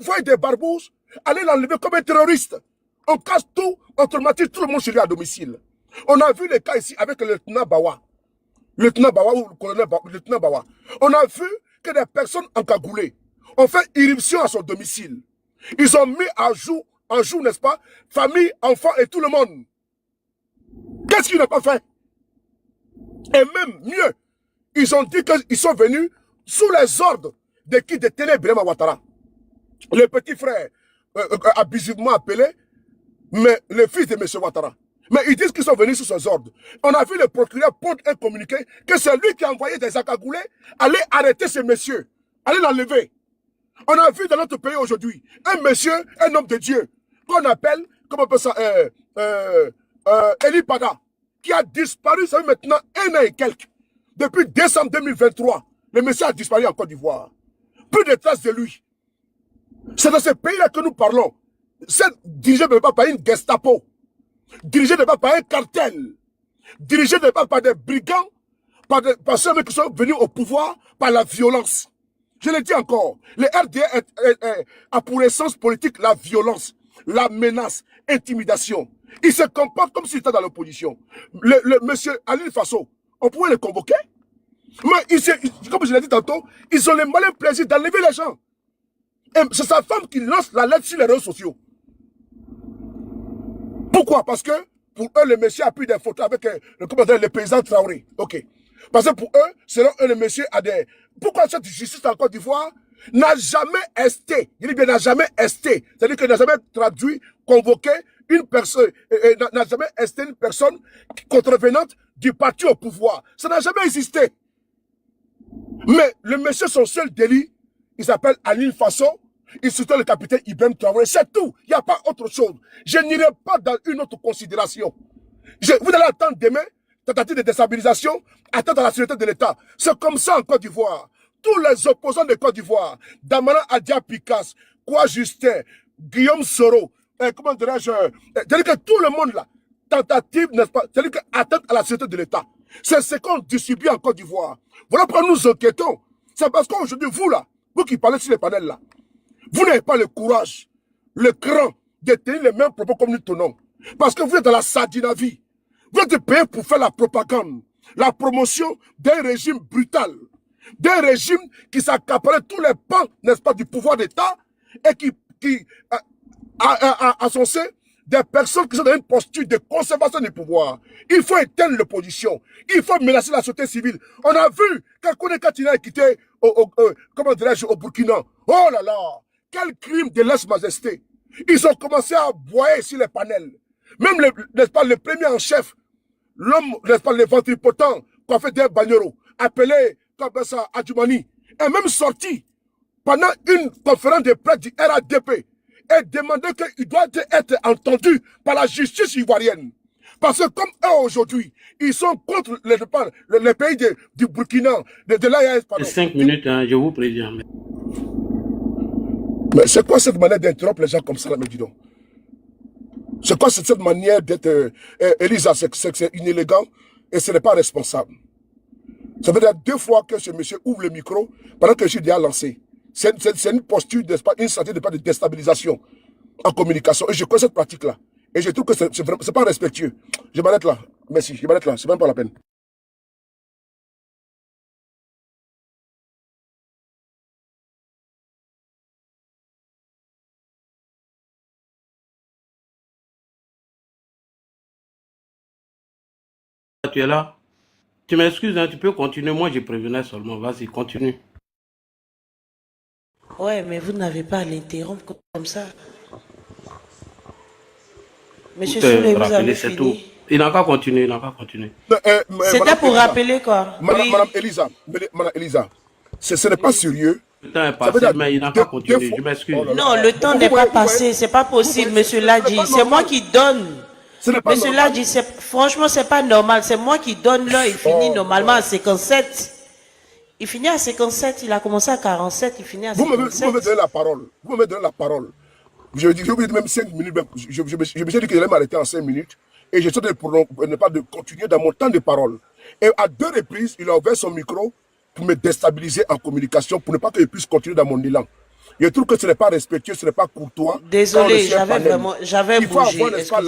voyez des barbouzes, allez l'enlever comme un terroriste. On casse tout, on traumatise tout le monde chez lui à domicile. On a vu les cas ici avec le lieutenant Bawa. Lieutenant Bawa ou le colonel Bawa, lieutenant Bawa. On a vu que des personnes encagoulées ont fait irruption à son domicile. Ils ont mis en jour, n'est-ce pas, famille, enfants et tout le monde. Qu'est-ce qu'ils n'ont pas fait? Et même mieux, ils ont dit qu'ils sont venus sous les ordres de qui détenait Birama Ouattara. Le petit frère, abusivement appelé, mais le fils de M. Ouattara. Mais ils disent qu'ils sont venus sous ses ordres. On a vu le procureur pondre un communiqué que c'est lui qui a envoyé des accagoulés aller arrêter ce monsieur, aller l'enlever. On a vu dans notre pays aujourd'hui un monsieur, un homme de Dieu, qu'on appelle, comment on appelle ça, Eli Pada, qui a disparu, ça fait maintenant 1 an et quelques. Depuis décembre 2023, le monsieur a disparu en Côte d'Ivoire. Plus de traces de lui. C'est dans ce pays-là que nous parlons. C'est dirigé pas par une Gestapo, dirigé pas par un cartel, dirigé pas par des brigands, par ceux qui sont venus au pouvoir par la violence. Je le dis encore, le RDA a pour essence politique la violence, la menace, l'intimidation. Il se comporte comme s'il était dans l'opposition. Le monsieur Alil Fasso, on pouvait le convoquer, mais comme je l'ai dit tantôt, ils ont le malin plaisir d'enlever les gens. C'est sa femme qui lance la lettre sur les réseaux sociaux. Pourquoi? Parce que pour eux, le monsieur a pris des photos avec le paysan Traoré. Ok. Parce que pour eux, selon eux, le monsieur a des... Pourquoi cette justice en Côte d'Ivoire n'a jamais esté, il dit bien n'a jamais esté, c'est-à-dire qu'il n'a jamais traduit, convoqué une personne, n'a jamais esté une personne contrevenante du parti au pouvoir. Ça n'a jamais existé. Mais le monsieur, son seul délit, il s'appelle Alil Fasso, il soutient le capitaine Ibrahim Traoré, c'est tout. Il n'y a pas autre chose. Je n'irai pas dans une autre considération. Vous allez attendre demain, tentative de déstabilisation, atteinte à la sécurité de l'État. C'est comme ça en Côte d'Ivoire. Tous les opposants de Côte d'Ivoire, Damana Adia Picasse, Kwa Justin, Guillaume Soro, comment dirais-je, c'est-à-dire que tout le monde là, tentative, n'est-ce pas, c'est-à-dire que atteinte à la sécurité de l'État. C'est ce qu'on distribue en Côte d'Ivoire. Voilà pourquoi nous enquêtons. C'est parce qu'aujourd'hui, vous là, vous qui parlez sur les panels là, vous n'avez pas le courage, le cran de tenir les mêmes propos comme nous tenons. Parce que vous êtes dans la sardinavie. Vous êtes payé pour faire la propagande, la promotion d'un régime brutal, d'un régime qui s'accaparait tous les pans, n'est-ce pas, du pouvoir d'État et qui a censé des personnes qui sont dans une posture de conservation du pouvoir. Il faut éteindre l'opposition. Il faut menacer la société civile. On a vu quand Kone Katina a quitté comment dirais-je, au Burkina. Oh là là, quel crime de lèse-majesté. Ils ont commencé à boyer sur les panels. Même, n'est-ce pas, le premier en chef, l'homme, n'est-ce pas, le ventripotent, Kofé Der Bagnoro, appelé comme ça Adjoumani, est même sorti pendant une conférence de presse du RADP et demandé qu'il doit être entendu par la justice ivoirienne. Parce que comme eux aujourd'hui, ils sont contre les pays du Burkina, de l'AES. 5 minutes, hein, je vous préviens. Mais c'est quoi cette manière d'interrompre les gens comme ça, là, me dis donc? C'est quoi cette manière d'être... Elisa, c'est inélégant et ce n'est pas responsable. Ça veut dire 2 fois que ce monsieur ouvre le micro pendant que je suis déjà lancé. C'est une posture, une stratégie de déstabilisation en communication. Et je connais cette pratique-là. Et je trouve que c'est pas respectueux. Je m'arrête là. Merci, je m'arrête là. C'est même pas la peine. Tu es là? Tu m'excuses, hein, tu peux continuer. Moi, je prévenais seulement. Vas-y, continue. Ouais, mais vous n'avez pas à l'interrompre comme ça. Monsieur Souley, vous avez fini. Il n'a pas continué, il n'a pas continué. C'était pour rappeler quoi? Madame Elisa, ce n'est pas sérieux. Le temps est passé, mais il n'a pas continué. Je m'excuse. Non, le temps n'est pas passé. C'est pas possible, monsieur Ladji. C'est moi qui donne. Monsieur Ladji, franchement, c'est pas normal. C'est moi qui donne l'heure. Il finit normalement à 57. Il finit à 57. Il a commencé à 47. Il finit à 57. Vous me donnez la parole. Vous me donnez la parole. Je vous dis même 5 minutes. Je me suis dit que j'allais m'arrêter en 5 minutes. Et je suis pour ne pas continuer dans mon temps de parole. Et à 2 reprises, il a ouvert son micro pour me déstabiliser en communication, pour ne pas que je puisse continuer dans mon élan. Je trouve que ce n'est pas respectueux, ce n'est pas courtois. Désolé, j'avais Il faut bougé. avoir, n'est-ce pas,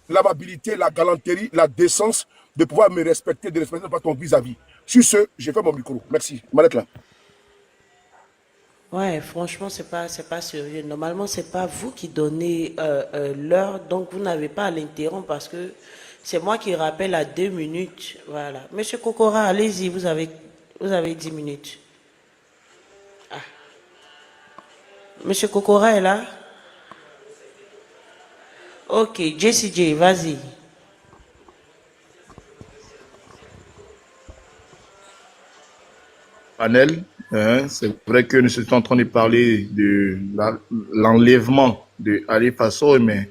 l'amabilité, la galanterie, la décence de pouvoir me respecter, de respecter pas ton vis-à-vis. Sur ce, j'ai fait mon micro. Merci. Je m'arrête là. Ouais, franchement, c'est pas sérieux. Normalement, c'est pas vous qui donnez l'heure, donc vous n'avez pas à l'interrompre parce que c'est moi qui rappelle à 2 minutes. Voilà. Monsieur Kokora, allez-y, vous avez 10 minutes. Ah. Monsieur Kokora est là? Ok, Jessie J, vas-y. Panel, hein, c'est vrai que nous sommes en train de parler de l'enlèvement de Ali Fasso, mais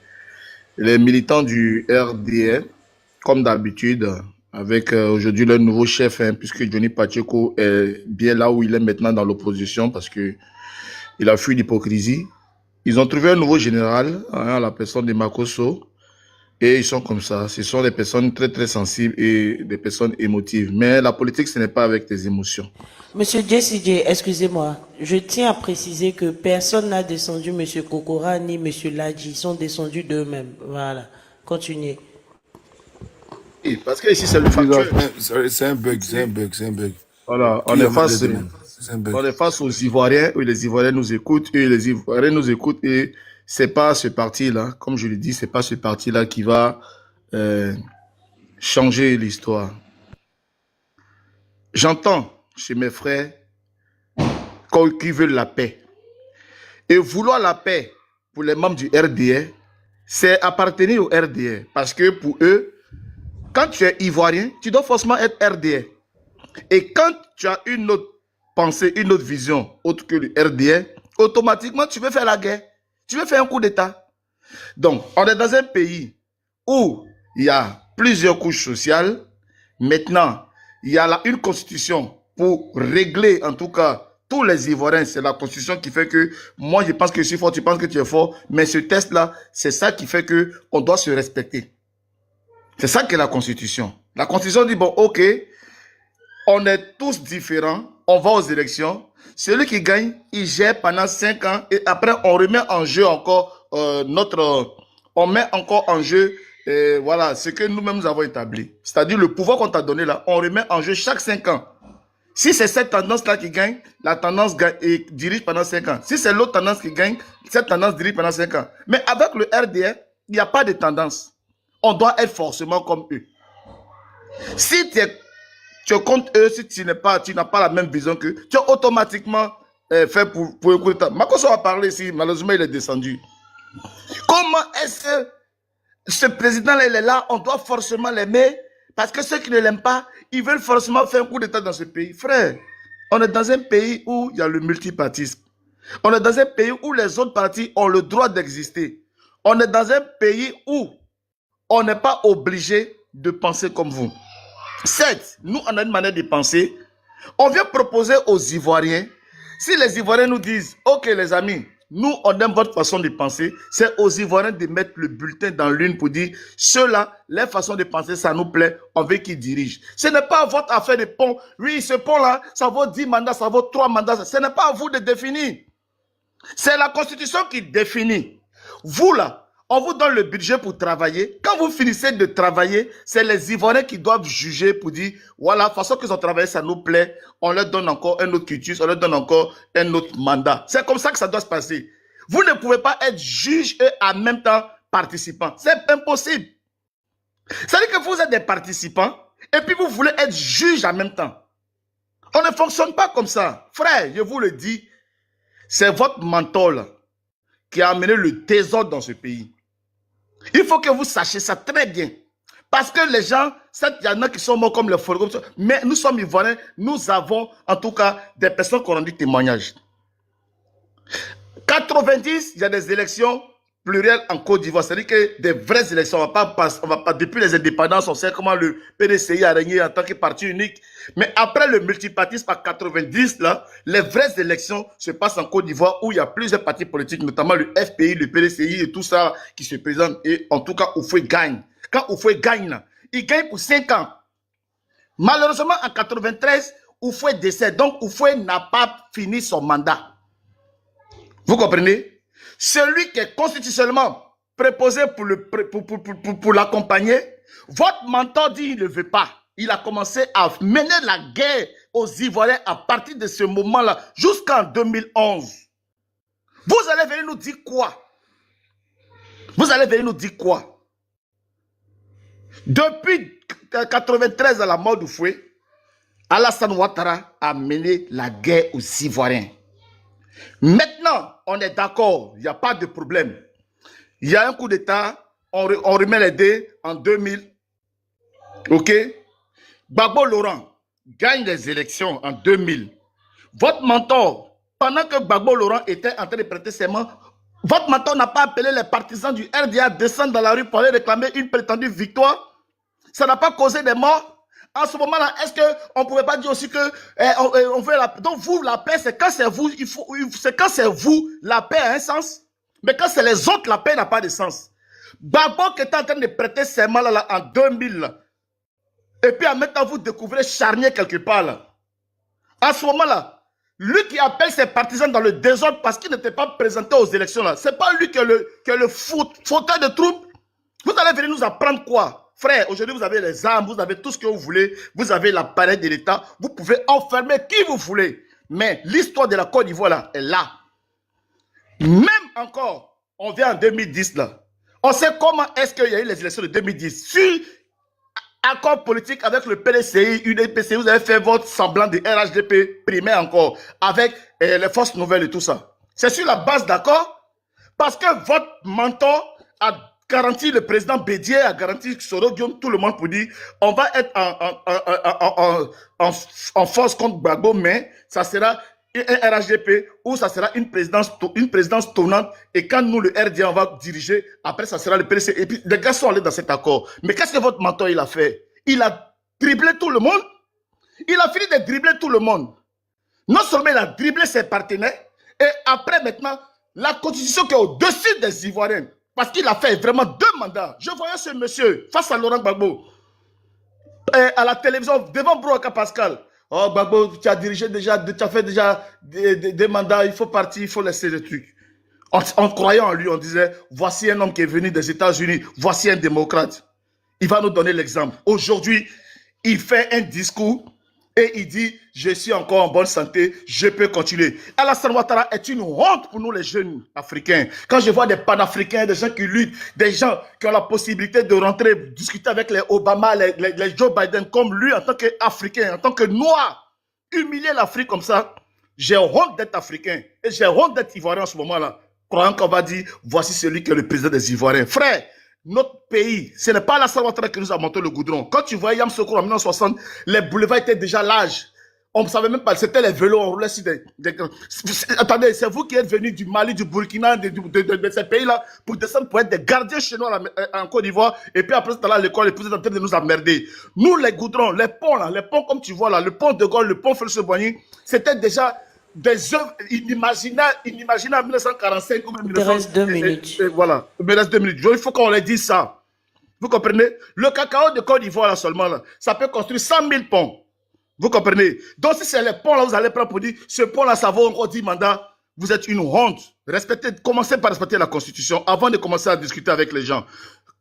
les militants du RDR, comme d'habitude, avec aujourd'hui le nouveau chef, hein, puisque Johnny Pacheco est bien là où il est maintenant dans l'opposition, parce que il a fui l'hypocrisie. Ils ont trouvé un nouveau général, hein, à la personne de Makosso, et ils sont comme ça. Ce sont des personnes très très sensibles et des personnes émotives. Mais la politique, ce n'est pas avec des émotions. Monsieur Jessie J, excusez-moi. Je tiens à préciser que personne n'a descendu Monsieur Kokora ni Monsieur Ladji. Ils sont descendus d'eux-mêmes. Voilà. Continuez. Oui, parce que ici, c'est le factuel. C'est un bug. Voilà, on est face aux Ivoiriens, où les Ivoiriens nous écoutent, et les Ivoiriens nous écoutent, et c'est pas ce parti-là, comme je le dis, c'est pas ce parti-là qui va changer l'histoire. J'entends chez mes frères qui veulent la paix. Et vouloir la paix pour les membres du RDR, c'est appartenir au RDR. Parce que pour eux, quand tu es Ivoirien, tu dois forcément être RDR. Et quand tu as une autre pensée, une autre vision, autre que le RDR, automatiquement, tu veux faire la guerre. Tu veux faire un coup d'État. Donc, on est dans un pays où il y a plusieurs couches sociales. Maintenant, il y a une constitution pour régler, en tout cas, tous les Ivoiriens. C'est la constitution qui fait que, moi, je pense que je suis fort, tu penses que tu es fort. Mais ce test-là, c'est ça qui fait qu'on doit se respecter. C'est ça qu'est la constitution. La constitution dit, bon, ok, on est tous différents, on va aux élections. Celui qui gagne, il gère pendant 5 ans et après, on remet en jeu encore on met encore en jeu voilà, ce que nous-mêmes avons établi. C'est-à-dire le pouvoir qu'on t'a donné là, on remet en jeu chaque 5 ans. Si c'est cette tendance-là qui gagne, la tendance gagne et dirige pendant 5 ans. Si c'est l'autre tendance qui gagne, cette tendance dirige pendant 5 ans. Mais avec le RDR, il n'y a pas de tendance. On doit être forcément comme eux. Si tu es contre eux, si tu n'as pas la même vision qu'eux, tu es automatiquement fait pour un coup d'État. Makosso a parlé ici, malheureusement il est descendu. Comment est-ce que ce président-là, il est là, on doit forcément l'aimer, parce que ceux qui ne l'aiment pas, ils veulent forcément faire un coup d'État dans ce pays. Frère, on est dans un pays où il y a le multipartisme. On est dans un pays où les autres partis ont le droit d'exister. On est dans un pays où on n'est pas obligé de penser comme vous. Certes, nous, on a une manière de penser. On vient proposer aux Ivoiriens. Si les Ivoiriens nous disent, ok les amis, nous, on aime votre façon de penser, c'est aux Ivoiriens de mettre le bulletin dans l'une pour dire, ceux-là, leur façon de penser, ça nous plaît, on veut qu'ils dirigent. Ce n'est pas votre affaire de pont. Oui, ce pont-là, ça vaut 10 mandats, ça vaut 3 mandats. Ce n'est pas à vous de définir. C'est la Constitution qui définit. Vous, là, on vous donne le budget pour travailler. Quand vous finissez de travailler, c'est les Ivoiriens qui doivent juger pour dire, voilà, la façon qu'ils ont travaillé, ça nous plaît. On leur donne encore un autre culture, on leur donne encore un autre mandat. C'est comme ça que ça doit se passer. Vous ne pouvez pas être juge et en même temps participant. C'est impossible. C'est-à-dire que vous êtes des participants et puis vous voulez être juge en même temps. On ne fonctionne pas comme ça. Frère, je vous le dis, c'est votre mentor là, qui a amené le désordre dans ce pays. Il faut que vous sachiez ça très bien. Parce que les gens, il y en a qui sont morts comme les forêts, mais nous sommes Ivoiriens, nous avons en tout cas des personnes qui ont rendu témoignage. 90, il y a des élections plurielles en Côte d'Ivoire. C'est-à-dire que des vraies élections, on va pas, depuis les indépendances, on sait comment le PDCI a régné en tant que parti unique. Mais après le multipartisme à 90, là, les vraies élections se passent en Côte d'Ivoire où il y a plusieurs partis politiques, notamment le FPI, le PDCI et tout ça qui se présentent. Et en tout cas, Oufoué gagne. Quand Oufoué gagne, là, il gagne pour 5 ans. Malheureusement, en 93, Oufoué décède. Donc, Oufoué n'a pas fini son mandat. Vous comprenez? Celui qui est constitutionnellement préposé pour l'accompagner, votre mentor dit qu'il ne veut pas. Il a commencé à mener la guerre aux Ivoiriens à partir de ce moment-là jusqu'en 2011. Vous allez venir nous dire quoi? Vous allez venir nous dire quoi? Depuis 1993 à la mort du fouet, Alassane Ouattara a mené la guerre aux Ivoiriens. Maintenant, on est d'accord, il n'y a pas de problème. Il y a un coup d'État, on remet les dés en 2000. Ok? Gbagbo Laurent gagne les élections en 2000. Votre mentor, pendant que Gbagbo Laurent était en train de prêter serment, votre mentor n'a pas appelé les partisans du RDA à descendre dans la rue pour aller réclamer une prétendue victoire? Ça n'a pas causé des morts? En ce moment-là, est-ce qu'on ne pouvait pas dire aussi que on veut la paix? Donc vous, la paix, c'est quand c'est vous, c'est quand c'est vous, la paix a un sens. Mais quand c'est les autres, la paix n'a pas de sens. Gbagbo qui était en train de prêter serment là, en 2000, là, et puis en même temps, vous découvrez Charnier quelque part là. À ce moment-là, lui qui appelle ses partisans dans le désordre parce qu'il n'était pas présenté aux élections là, c'est pas lui qui est le fauteur de troupes. Vous allez venir nous apprendre quoi? Frère, aujourd'hui vous avez les armes, vous avez tout ce que vous voulez, vous avez l'appareil de l'État, vous pouvez enfermer qui vous voulez. Mais l'histoire de la Côte d'Ivoire là est là. Même encore, on vient en 2010 là. On sait comment est-ce qu'il y a eu les élections de 2010. Sur accord politique avec le PDCI, UDPC, vous avez fait votre semblant de RHDP primaire encore, avec les forces nouvelles et tout ça. C'est sur la base d'accord, parce que votre mentor a garanti, le président Bédier a garanti Soro Guillaume, tout le monde pour dire, on va être en force contre Gbagbo, mais ça sera un RHDP ou ça sera une présidence tournante, et quand nous, le RDA, on va diriger, après ça sera le PDC. Et puis les gars sont allés dans cet accord. Mais qu'est-ce que votre mentor il a fait? Il a dribblé tout le monde. Il a fini de dribbler tout le monde. Non seulement il a dribblé ses partenaires, et après maintenant, la constitution qui est au-dessus des Ivoiriens, parce qu'il a fait vraiment 2 mandats. Je voyais ce monsieur face à Laurent Gbagbo, à la télévision, devant Brouaka Pascal. Oh, Gbagbo, tu as dirigé déjà, tu as fait déjà des mandats, il faut partir, il faut laisser les trucs. En croyant en lui, on disait, voici un homme qui est venu des États-Unis, voici un démocrate. Il va nous donner l'exemple. Aujourd'hui, il fait un discours et il dit, je suis encore en bonne santé, je peux continuer. Alassane Ouattara est une honte pour nous les jeunes africains. Quand je vois des panafricains, des gens qui luttent, des gens qui ont la possibilité de rentrer, discuter avec les Obama, les Joe Biden, comme lui en tant qu'Africain, en tant que noir, humilier l'Afrique comme ça, j'ai honte d'être africain et j'ai honte d'être ivoirien en ce moment-là. Croyant qu'on va dire, voici celui qui est le président des Ivoiriens. Frère, notre pays, ce n'est pas Alassane Ouattara qui nous a monté le goudron. Quand tu vois Yamoussoukro en 1960, les boulevards étaient déjà larges. On ne savait même pas, c'était les vélos, on roulait sur des... Attendez, c'est vous qui êtes venus du Mali, du Burkina, de ces pays-là, pour descendre pour être des gardiens chez nous en Côte d'Ivoire, et puis après, c'est à l'école, les présidents en train de nous emmerder. Nous, les goudrons, les ponts là, les ponts comme tu vois là, le pont de Gaulle, le pont Félix-Boigny, c'était déjà des œuvres inimaginables en 1945 ou 1900. Il te reste 2 minutes. Voilà, il me reste 2 minutes. Il faut qu'on les dise ça. Vous comprenez? Le cacao de Côte d'Ivoire là seulement, là, ça peut construire 100 000 ponts. Vous comprenez? Donc si c'est les ponts là, vous allez prendre pour dire, ce pont là, ça vaut encore 10 mandats. Vous êtes une honte. Respectez, commencez par respecter la Constitution avant de commencer à discuter avec les gens.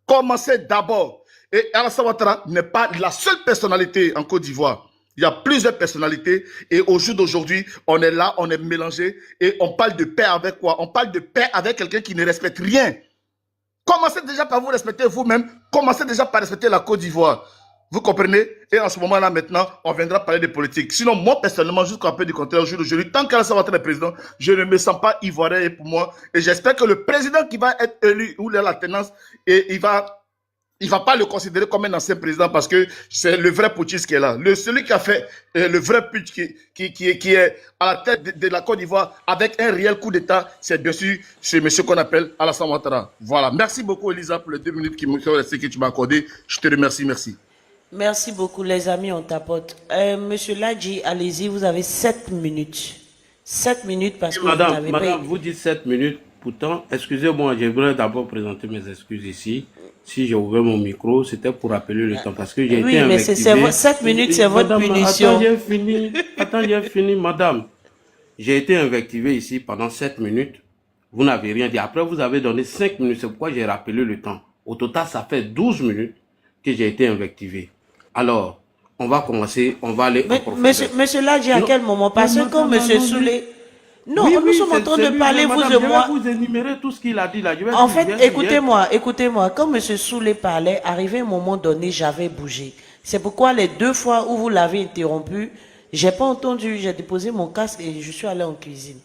Commencez d'abord. Et Alassane Ouattara n'est pas la seule personnalité en Côte d'Ivoire. Il y a plusieurs personnalités et au jour d'aujourd'hui, on est là, on est mélangé et on parle de paix avec quoi? On parle de paix avec quelqu'un qui ne respecte rien. Commencez déjà par vous respecter vous-même. Commencez déjà par respecter la Côte d'Ivoire. Vous comprenez? Et en ce moment-là, maintenant, on viendra parler de politique. Sinon, moi, personnellement, jusqu'à un peu du contraire, au jour d'aujourd'hui, tant qu'Alassane Ouattara est président, je ne me sens pas ivoirien pour moi. Et j'espère que le président qui va être élu ou la tenance, et il va pas le considérer comme un ancien président parce que c'est le vrai putschiste qui est là. Celui qui a fait le vrai putsch qui est à la tête de la Côte d'Ivoire avec un réel coup d'État, c'est bien sûr ce monsieur qu'on appelle Alassane Ouattara. Voilà. Merci beaucoup, Elisa, pour les 2 minutes que tu m'as accordées. Je te remercie. Merci. Merci beaucoup, les amis, on tapote. Monsieur Ladji, allez-y, vous avez 7 minutes. 7 minutes parce que madame, vous n'avez pas... vous dites 7 minutes. Pourtant, excusez-moi, je voudrais d'abord présenter mes excuses ici. Si j'ai ouvert mon micro, c'était pour rappeler le temps. Parce que j'ai été invectivé. Oui, mais 7 minutes, c'est votre punition. Attends, j'ai fini, madame. J'ai été invectivé ici pendant 7 minutes Vous n'avez rien dit. Après, vous avez donné 5 minutes. C'est pourquoi j'ai rappelé le temps. Au total, ça fait 12 minutes que j'ai été invectivé. Alors, on va commencer, on va aller en profondeur. Monsieur Ladji, à quel moment? Parce que quand monsieur Soulé... Non, Oui, nous sommes en train de parler, vous et moi. Je vais vous énumérer tout ce qu'il a dit là. En fait, écoutez-moi. Quand monsieur Soulé parlait, arrivé un moment donné, j'avais bougé. C'est pourquoi les 2 fois où vous l'avez interrompu, j'ai pas entendu, j'ai déposé mon casque et je suis allé en cuisine.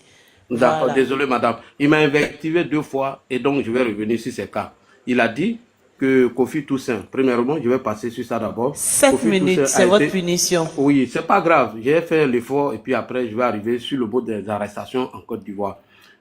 D'accord, Voilà. désolé madame. Il m'a invectivé 2 fois et donc je vais revenir sur ces cas. Il a dit que Kofi Toussaint, premièrement, je vais passer sur ça d'abord. 7 minutes, c'est votre punition. Oui, c'est pas grave. J'ai fait l'effort et puis après, je vais arriver sur le bout des arrestations en Côte d'Ivoire.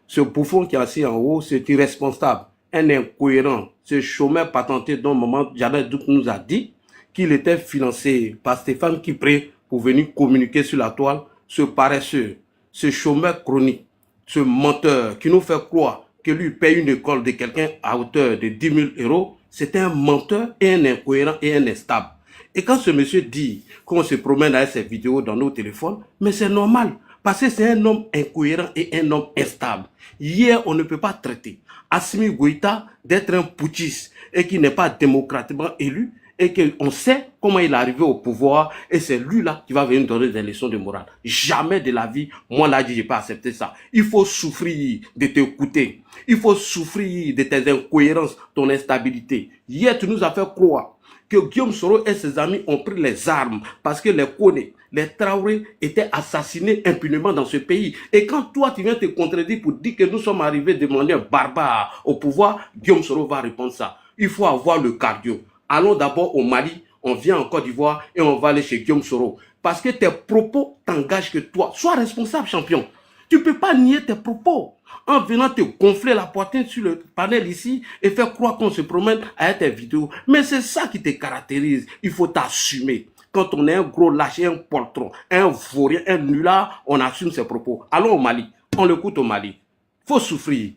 Ce bouffon qui est assis en haut, c'est irresponsable, un incohérent, ce chômeur patenté dont Maman Janet Douk nous a dit qu'il était financé par Stéphane Kipré pour venir communiquer sur la toile, ce paresseux, ce chômeur chronique, ce menteur qui nous fait croire que lui paye une école de quelqu'un à hauteur de 10 000 €, c'est un menteur et un incohérent et un instable. Et quand ce monsieur dit qu'on se promène avec ses vidéos dans nos téléphones, mais c'est normal, parce que c'est un homme incohérent et un homme instable. Hier, on ne peut pas traiter Assimi Goïta d'être un putschiste et qui n'est pas démocratiquement élu et qu'on sait comment il est arrivé au pouvoir et c'est lui-là qui va venir donner des leçons de morale. Jamais de la vie, moi là, je n'ai pas accepté ça. Il faut souffrir de t'écouter. Il faut souffrir de tes incohérences, ton instabilité. Hier, tu nous as fait croire que Guillaume Soro et ses amis ont pris les armes parce que les Kone, les Traoré étaient assassinés impunément dans ce pays. Et quand toi, tu viens te contredire pour dire que nous sommes arrivés de manière barbare au pouvoir, Guillaume Soro va répondre ça. Il faut avoir le cardio. Allons d'abord au Mali, on vient en Côte d'Ivoire et on va aller chez Guillaume Soro. Parce que tes propos t'engagent que toi. Sois responsable, champion. Tu ne peux pas nier tes propos en venant te gonfler la poitrine sur le panel ici et faire croire qu'on se promène avec tes vidéos. Mais c'est ça qui te caractérise. Il faut t'assumer. Quand on est un gros lâche, un poltron, un vaurien, un nulard, on assume ses propos. Allons au Mali. On l'écoute au Mali. Il faut souffrir.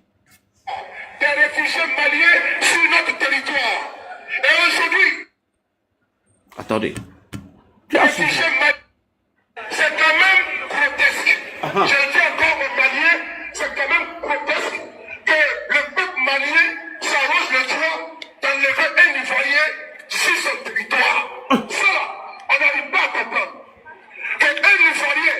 Des réfugiés maliens sur notre territoire. Et aujourd'hui, Attendez. les réfugiés maliens, c'est quand même grotesque. Je dis encore aux Maliens, c'est quand même grotesque que le peuple malien s'arrange le droit d'enlever un Ivoirien sur son territoire. Ça, on n'arrive pas à comprendre. Qu'un Ivoirien,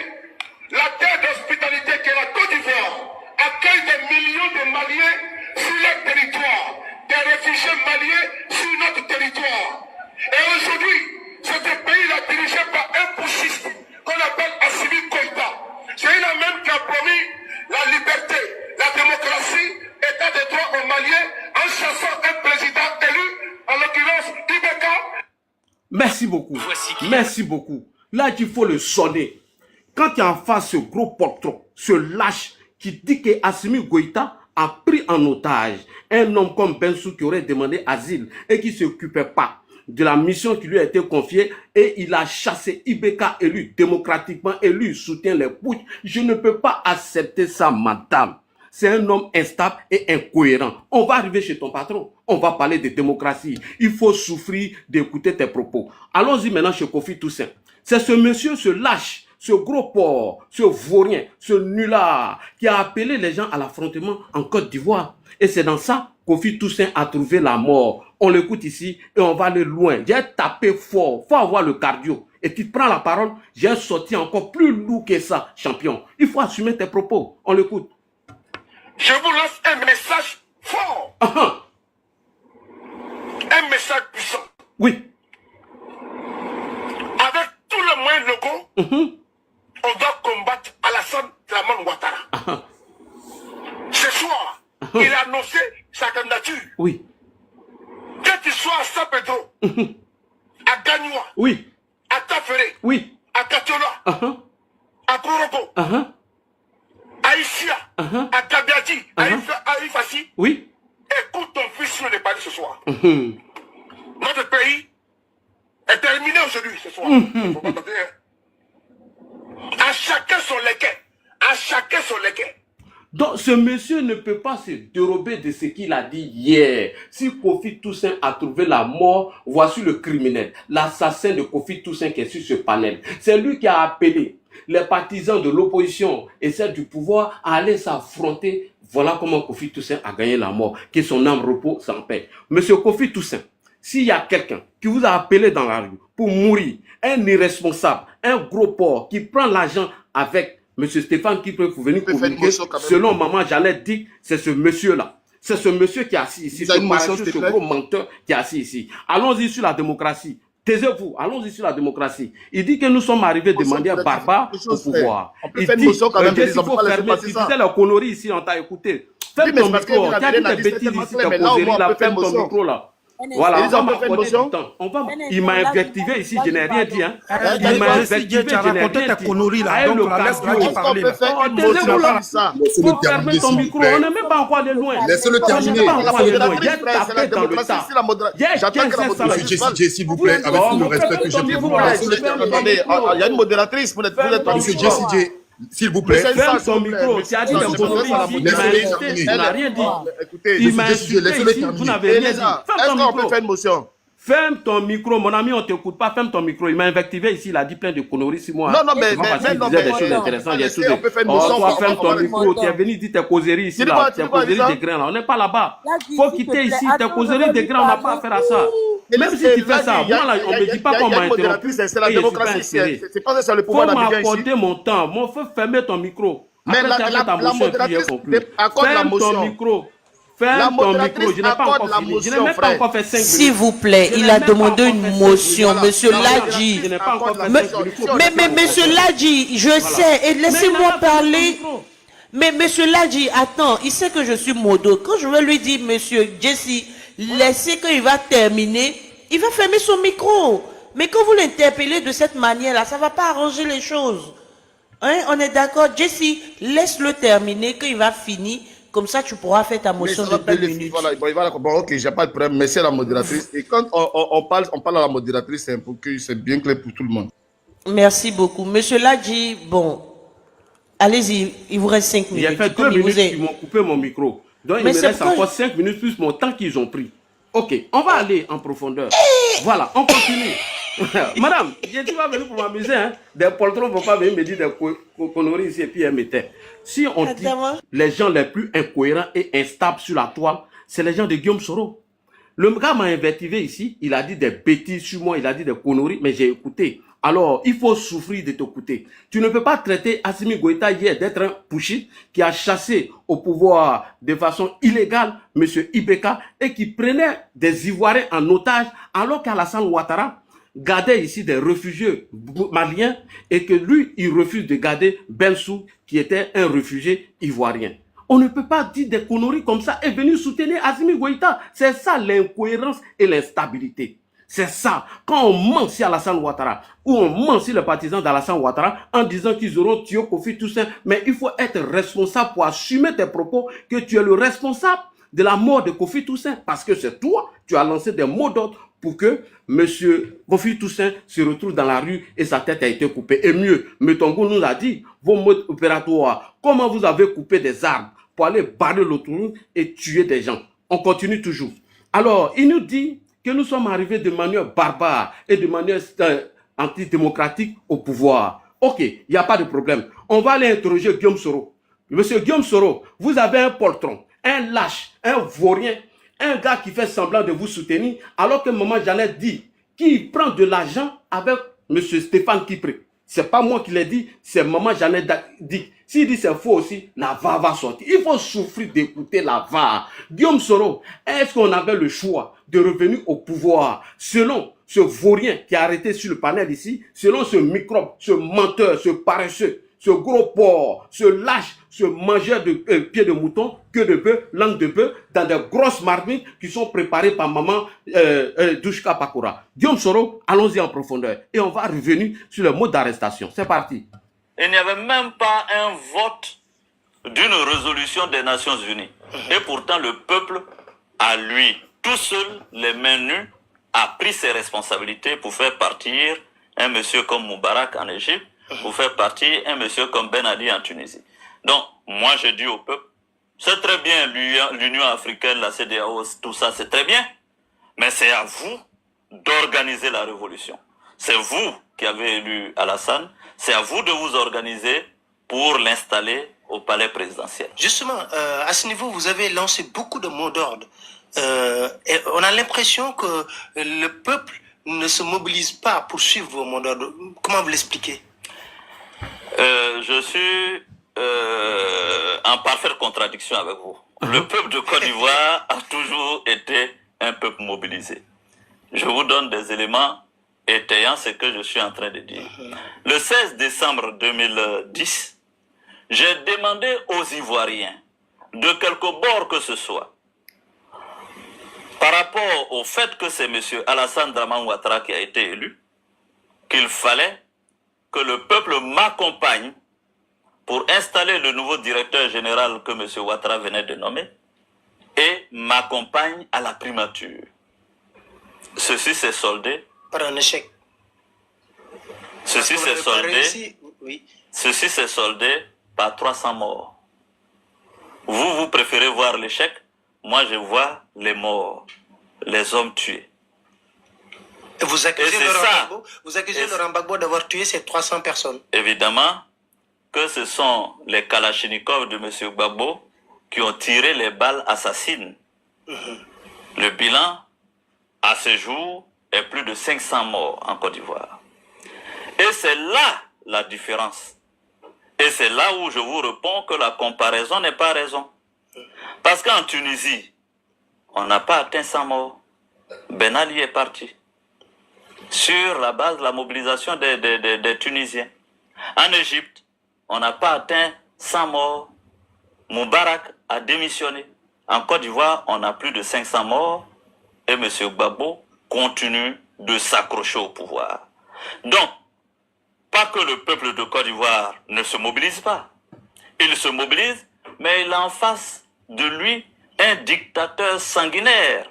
la terre d'hospitalité qu'est la Côte d'Ivoire, accueille des millions de Maliens sur leur territoire, des réfugiés maliens sur notre territoire. Et aujourd'hui, c'est un pays-là dirigé par un putschiste qu'on appelle Assimi Goïta. C'est lui même qui a promis la liberté, la démocratie, état de droit aux Maliens en chassant un président élu, en l'occurrence Ibeka. Merci beaucoup. Merci beaucoup. Là, il faut le sonner. Quand il y a en face ce gros poltron, ce lâche qui dit que Assimi Goïta a pris en otage un homme comme Bensou qui aurait demandé asile et qui ne s'occupait pas de la mission qui lui a été confiée et il a chassé Ibeka élu, démocratiquement élu, il soutient les putsch. Je ne peux pas accepter ça, madame. C'est un homme instable et incohérent. On va arriver chez ton patron. On va parler de démocratie. Il faut souffrir d'écouter tes propos. Allons-y maintenant chez Kofi Toussaint. C'est ce monsieur, ce lâche, ce gros porc, ce vaurien, ce nulard qui a appelé les gens à l'affrontement en Côte d'Ivoire. Et c'est dans ça Kofi Toussaint a trouvé la mort. On l'écoute ici et on va aller loin. J'ai tapé fort. Faut avoir le cardio. Et tu prends la parole. J'ai sorti encore plus lourd que ça, champion. Il faut assumer tes propos. On l'écoute. Je vous lance un message fort. Un message puissant. Oui. Avec tous les moyens locaux, on doit combattre Alassane Dramane Ouattara. Ce soir, il a annoncé sa candidature. Oui. Que tu sois à San Pedro, à Gagnoua, Oui. à Tafere, Oui. à Katiola, à Koroko, à Isia, à Gabiati, à Ifassi. Oui. Écoute ton fils sur les palais ce soir. Notre pays est terminé aujourd'hui ce soir. Faut pas tenter, hein. À chacun son leket. À chacun son leket. Donc, ce monsieur ne peut pas se dérober de ce qu'il a dit hier. Si Kofi Toussaint a trouvé la mort, voici le criminel, l'assassin de Kofi Toussaint qui est sur ce panel. C'est lui qui a appelé les partisans de l'opposition et celles du pouvoir à aller s'affronter. Voilà comment Kofi Toussaint a gagné la mort. Que son âme repose en paix. Monsieur Kofi Toussaint, s'il y a quelqu'un qui vous a appelé dans la rue pour mourir, un irresponsable, un gros porc qui prend l'argent avec Monsieur Stéphane qui peut venir communiquer, selon Maman Jeannette dit, c'est ce monsieur-là. C'est ce monsieur qui est assis ici, ce gros menteur qui est assis ici. Allons-y sur la démocratie. Taisez-vous, allons-y sur la démocratie. Il dit que nous sommes arrivés de manière barbare au pouvoir. Il dit qu'il faut fermer. Tu disais la connerie ici, on t'a écouté. Ferme ton micro. Tu as dit des bêtises ici, tes causeries là. Ferme ton micro là. Voilà, on va m'accorder du temps. Il m'a invectivé ici, je n'ai rien dit. Hein. Il m'a invectivé, je n'ai rien dit. Taisez-vous là. Faut fermer ton micro. On n'est même pas encore de loin. Laissez-le terminer. Il y a tapé dans le tas. Monsieur s'il vous plaît, avec tout le respect que j'ai pour vous. Attendez, il y a une modératrice. Vous n'êtes pas Monsieur Jessie, s'il vous plaît. Ferme ton micro. Tu as dit des conneries ici. Il m'a invité. Tu n'as rien dit. Il m'a invité ici. Vous n'avez rien dit. Ferme ton micro. Faire une motion? Ferme ton micro, mon ami, on ne t'écoute pas, ferme ton micro. Il m'a invectivé ici, il a dit plein de conneries sur moi. Non, mais des choses intéressantes. Toi, ferme ton micro, tu es venu dire tes causeries ici, là. Tes causeries des grains, là. On n'est pas là-bas. Il faut quitter ici, tes causeries des grains, on n'a pas affaire à ça. Même si tu fais ça, moi, là, on ne me dit pas qu'on m'a interrompu. C'est la démocratie, c'est pas ça, le pouvoir d'habiter ici. Faut m'accorder mon temps. Moi, faut fermer ton micro. Mais la modératrice accorde la motion. Ferme ton micro. Ferme ton micro, je n'ai pas encore fini. Je n'ai même pas encore fait 5 minutes. S'il vous plaît, il a demandé une motion, monsieur Ladji. Je n'ai pas encore fait 5 minutes. Mais monsieur Ladji, je sais, et laissez-moi parler. Mais monsieur Ladji, attends, il sait que je suis modo. Quand je vais lui dire, monsieur Jesse, laissez qu'il va terminer, il va fermer son micro. Mais quand vous l'interpellez de cette manière-là, ça ne va pas arranger les choses. Hein, on est d'accord? Jesse, laisse-le terminer, qu'il va finir. Comme ça, tu pourras faire ta motion de 2 minutes. Voilà, bon, ok, j'ai pas de problème, mais c'est la modératrice. Et quand on parle à la modératrice, c'est pour que c'est bien clair pour tout le monde. Merci beaucoup. Monsieur Ladji, bon, allez-y, il vous reste 5 minutes. J'ai fait 2 minutes qu'ils m'ont coupé mon micro. Donc, il me reste encore 5 minutes plus mon temps qu'ils ont pris. Ok, on va aller en profondeur. Voilà, on continue. Madame, je suis pas venu pour m'amuser. Hein. Des poltrons ne vont pas venir me dire des conneries ici et puis me taire. Si on dit les gens les plus incohérents et instables sur la toile, c'est les gens de Guillaume Soro. Le gars m'a invectivé ici, il a dit des bêtises sur moi, il a dit des conneries, mais j'ai écouté. Alors, il faut souffrir de t'écouter. Tu ne peux pas traiter Assimi Goïta hier d'être un pushit qui a chassé au pouvoir de façon illégale M. Ibeka et qui prenait des Ivoiriens en otage alors qu'Alassane Ouattara gardait ici des réfugiés maliens et que lui, il refuse de garder Bensou qui était un réfugié ivoirien. On ne peut pas dire des conneries comme ça et venir soutenir Assimi Goïta. C'est ça l'incohérence et l'instabilité. C'est ça. Quand on ment sur Alassane Ouattara ou on ment sur les partisans d'Alassane Ouattara en disant qu'ils auront tué Kofi Toussaint, mais il faut être responsable pour assumer tes propos que tu es le responsable de la mort de Kofi Toussaint parce que c'est toi, tu as lancé des mots d'ordre pour que M. Kofi Toussaint se retrouve dans la rue et sa tête a été coupée. Et mieux, Metongo nous a dit, vos modes opératoires, comment vous avez coupé des arbres pour aller barrer l'autoroute et tuer des gens. On continue toujours. Alors, il nous dit que nous sommes arrivés de manière barbare et de manière antidémocratique au pouvoir. Ok, il n'y a pas de problème. On va aller interroger Guillaume Soro. Monsieur Guillaume Soro, vous avez un poltron, un lâche, un vaurien, un gars qui fait semblant de vous soutenir, alors que Maman Jeannette dit qu'il prend de l'argent avec M. Stéphane Kipré. C'est pas moi qui l'ai dit, c'est Maman Jeannette dit. S'il dit c'est faux aussi, la VAR va sortir. Il faut souffrir d'écouter la VAR. Guillaume Soro, est-ce qu'on avait le choix de revenir au pouvoir selon ce vaurien qui est arrêté sur le panel ici, selon ce microbe, ce menteur, ce paresseux, ce gros porc, ce lâche, ce mangeur de pieds de mouton, queue de bœuf, langue de bœuf, dans des grosses marmites qui sont préparées par maman Douchka Pakura. Guillaume Soro, allons-y en profondeur. Et on va revenir sur le mot d'arrestation. C'est parti. Il n'y avait même pas un vote d'une résolution des Nations Unies. Et pourtant, le peuple, à lui, tout seul, les mains nues, a pris ses responsabilités pour faire partir un monsieur comme Moubarak en Égypte, pour faire partir un monsieur comme Ben Ali en Tunisie. Donc, moi, je dis au peuple, c'est très bien l'Union africaine, la CEDEAO, tout ça, c'est très bien. Mais c'est à vous d'organiser la révolution. C'est vous qui avez élu Alassane, C'est à vous de vous organiser pour l'installer au palais présidentiel. Justement, à ce niveau, vous avez lancé beaucoup de mots d'ordre. Et on a l'impression que le peuple ne se mobilise pas pour suivre vos mots d'ordre. Comment vous l'expliquez? Je suis en parfaite contradiction avec vous. Le peuple de Côte d'Ivoire a toujours été un peuple mobilisé. Je vous donne des éléments étayant ce que je suis en train de dire. Le 16 décembre 2010, j'ai demandé aux Ivoiriens, de quelque bord que ce soit, par rapport au fait que c'est M. Alassane Dramane Ouattara qui a été élu, qu'il fallait que le peuple m'accompagne pour installer le nouveau directeur général que M. Ouattara venait de nommer et m'accompagne à la primature. Ceci s'est soldé par un échec. Ceci s'est soldé, oui. Ceci s'est soldé par 300 morts. Vous préférez voir l'échec, moi je vois les morts, les hommes tués. Et vous accusez Laurent Gbagbo d'avoir tué ces 300 personnes. Évidemment que ce sont les Kalachnikovs de M. Gbagbo qui ont tiré les balles assassines. Le bilan, à ce jour, est plus de 500 morts en Côte d'Ivoire. Et c'est là la différence. Et c'est là où je vous réponds que la comparaison n'est pas raison. Parce qu'en Tunisie, on n'a pas atteint 100 morts. Ben Ali est parti. Sur la base de la mobilisation des Tunisiens. En Égypte, on n'a pas atteint 100 morts. Moubarak a démissionné. En Côte d'Ivoire, on a plus de 500 morts. Et M. Gbagbo continue de s'accrocher au pouvoir. Donc, pas que le peuple de Côte d'Ivoire ne se mobilise pas. Il se mobilise, mais il a en face de lui un dictateur sanguinaire.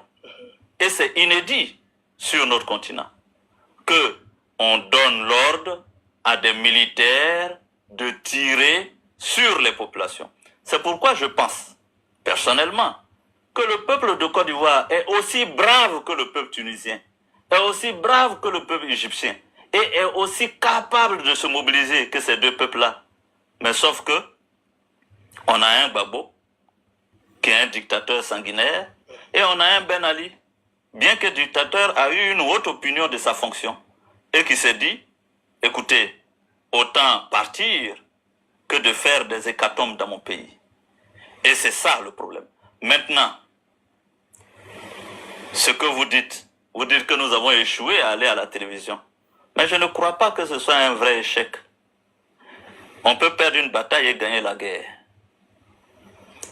Et c'est inédit sur notre continent que on donne l'ordre à des militaires de tirer sur les populations. C'est pourquoi je pense, personnellement, que le peuple de Côte d'Ivoire est aussi brave que le peuple tunisien, est aussi brave que le peuple égyptien, et est aussi capable de se mobiliser que ces deux peuples-là. Mais sauf que, on a un Gbagbo, qui est un dictateur sanguinaire, et on a un Ben Ali, bien que le dictateur a eu une haute opinion de sa fonction, et qui s'est dit, écoutez, autant partir que de faire des hécatombes dans mon pays. Et c'est ça le problème. Maintenant, ce que vous dites que nous avons échoué à aller à la télévision. Mais je ne crois pas que ce soit un vrai échec. On peut perdre une bataille et gagner la guerre.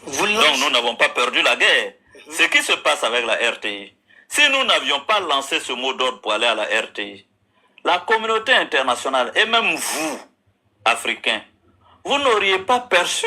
Donc nous n'avons pas perdu la guerre. Ce qui se passe avec la RTI, si nous n'avions pas lancé ce mot d'ordre pour aller à la RTI, la communauté internationale et même vous, Africains, vous n'auriez pas perçu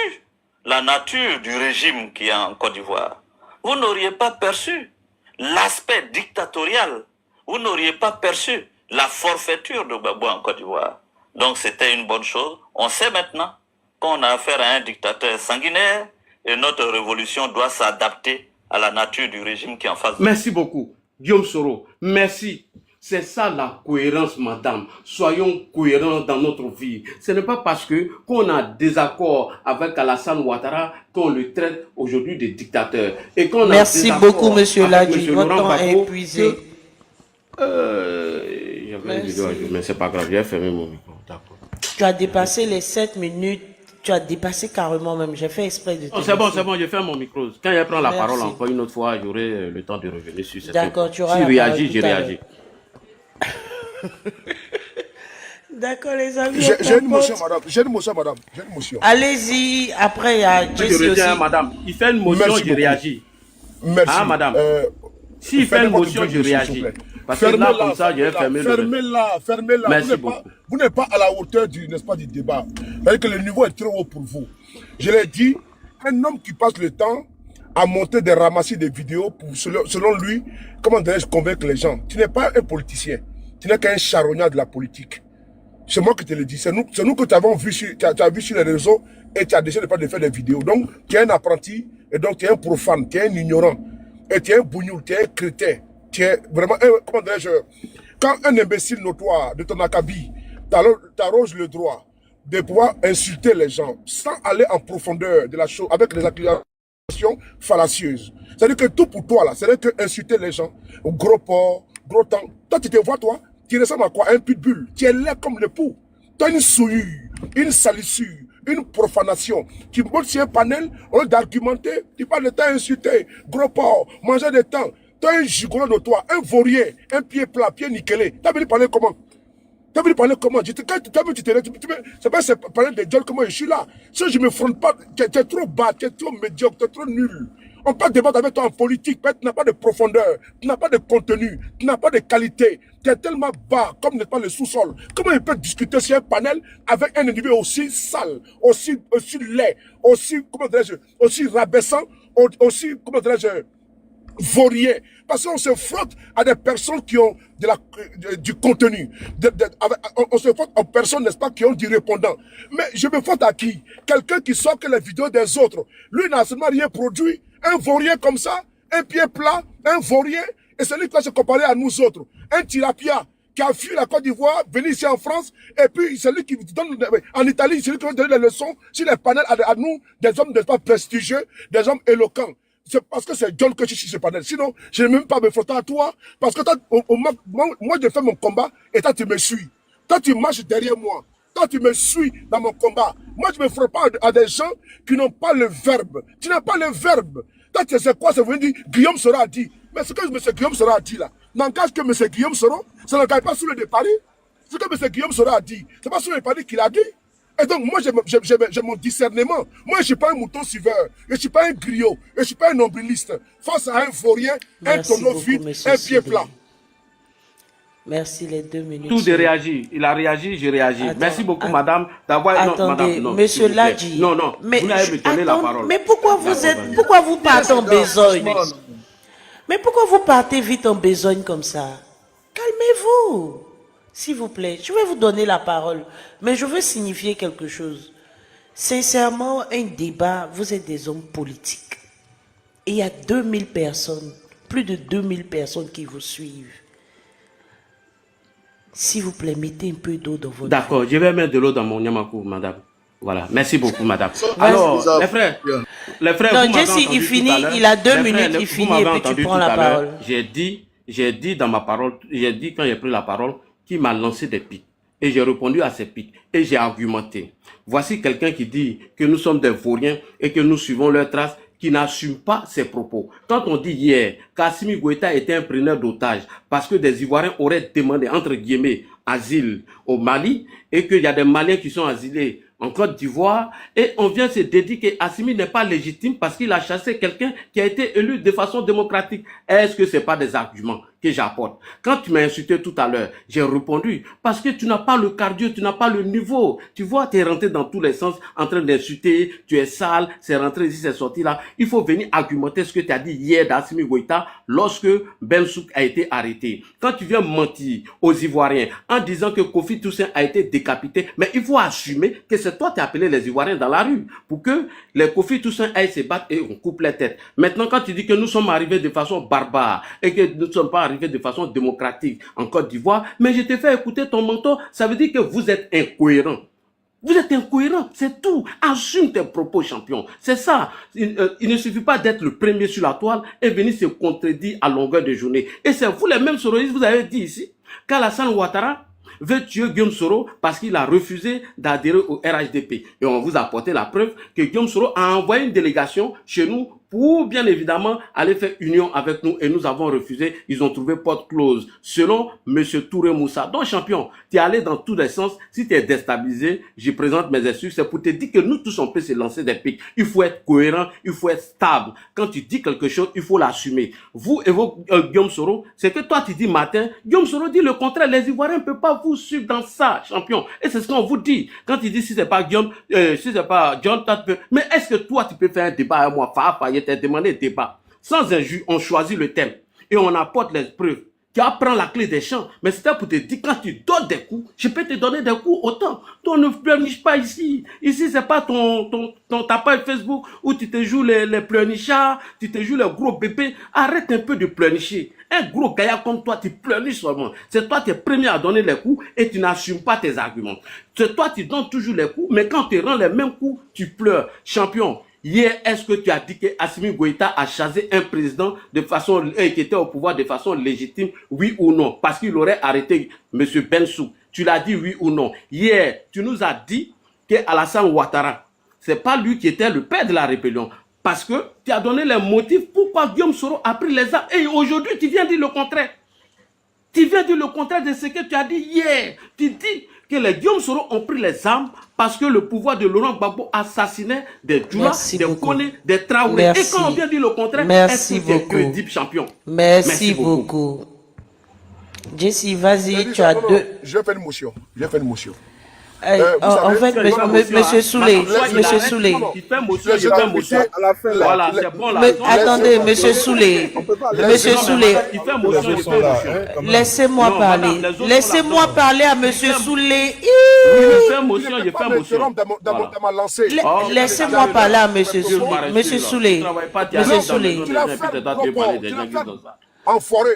la nature du régime qui est en Côte d'Ivoire. Vous n'auriez pas perçu l'aspect dictatorial. Vous n'auriez pas perçu la forfaiture de Gbagbo en Côte d'Ivoire. Donc c'était une bonne chose. On sait maintenant qu'on a affaire à un dictateur sanguinaire et notre révolution doit s'adapter à la nature du régime qui est en face de nous. Merci beaucoup, Guillaume Soro. Merci. C'est ça la cohérence, madame. Soyons cohérents dans notre vie. Ce n'est pas parce que qu'on a des accords avec Alassane Ouattara qu'on le traite aujourd'hui de dictateur. Et qu'on merci beaucoup, monsieur Ladji. Votre temps est épuisé. J'avais une vidéo à jouer, mais c'est pas grave. J'ai fermé mon micro. D'accord. Tu as dépassé les 7 minutes. Tu as dépassé carrément même. J'ai fait exprès de te c'est bon, je ferme mon micro. Quand je prends la parole encore une autre fois, j'aurai le temps de revenir sur cette. D'accord, tu auras si réagis, j'ai réagi. D'accord, les amis. J'ai une motion, madame. J'ai une motion. Allez-y. Après, il y a Jessie aussi. Madame. Il fait une motion, je réagis. Merci. Ah, madame. S'il fait une motion, je réagis. Parce que là, comme ça, j'ai fermé le... Fermez-la. Merci beaucoup. Vous n'êtes pas à la hauteur du débat. C'est-à-dire que le niveau est trop haut pour vous. Je l'ai dit, un homme qui passe le temps à monter des ramassis des vidéos pour, selon lui, comment dirais-je, convaincre les gens. Tu n'es pas un politicien. Tu n'es qu'un charognard de la politique. C'est moi qui te le dis. C'est nous que tu as vu sur les réseaux et tu as décidé de faire des vidéos. Donc, tu es un apprenti et donc tu es un profane, tu es un ignorant. Et tu es un bougnoul, tu es un crétin. Tu es vraiment, comment dirais-je, quand un imbécile notoire de ton acabit t'arroges le droit de pouvoir insulter les gens sans aller en profondeur de la chose, avec les accusations fallacieuses. C'est-à-dire que tout pour toi, là, c'est-à-dire que insulter les gens, gros porc, gros temps. Toi, tu te vois, toi, tu ressembles à quoi? Un pitbull. Tu es laid comme le pou. Tu as une souillure, une salissure, une profanation. Tu montes sur un panel, au lieu d'argumenter, tu parles de temps insulté, gros porc, manger de temps. Tu as un gigolo de toi, un vaurien, un pied plat, pied nickelé. Tu as venu parler comment? Tu as voulu parler comment? Quand tu as vu, c'est pas parler de John, comment je suis là. Si je ne me fronte pas, tu es trop bas, tu es trop médiocre, tu es trop nul. On peut débattre avec toi en politique, mais tu n'as pas de profondeur, tu n'as pas de contenu, tu n'as pas de qualité. Tu es tellement bas, comme n'est pas le sous-sol. Comment il peut discuter sur un panel avec un individu aussi sale, aussi laid, aussi, comment dirais-je, aussi rabaissant, aussi, comment dirais-je, vaurien, parce qu'on se frotte à des personnes qui ont du contenu. On se frotte aux personnes, n'est-ce pas, qui ont du répondant. Mais je me frotte à qui? Quelqu'un qui sort que les vidéos des autres. Lui n'a seulement rien produit. Un vaurien comme ça, un pied plat, un vaurien, et celui qui va se comparer à nous autres. Un tilapia qui a fui la Côte d'Ivoire, venu ici en France, et puis celui qui donne, en Italie, celui qui va donner les leçons sur les panels à nous, des hommes, n'est-ce pas, prestigieux, des hommes éloquents. C'est parce que c'est John que je suis sur ce panel. Sinon, je n'ai même pas me frotter à toi. Parce que toi, moi, je fais mon combat et toi, tu me suis. Toi, tu marches derrière moi. Toi, tu me suis dans mon combat. Moi, je ne me frotte pas à des gens qui n'ont pas le verbe. Tu n'as pas le verbe. Toi, tu sais quoi? C'est venu dire, Guillaume Soro a dit. Mais ce que M. Guillaume Soro a dit là, n'engage que M. Guillaume Soro, ça n'engage pas sur le de Paris. Ce que M. Guillaume Soro a dit, c'est pas sur le de Paris qu'il a dit. Et donc, moi, j'ai mon discernement. Moi, je ne suis pas un mouton suiveur. Je ne suis pas un griot. Je ne suis pas un nombriliste. Face à un vaurien, un tonneau vide, un pied plat. Merci les 2 minutes. Tout de réagir. Il a réagi, j'ai réagi. Merci beaucoup, madame, d'avoir... Attendez, monsieur Ladji. Non, mais vous n'avez me donné la parole. Mais pourquoi vous partez en besogne? Mais pourquoi vous partez vite en besogne comme ça? Calmez-vous. S'il vous plaît, je vais vous donner la parole, mais je veux signifier quelque chose. Sincèrement, un débat, vous êtes des hommes politiques. Et il y a 2000 personnes, plus de 2000 personnes qui vous suivent. S'il vous plaît, mettez un peu d'eau dans votre... D'accord, je vais mettre de l'eau dans mon yamakou, madame. Voilà, merci beaucoup, madame. Alors, les frères, non, Jesse, il finit, il a 2 minutes, il finit et puis tu prends la parole. J'ai dit dans ma parole, j'ai dit quand j'ai pris la parole, qui m'a lancé des pics. Et j'ai répondu à ces pics. Et j'ai argumenté. Voici quelqu'un qui dit que nous sommes des vauriens et que nous suivons leurs traces, qui n'assume pas ses propos. Quand on dit hier qu'Assimi Goïta était un preneur d'otages parce que des Ivoiriens auraient demandé, entre guillemets, asile au Mali et qu'il y a des Maliens qui sont asilés en Côte d'Ivoire et on vient se dédier qu'Assimi n'est pas légitime parce qu'il a chassé quelqu'un qui a été élu de façon démocratique. Est-ce que ce n'est pas des arguments que j'apporte? Quand tu m'as insulté tout à l'heure, j'ai répondu parce que tu n'as pas le cardio, tu n'as pas le niveau. Tu vois, tu es rentré dans tous les sens en train d'insulter, tu es sale, c'est rentré ici, c'est sorti là. Il faut venir argumenter ce que tu as dit hier d'Assimi Goïta lorsque Bensouk a été arrêté. Quand tu viens mentir aux Ivoiriens en disant que Kofi Toussaint a été décapité, mais il faut assumer que c'est toi qui as appelé les Ivoiriens dans la rue pour que les Kofi Toussaint aillent se battre et on coupe les têtes. Maintenant, quand tu dis que nous sommes arrivés de façon barbare et que nous ne sommes pas arrivés de façon démocratique en Côte d'Ivoire, mais je t'ai fait écouter ton mentor, ça veut dire que vous êtes incohérent. Vous êtes incohérent, c'est tout. Assume tes propos, champion. C'est ça. Il ne suffit pas d'être le premier sur la toile et venir se contredire à longueur de journée. Et c'est vous les mêmes soroistes, vous avez dit ici, qu'Alassane Ouattara veut tuer Guillaume Soro parce qu'il a refusé d'adhérer au RHDP. Et on vous a apporté la preuve que Guillaume Soro a envoyé une délégation chez nous pour bien évidemment aller faire union avec nous et nous avons refusé. Ils ont trouvé porte close selon M. Touré Moussa. Donc champion, tu es allé dans tous les sens. Si tu es déstabilisé, je présente mes excuses. C'est pour te dire que nous tous on peut se lancer des pics. Il faut être cohérent, il faut être stable. Quand tu dis quelque chose, il faut l'assumer. Vous et vos Guillaume Soro, c'est que toi tu dis matin, Guillaume Soro dit le contraire. Les Ivoiriens ne peuvent pas vous suivre dans ça, champion. Et c'est ce qu'on vous dit. Quand il dit si c'est pas Guillaume, si c'est pas John, toi tu peux. Mais est-ce que toi tu peux faire un débat avec moi, t'as demandé débat. Sans injure, on choisit le thème et on apporte les preuves qui apprend la clé des champs. Mais c'était pour te dire, quand tu donnes des coups, je peux te donner des coups autant. Donc ne pleurniche pas ici. Ici, c'est pas ta page Facebook où tu te joues les pleurnichards, tu te joues les gros bébés. Arrête un peu de pleurnicher. Un gros gaillard comme toi, tu pleurniches seulement. C'est toi qui es premier à donner les coups et tu n'assumes pas tes arguments. C'est toi qui donnes toujours les coups, mais quand tu rends les mêmes coups, tu pleures. Champion. Hier, est-ce que tu as dit que Assimi Goïta a chassé un président de façon qui était au pouvoir de façon légitime, oui ou non? Parce qu'il aurait arrêté M. Bensou. Tu l'as dit oui ou non? Hier, tu nous as dit que Alassane Ouattara, c'est pas lui qui était le père de la rébellion. Parce que tu as donné les motifs pourquoi Guillaume Soro a pris les armes. Et aujourd'hui, tu viens dire le contraire. Tu viens dire le contraire de ce que tu as dit hier. Tu dis que les Guillaume Soro ont pris les armes parce que le pouvoir de Laurent Gbagbo assassinait des Djoula, des Koné, des Traoré. Et quand on vient dire le contraire, est-ce que tu es Deep Champion? Merci beaucoup. Jesse, vas-y, tu as deux. Je vais faire une motion. En fait, monsieur Soulé, Il fait motion, il fait motion. Voilà, c'est bon là. Attendez, monsieur Soulé. Monsieur Soulé. Il fait motion, il fait motion. Laissez-moi parler. Laissez-moi parler à monsieur Soulé. Il fait motion, il fait motion. Laissez-moi parler à monsieur Soulé. Monsieur Soulé. Monsieur Soulé. Enfoiré.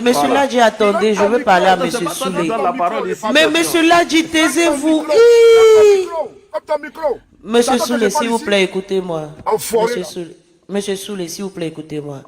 Monsieur Ladji, attendez, je veux parler à monsieur Soulé. Mais monsieur Ladji, taisez-vous. Monsieur Soulé, s'il vous plaît, écoutez-moi. Monsieur Soulé, s'il vous plaît, écoutez-moi.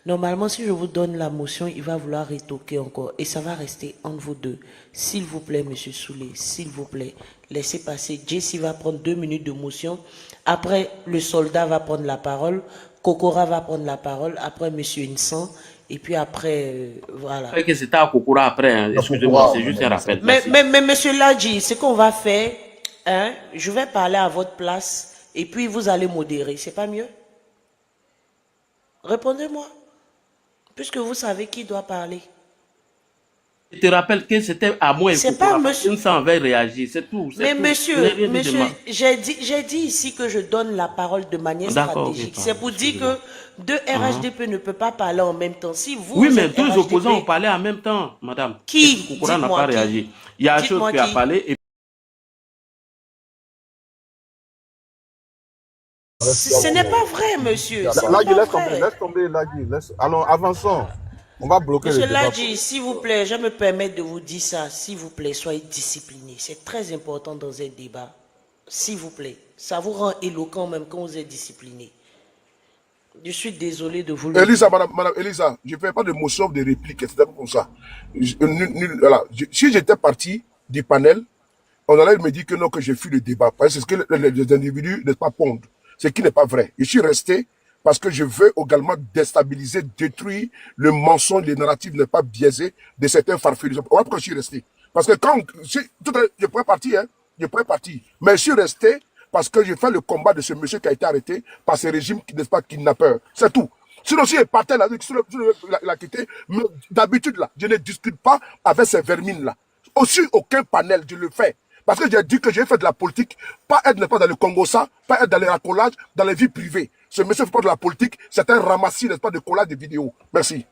Normalement, si je vous donne la motion, il va vouloir rétoquer encore. Et ça va rester entre vous deux. S'il vous plaît, monsieur Soulé, s'il vous plaît, laissez passer. Jesse va prendre 2 minutes de motion. Après, le soldat va prendre la parole. Kokora va prendre la parole, après M. Insan, et puis après, voilà. Que c'était à Kokora après, hein. Excusez-moi, c'est juste un rappel. Mais M. Ladji, ce qu'on va faire, hein, je vais parler à votre place, et puis vous allez modérer, c'est pas mieux? Répondez-moi, puisque vous savez qui doit parler. Je te rappelle que c'était à moi et c'est pas monsieur. Insan avait réagi, c'est tout. Mais tout. monsieur, j'ai dit ici que je donne la parole de manière stratégique. C'est pour dire que deux RHDP ne peut pas parler en même temps. Si vous oui, mais deux opposants ont parlé en même temps, madame. Qui? Kokora n'a pas réagi. Il y a un chose qui a parlé. Et... Ce n'est pas vrai, monsieur. Ladji, laisse tomber, Ladji. Allons, avançons. On va bloquer Monsieur Ladji, s'il vous plaît, je me permets de vous dire ça. S'il vous plaît, soyez discipliné. C'est très important dans un débat. S'il vous plaît. Ça vous rend éloquent même quand vous êtes discipliné. Je suis désolé de vous le dire. Elisa, madame Elisa, je ne fais pas de motion, de réplique, etc. comme ça. Voilà. Si j'étais parti du panel, on allait me dire que non, que j'ai fui le débat. Parce que c'est ce que les individus ne pas pondre. Ce qui n'est pas vrai. Je suis resté parce que je veux également déstabiliser, détruire le mensonge, les narratifs n'est pas biaisé de certains farfelus. Voilà pourquoi je suis resté. Parce que quand, je pourrais partir, hein, je pourrais partir. Mais je suis resté parce que j'ai fait le combat de ce monsieur qui a été arrêté par ce régime qui n'est pas kidnappeur. C'est tout. Sinon, si il partait là, il a quitté, mais d'habitude là, je ne discute pas avec ces vermines là. Aussi, aucun panel, je le fais. Parce que j'ai dit que j'ai fait de la politique, pas être n'est pas dans le Congo ça, pas être dans les racolages, dans les vies privées. Ce monsieur ne fait pas de la politique, c'est un ramassis, n'est-ce pas, de collage de vidéos. Merci.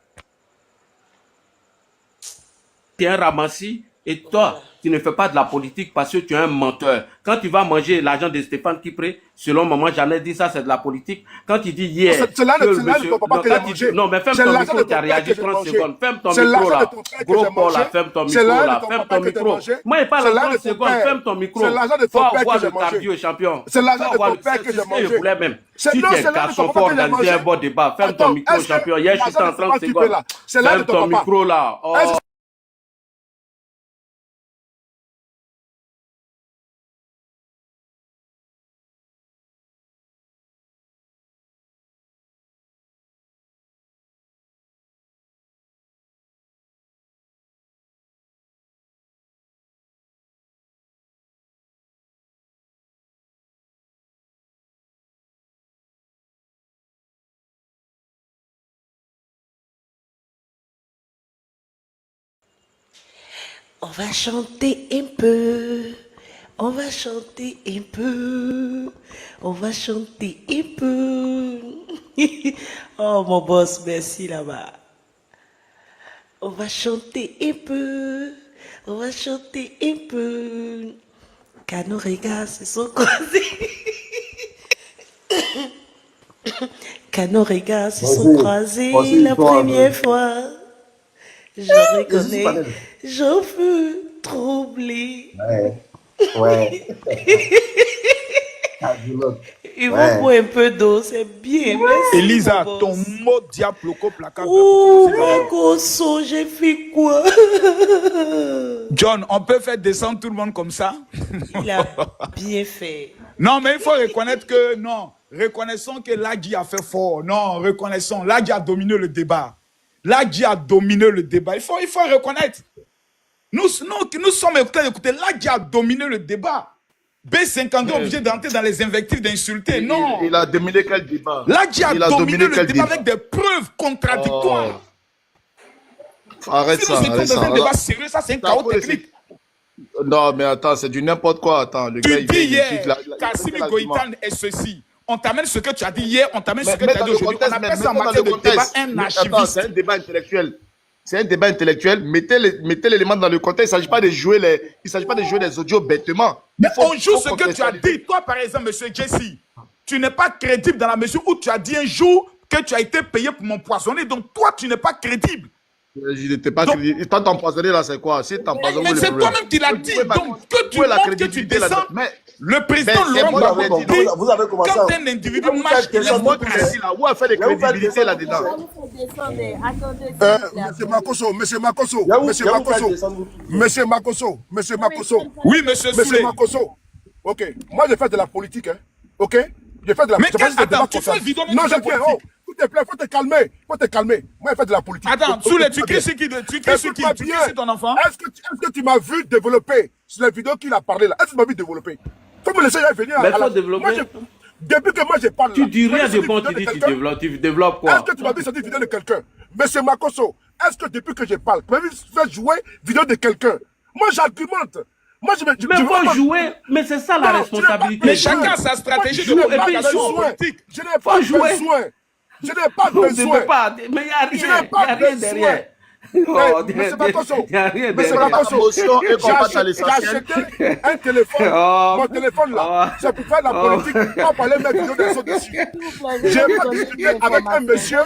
Tu es un ramassis et toi, tu ne fais pas de la politique parce que tu es un menteur. Quand tu vas manger l'argent de Stéphane Kipré, selon maman, j'en ai dit ça, c'est de la politique. Quand tu dis hier, non, mais ferme ton micro, tu as réagi 30 secondes. Ferme ton micro là. Gros Paul là, ferme ton micro là. Ferme ton micro. Moi, il parle 30 secondes, ferme ton micro. Faut avoir le cardio, champion. C'est l'argent de ton père que j'ai mangé. Je voulais même. Si tu es garçon fort organiser un bon débat, ferme ton micro, champion. Hier, je suis en 30 secondes. Ferme ton micro là. On va chanter un peu, on va chanter un peu, on va chanter un peu. Oh, mon boss, merci là-bas. On va chanter un peu. On va chanter un peu. Quand nos regards se sont croisés. Quand nos regards se sont croisés la première fois. Je reconnais, j'en fus troublé. Ouais. Il vous faut un peu d'eau, c'est bien. Merci, Elisa, mon ton boss. mot diabloco placard. Oh, Makoso, j'ai fait quoi? John, on peut faire descendre tout le monde comme ça? Il a bien fait. Non, mais il faut reconnaître que non. Reconnaissons que Lagui a fait fort. Non, reconnaissons. Lagui a dominé le débat. Lagui a dominé le débat. Il faut reconnaître. Nous sommes en train d'écouter. Lagui a dominé le débat. B52 est obligé d'entrer dans les invectives, d'insulter. Non. Il a dominé quel débat? Lagui a dominé le débat avec des preuves contradictoires. Arrête Si ça, nous étions arrête dans ça. un débat sérieux, ça c'est un chaos technique. Non, mais attends, c'est du n'importe quoi. Attends, le gars, Tu dis il hier, dit Kassimi Goïtan est ceci. On t'amène ce que tu as dit hier, on t'amène ce que mais tu as dans dit le aujourd'hui. On contexte, appelle ça en dans matière le de débat contexte. un Attends, archiviste. c'est un débat intellectuel. C'est un débat intellectuel. Mettez l'élément dans le contexte. Il ne s'agit pas de jouer les audios bêtement. Mais on joue ce que tu as dit. Toi, par exemple, monsieur Jesse, tu n'es pas crédible dans la mesure où tu as dit un jour que tu as été payé pour m'empoisonner. Donc, toi, tu n'es pas crédible. Je n'étais pas crédible. Toi, t'empoisonner là, c'est quoi? Si t'empoisonnes, Mais c'est toi-même qui l'as dit. Donc, que tu montres que tu descends. Le président Laurent Gbagbo dit, Vous avez commencé quand un individu marche, il laisse moi qui l'ai dit là. Où a fait de crédibilité là-dedans? Monsieur Makoso. Oui, monsieur Soulé. Makoso. Ok, moi j'ai fait de la politique, hein. Ok? J'ai fait de la Mais politique. attends, tu fais vidéo Non, je viens. Oh, s'il te plaît, faut te calmer. Faut te calmer. Moi j'ai fait de la politique. Attends, Soulé, tu cries sur qui? Tu cries sur qui? Écoute-moi Tu cries bien. sur ton enfant? Est-ce que tu m'as vu développer sur les vidéos qu'il a parlé là? Est-ce que tu m'as vu développer? Faut me laisser venir Mais à la... faut développer. Moi, depuis que moi je parle Tu là, dis moi, rien j'ai de bon, sorti tu une dis vidéo de tu développes Est-ce quoi? que tu m'as vu sortir une vidéo de quelqu'un? Monsieur Makoso, est-ce que depuis que je parle, tu m'as vu faire jouer vidéo de quelqu'un? Moi j'argumente. Moi je Mais faut jouer, mais c'est ça la Non, responsabilité. Mais chacun a sa stratégie de Joue, et puis communication joue. politique. Je n'ai pas jouer. besoin. Je n'ai pas On ne besoin. peut pas, mais il n'y a Je rien, n'ai pas il y a rien besoin. derrière. Monsieur Makoso, Il n'y a rien Monsieur derrière. Makoso, Motion et qu'on passe à j'ai l'essentiel. acheté un téléphone. Oh. Mon téléphone là, Oh. c'est pour faire la Oh. politique, pas parler de mes vidéos des autres dessus. J'ai pas discuté avec un monsieur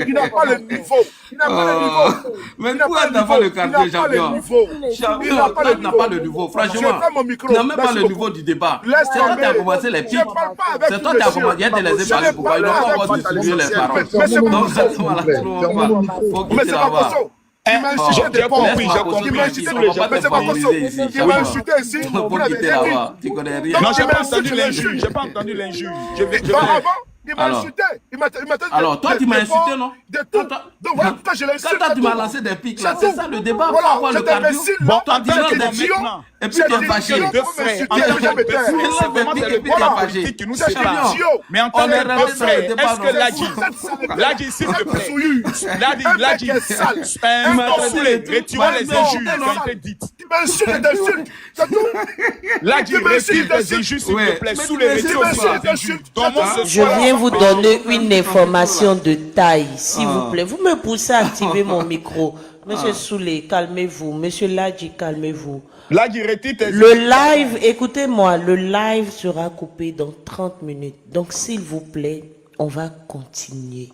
qui n'a pas le niveau. Il n'a pas le niveau. Mais Il n'a pourquoi pas tu le n'as pas le niveau. Il quartier, n'a pas le champion? niveau. Champion, Il n'a pas toi, le tu n'as niveau. pas le niveau, J'ai franchement. fait mon micro. Tu n'as même pas Merci le beaucoup. niveau du débat. Laisse C'est toi qui as tomber. commencé les Je pics. ne parle pas avec C'est toi qui as monsieur. commencé, il y a des laissés Je parler n'ai pourquoi pas il doit parlé pas avoir avec distribué les monsieur. paroles. Monsieur Donc, Makoso, faut quitter Monsieur là-bas. Makoso, il m'a insulté J'ai des compris, pauvres. j'ai compris. Il m'a insulté On des va pas Monsieur te Makoso, favoriser ici, il m'a insulté ici. Faut Vous l'avez quitter dit. là-bas. Tu connais rien. Non, j'ai Il pas m'a entendu insulté l'injure. les J'ai pas entendu l'injure. Non, avant, il m'a Alors. insulté. Il m'a Alors, toi, tu m'as insulté, non? De tout. Donc, voilà pourquoi je l'insulte. Quand toi, tu m'as lancé des pics, là, C'est c'est tout. ça le débat. Voilà, Faut avoir le cet cardio. imbécile, Bon, là, toi, tu c'est lances des des idiots. pics, et puis C'est tu es des fâché. idiots. Deux Vous frères, m'insultez, en tant jamais que taire. deux frères, c'est vraiment Voilà. le débat Voilà. politique qui nous C'est sépare. idiot. Mais en On tant est que deux resté dans le frères, débat, est-ce que non. Lagui, s'il te plaît, Lagui, Un mec Soulé, retirons les non, injures non, qui ont été dites. Tu m'insultes et t'insultes. C'est tout. Lagui, Tu m'insultes, retire t'insultes. les injures, s'il Ouais. te plaît. Mais Soulé, tu retire m'insultes, aussi les t'insultes. injures. Comment ce Je soir- viens vous donner une information de taille, s'il vous plaît. Vous me poussez à activer mon micro. Monsieur Soulé, calmez-vous. Monsieur Ladji, calmez-vous. Lagui, retire tes Le live, écoutez-moi, le live sera coupé dans 30 minutes. Donc, s'il vous plaît, on va continuer.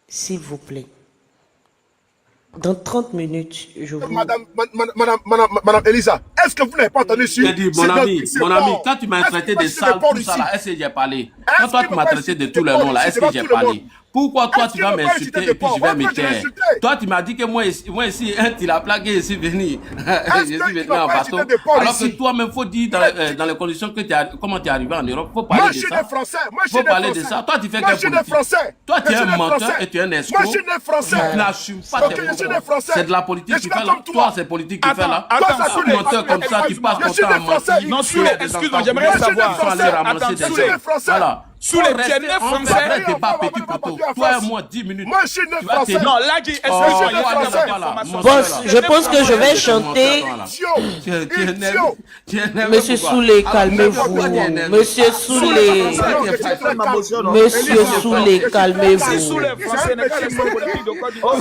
S'il vous plaît. Dans 30 minutes, je vous... Madame Elisa, est-ce que vous n'avez pas entendu sur... J'ai dit, mon ami, quand tu m'as traité de sale, tout ça là, est-ce que j'ai parlé? Quand toi, tu m'as traité de tous les noms là, est-ce que j'ai parlé? Pourquoi toi, tu vas m'insulter et puis je vais me taire? Toi, tu m'as dit que moi ici, tu l'as plaqué, je suis venu. Je suis venu en bateau. Alors que toi-même, faut dire dans les conditions que comment tu es arrivé en Europe, faut parler de ça. Faut parler de ça. Toi, tu fais quelle politique? Toi, tu es un menteur et tu es un escroc. Moi, je suis né français. Tu n'assumes pas tes propos. C'est de la politique que tu fais là. Toi, c'est politique que tu fais là. Attends, Un menteur comme ça, tu passes ton temps à mentir. Non, Soulé, excuse-moi, j'aimerais savoir. Attends, Soulé, Voilà. Sous les tiennets français. Vrai débat, petit poteau. Toi et moi, 10 minutes. Moi, je suis né Tu vas français. te- Non, là, dit, est-ce que Oh, vous voyez voilà, pas voilà, l'information? Boss, je pense que je vais chanter. Monsieur Soulé, calmez-vous. Monsieur Soulé. Monsieur Soulé, C'est calmez-vous. sous les français, n'est pas les Français politique de Côte d'Ivoire.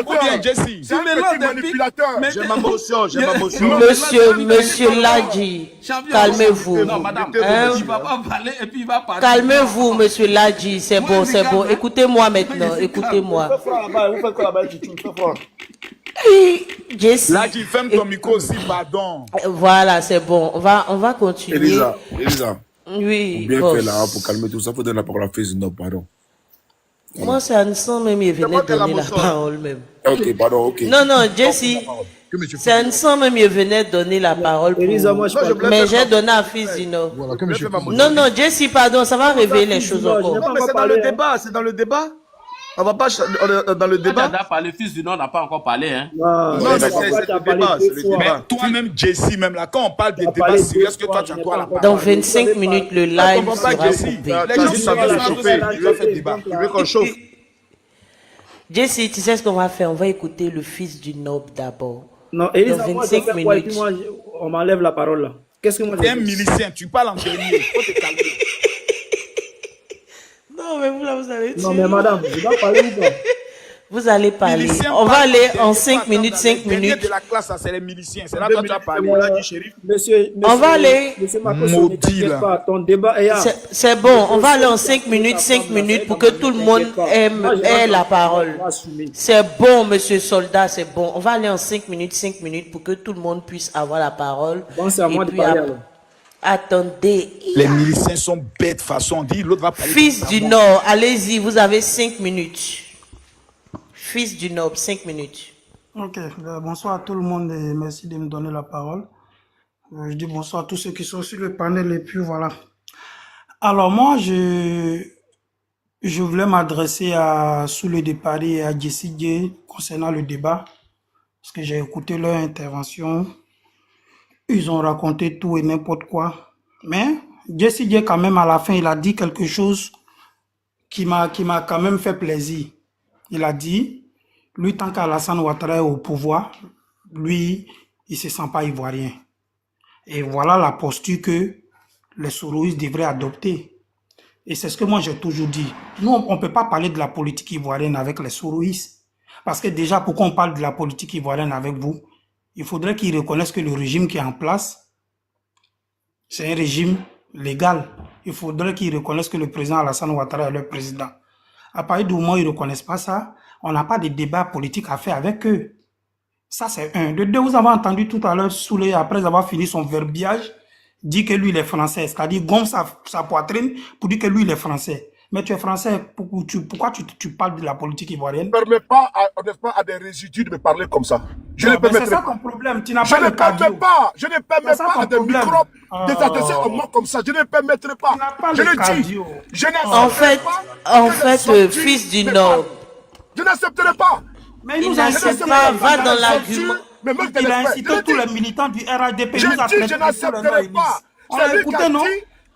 Ou bien Jesse. C'est un petit manipulateur. J'ai ma motion, j'ai ma motion. Monsieur Ladji, calmez-vous. Non, madame, Hein? il va pas parler et puis il va parler. Calmez-vous, monsieur Ladji, c'est bon, c'est bon. Écoutez-moi maintenant, écoutez-moi. Vous faites quoi là-bas, Chichou? Fais fort. Jesse, Là, dit, ferme ton micro aussi, pardon. voilà, c'est bon. On va continuer. Elisa, Oui, bien boss. fait là pour calmer tout ça. Faut donner la parole à Fils non, pardon. Moi, c'est Anson même, il venait Demande la donner la motion. parole même. Ok, pardon, ok. Non, Jesse, c'est Anson même, il venait donner la parole. Mais j'ai donné à Fils du Nord. Non, Jesse, pardon, ça va révéler les choses encore. Non, mais c'est dans le débat, c'est dans le débat. On va pas dans le débat. Le fils du Nord n'a pas encore parlé. Hein. Non, mais c'est le débat, c'est le Mais débat. toi-même, Jesse, même là, quand on parle des débats sérieux, est-ce que toi, tu as quoi la parole? Dans 25 minutes, le live comprends pas, sera Jesse. coupé. Les gens Jesse, sont ça veut tous chauffer. tu vas faire débat. Tu veux qu'on chauffe? Jesse, tu sais ce qu'on va faire? On va écouter le Fils du Nob d'abord. Non, Elisa, Dans moi, 25 je fais quoi et minutes. puis moi, on m'enlève la parole là. Qu'est-ce que moi T'es un je fais? milicien, tu parles en dernier. Faut te calmer. Non, mais vous là, vous allez Non, mais madame, je dois parler ou pas? Vous allez parler. Milicien On va parle aller en dernier, 5 attends, minutes, dans 5 les derniers minutes. de la classe, ça, c'est les miliciens. C'est là que tu as parlé. Monsieur, On va aller. Monsieur Marcos, Maudit, ne t'inquiète là. pas, ton débat est là. C'est bon, on va aller en 5 minutes pour que tout le monde ait la parole. C'est bon, monsieur Soldat, c'est bon. On va aller en 5 minutes pour que tout le monde puisse avoir la parole. Bon, c'est à moi Et de puis parler après- alors. Attendez. Les miliciens sont bêtes, façon dit. L'autre va parler. Fils du Nord, allez-y, vous avez 5 minutes. Fils du Nord, 5 minutes. Ok, bonsoir à tout le monde et merci de me donner la parole. Je dis bonsoir à tous ceux qui sont sur le panel et puis voilà. Alors moi, je voulais m'adresser à Soulé de Paris et à Jesse J concernant le débat parce que j'ai écouté leur intervention. Ils ont raconté tout et n'importe quoi. Mais Jesse J quand même à la fin, il a dit quelque chose qui m'a quand même fait plaisir. Il a dit, lui, tant qu'Alassane Ouattara est au pouvoir, lui, il ne se sent pas ivoirien. Et voilà la posture que les Soroïstes devraient adopter. Et c'est ce que moi j'ai toujours dit. Nous, on ne peut pas parler de la politique ivoirienne avec les Soroïstes. Parce que déjà, pourquoi on parle de la politique ivoirienne avec vous? Il faudrait qu'ils reconnaissent que le régime qui est en place, c'est un régime légal. Il faudrait qu'ils reconnaissent que le président Alassane Ouattara est leur président. À partir du moment où ils ne reconnaissent pas ça, on n'a pas de débat politique à faire avec eux. Ça, c'est un. De deux, vous avez entendu tout à l'heure Soulé, après avoir fini son verbiage, dit que lui, il est français. C'est-à-dire, gomme sa poitrine pour dire que lui, il est français. Mais tu es français, pourquoi tu parles de la politique ivoirienne? Ne permets pas, n'est-ce pas, à des résidus de me parler comme ça. Je ne C'est permettrai ça pas. ton problème, tu n'as Je pas ne le cardio. permets pas, je ne permets C'est ça pas ton à des problème. microbes de s'adresser à moi comme ça. Je ne permettrai pas. Tu n'as pas Je le le dis. cardio. Je n'accepterai En fait, pas que des Fils sorties du me Nord. parlent. Je n'accepterai pas. Mais Il nous a n'accepte incité- pas, va dans il a l'argument. Mais même de Il a l'esprit. incité tous les militants du RHDP. Je Il nous a dis, traité je de tous les n'accepterai noms, pas. On l'a C'est lui qui écouté, a non? dit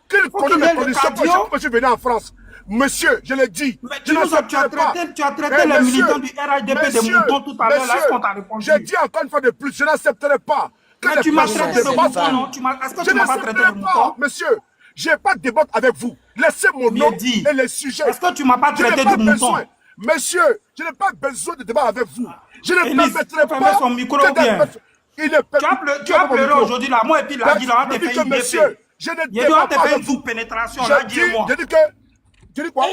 qu'il Faut connaît qu'il les ait le conditions pour cardio. que je venais en France. Monsieur, je l'ai dit. Mais Je n'accepterai pas. tu as traité Mais les monsieur, militants du RHDP de monsieur, moutons tout à l'heure. Là, est-ce qu'on t'a monsieur, répondu? j'ai dit encore une fois de plus, je n'accepterai pas. Que Mais les tu m'as personnes traité de se passent- mouton, non? Est-ce que Je tu m'as pas traité de n'accepterai mouton? pas, monsieur. Je n'ai pas de débat avec vous. Laissez mon nom dit. et les sujets. Est-ce que tu m'as pas Je n'ai traité pas de mouton? besoin. Monsieur, je n'ai pas besoin de débat avec vous. Je ne Enis, permettrai fermez pas son micro que des bien. personnes- Il ne peut- Tu as pleuré aujourd'hui là. Moi et puis là, dit là, on Je t'a dis fait que une monsieur, DP. je ne Il doit débat te pas faire avec une vous. sous-pénétration. Là, dis-moi. Je dis que... Tu dis quoi?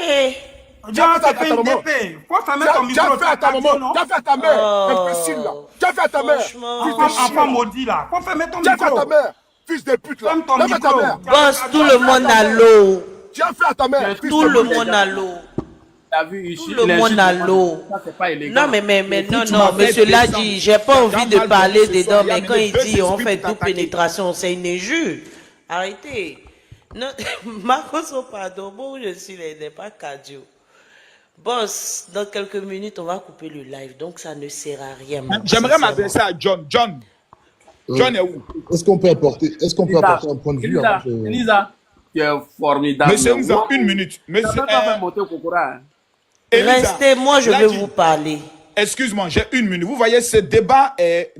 Dis, on t'a fait une DP. Faut fermer ton Tu as micro. fait à ta maman, non? tu as fait à ta mère, imbécile là. Tu as fait à ta mère, fils de Enfant chien. maudit là. Faut fermer ton Tu as fait à micro. ta mère, fils de pute là. Ferme ton Tu as fait à ta micro. mère. Boss, tout le monde à l'eau. Tu as fait à ta mère, fils Tout de le pute. monde à l'eau. T'as vu ici, Tout le monde à l'eau. Ça, c'est pas élégant. Non, mais non, tu m'as fait monsieur l'a descendre. dit, j'ai pas envie de T'as mal parler ce soir, dedans, il y a mais quand mis il deux dit on esprits fait pour double t'attaquer. pénétration, c'est une injure. Arrêtez. Non, Marcos, pardon, bon, je suis là, il n'est pas cardio. Boss, dans quelques minutes, on va couper le live, donc ça ne sert à rien. J'aimerais m'adresser à John. John est où? Est-ce qu'on peut apporter un point de vue Elisa, avant que... Elisa, Tu es formidable. Monsieur Nza, une minute. Tu Monsieur, n'as pas fait monter au Kokora. Hein. Elisa, Restez, moi je vais Ladji, vous parler. excuse-moi, j'ai une minute. Vous voyez, ce débat est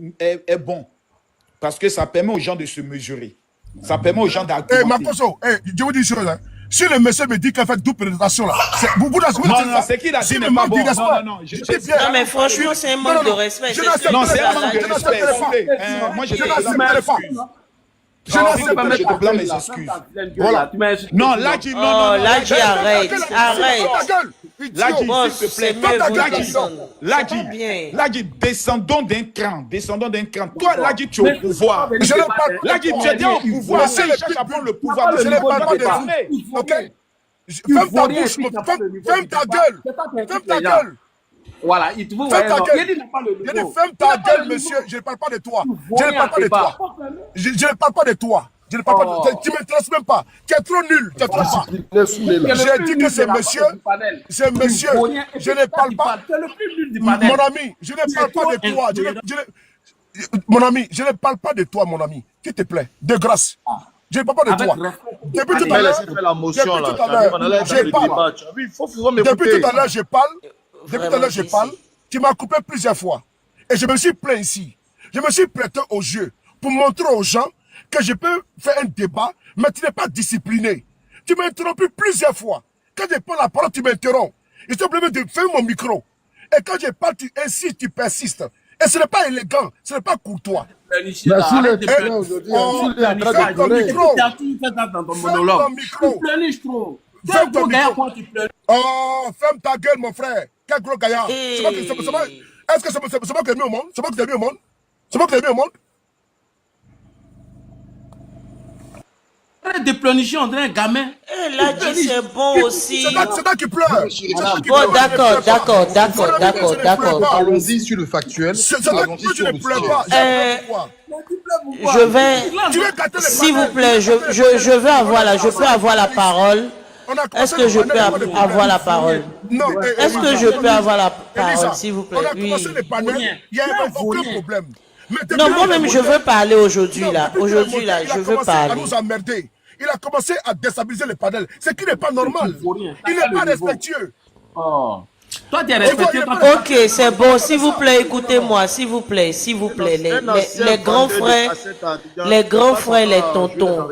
bon. Parce que ça permet aux gens de se mesurer. Ça permet aux gens Eh, d'argumenter. Makoso, je vous dis une chose. Hein. Si le monsieur me dit qu'il fait 12 présentation là, vous Non, c'est qui l'a dit si n'est le pas manque bon. du respect, Non, je dis bien. Non mais franchement c'est un manque de respect. Je c'est n'accepte ce que Non, vous c'est un avez manque de dit. respect. Écoutez, moi, je Je te n'accepterai pas. Je je n'accepterai te pas. blâme mes excuses. Voilà. Non, Ladji, non, Oh, non, non. Ladji, arrête, arrête. Ladji, Boss, s'il te plaît. c'est mieux vous Ladji, descendre. Ladji, C'est pas bien. Ladji, descendons d'un cran. Descendons d'un cran. Toi, Ladji, tu es au pouvoir. Je n'ai pas. Ladji, tu es déjà au pouvoir. Laissez Il les cherche à pitbulls. prendre le pouvoir. Je n'ai pas de déparler. vous. Ok? Ferme ta bouche. Ferme ta gueule. Ferme ta gueule. Voilà, il te faut. Ferme ta Il gueule. n'a pas le Je dis niveau. ferme ta gueule, monsieur. Je ne parle pas de toi. Je ne parle pas de toi. Je ne parle pas de toi. Je ne parle pas de toi. Tu ne m'intéresses même pas. Tu es trop nul. Tu es trop pas. J'ai dit que c'est monsieur. C'est monsieur. Je ne parle pas. Tu es le plus nul du Mon panel. ami, je ne parle pas de toi. Mon ami, je ne parle pas de toi, mon ami. S'il te plaît, de grâce. Je ne parle pas de Avec toi. respect. Depuis tout à Mais l'heure, laissez faire la motion là. depuis tout à l'heure, je parle. Il faut pouvoir Depuis m'écouter. tout à l'heure, je parle. Depuis tout à Vraiment, l'heure, je parle. Tu m'as coupé plusieurs fois. Et je me suis plaint ici. Je me suis prêté au jeu pour montrer aux gens que je peux faire un débat, mais tu n'es pas discipliné. Tu m'as interrompu plusieurs fois. Quand je prends la parole, tu m'interromps. Il te plaît de faire mon micro. Et quand je parle, tu insistes, tu persistes. Et ce n'est pas élégant, ce n'est pas courtois. Merci aujourd'hui, il est en train de Ferme ton pleurer. micro. Tu as tout fait ça dans ton Ferme monologue. ton micro. Tu pleurniches trop. Tu es Ferme un ton gros gaillard micro. quand tu pleures. Oh, ferme ta gueule, mon frère. Quel gros gaillard. Hey. C'est moi qui est-ce que c'est moi qui ai mis au monde? C'est moi qui ai mis au monde? C'est moi qui ai mis au monde? Arrête de pleurnicher, on dirait un gamin. Eh, Ladji, c'est bon aussi. C'est toi qui pleure. Bon, d'accord. Allons-y sur le factuel. C'est toi Allons-y qui sur ne le pleure sujet. pas. Je vais, Tu veux gâter les s'il vous panels. plaît, je veux avoir je peux avoir la parole. On a Est-ce commencé que les je panels, peux il y a pas de problème. avoir la parole? Non. Est-ce que je peux avoir la parole, Elisa, s'il vous on a plaît? commencé Oui. les panels, il n'y avait aucun problème. Mais depuis Non, qu'il moi-même, est je monté- veux parler aujourd'hui, Non, là. depuis qu'il est Aujourd'hui, monté, là, il a je veux commencé à parler. nous emmerder. Il a commencé à déstabiliser les panels. Ce qui n'est pas normal. Il faut rien. Il n'est pas respectueux. Oh. Toi, tu es respecté. Ok, c'est bon, s'il vous plaît, écoutez-moi, s'il vous plaît. Les grands frères, les tontons,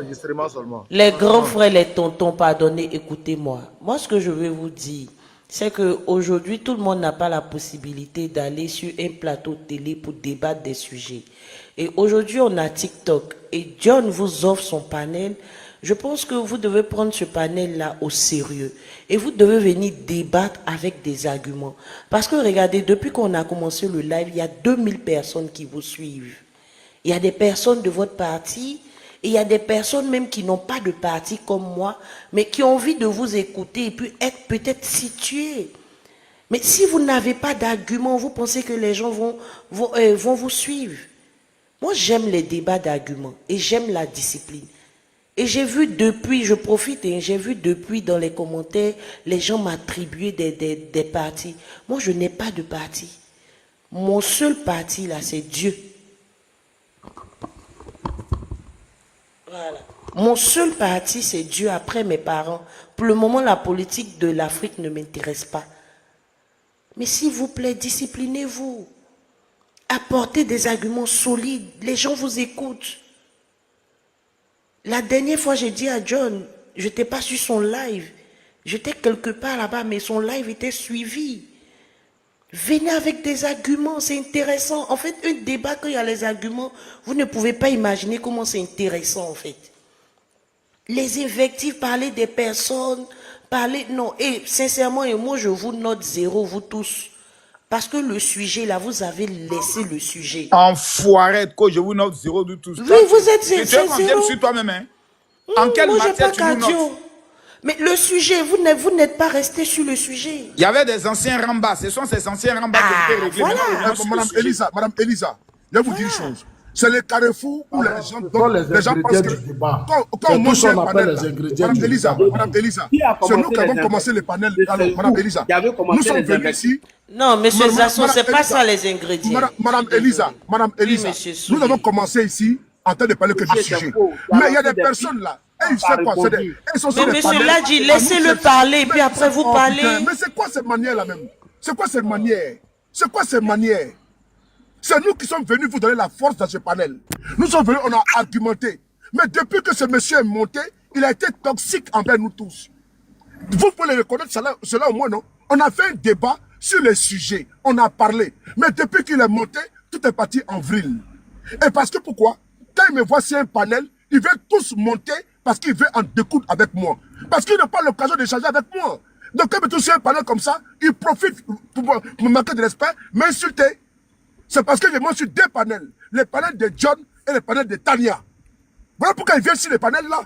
les grands frères, les tontons, pardonnez, écoutez-moi. Moi, ce que je vais vous dire, c'est qu'aujourd'hui, tout le monde n'a pas la possibilité d'aller sur un plateau de télé pour débattre des sujets. Et aujourd'hui, on a TikTok et John vous offre son panel. Je pense que vous devez prendre ce panel-là au sérieux et vous devez venir débattre avec des arguments. Parce que regardez, depuis qu'on a commencé le live, il y a 2000 personnes qui vous suivent. Il y a des personnes de votre parti et il y a des personnes même qui n'ont pas de parti comme moi, mais qui ont envie de vous écouter et puis être peut-être situés. Mais si vous n'avez pas d'arguments, vous pensez que les gens vont vous suivre. Moi, j'aime les débats d'arguments et j'aime la discipline. Et j'ai vu depuis, je profite, j'ai vu depuis dans les commentaires, les gens m'attribuer des partis. Moi, je n'ai pas de parti. Mon seul parti, là, c'est Dieu. Voilà. Mon seul parti, c'est Dieu après mes parents. Pour le moment, la politique de l'Afrique ne m'intéresse pas. Mais s'il vous plaît, disciplinez-vous. Apportez des arguments solides. Les gens vous écoutent. La dernière fois, j'ai dit à John, je n'étais pas sur son live. J'étais quelque part là-bas, mais son live était suivi. Venez avec des arguments, c'est intéressant. En fait, un débat, quand il y a les arguments, vous ne pouvez pas imaginer comment c'est intéressant, en fait. Les invectives, parler des personnes, parler... Non, et sincèrement, et moi, je vous note 0, vous tous. Parce que le sujet, là, vous avez laissé le sujet. Enfoiré, quoi, je vous note 0 du tout. Oui, vous êtes 0. Tu es condamné sur toi-même, hein? En quelle moi, matière tu pas nous notes? cardio. Mais le sujet, vous n'êtes pas resté sur le sujet. Il y avait des anciens rambas. Ce sont ces anciens rambas qui ont été réglés. Voilà. Maintenant, sur le Madame sujet. Elisa, je vais vous dire une chose. C'est le carrefour où les gens donnent, les gens pensent que quand on monte un panel, Madame Elisa, c'est nous qui avons commencé le panel. Alors, Madame Elisa, nous sommes venus ici. Non, monsieur Madame- Zasson, Madame c'est pas Elisa. ça les ingrédients. Madame Elisa, monsieur Souli. nous avons commencé ici en train de parler que du sujet. Mais il y a des personnes là Et il sait quoi? Ils sont sur Mais les monsieur panels. Ladji, laissez-le parler, puis après vous parlez. Mais c'est quoi cette manière-là même? C'est quoi cette manière? C'est quoi cette manière? C'est nous qui sommes venus vous donner la force dans ce panel. Nous sommes venus, on a argumenté. Mais depuis que ce monsieur est monté, il a été toxique envers nous tous. Vous pouvez le reconnaître, cela au moins, non? On a fait un débat sur les sujets. On a parlé. Mais depuis qu'il est monté, tout est parti en vrille. Et parce que pourquoi? Quand il me voit sur un panel, ils veulent tous monter parce qu'ils veulent en découdre avec moi. Parce qu'ils n'ont pas l'occasion d'échanger avec moi. Donc quand il me touche sur un panel comme ça, ils profitent pour me manquer de respect, m'insulter. C'est parce que je monte sur deux panels. Le panel de John et le panel de Tania. Voilà pourquoi ils viennent sur les panels-là.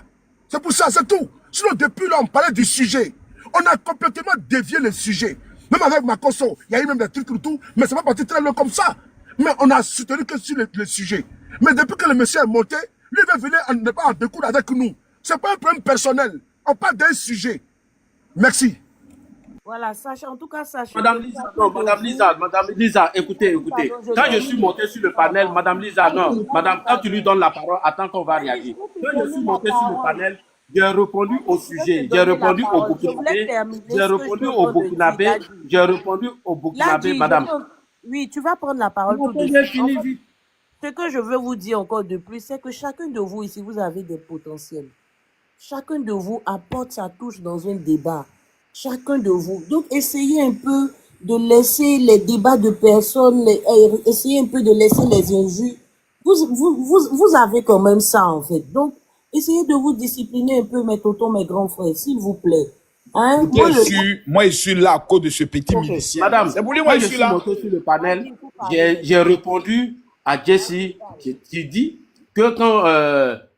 C'est pour ça, c'est tout. Sinon, depuis là, on parlait du sujet. On a complètement dévié le sujet. Même avec Makosso, il y a eu même des trucs et tout, mais ça va partir très loin comme ça. Mais on a soutenu que sur le sujet. Mais depuis que le monsieur est monté, lui veut venir ne pas en découdre avec nous. Ce n'est pas un problème personnel. On parle d'un sujet. Merci. Voilà, sachez, en tout cas, sachez. Madame Lisa, écoutez. Quand je suis monté sur le panel, Madame Lisa, non, Madame, quand tu lui donnes la parole, attends qu'on va réagir. Quand je suis monté sur le panel, j'ai répondu au sujet, j'ai répondu au Burkinabé, Madame. Oui, tu vas prendre la parole tout de suite. Ce que je veux vous dire encore de plus, c'est que chacun de vous ici, vous avez des potentiels. Chacun de vous apporte sa touche dans un débat. Chacun de vous. Donc, essayez un peu de laisser les débats de personnes, essayez un peu de laisser les injures. Vous avez quand même ça, en fait. Donc, essayez de vous discipliner un peu, mes tontons, mes grands frères, s'il vous plaît. Hein? Moi, je suis là à cause de ce petit milicien. Madame, c'est pour lui, moi, je suis là. Monté sur le panel, j'ai répondu à Jessie qui dit que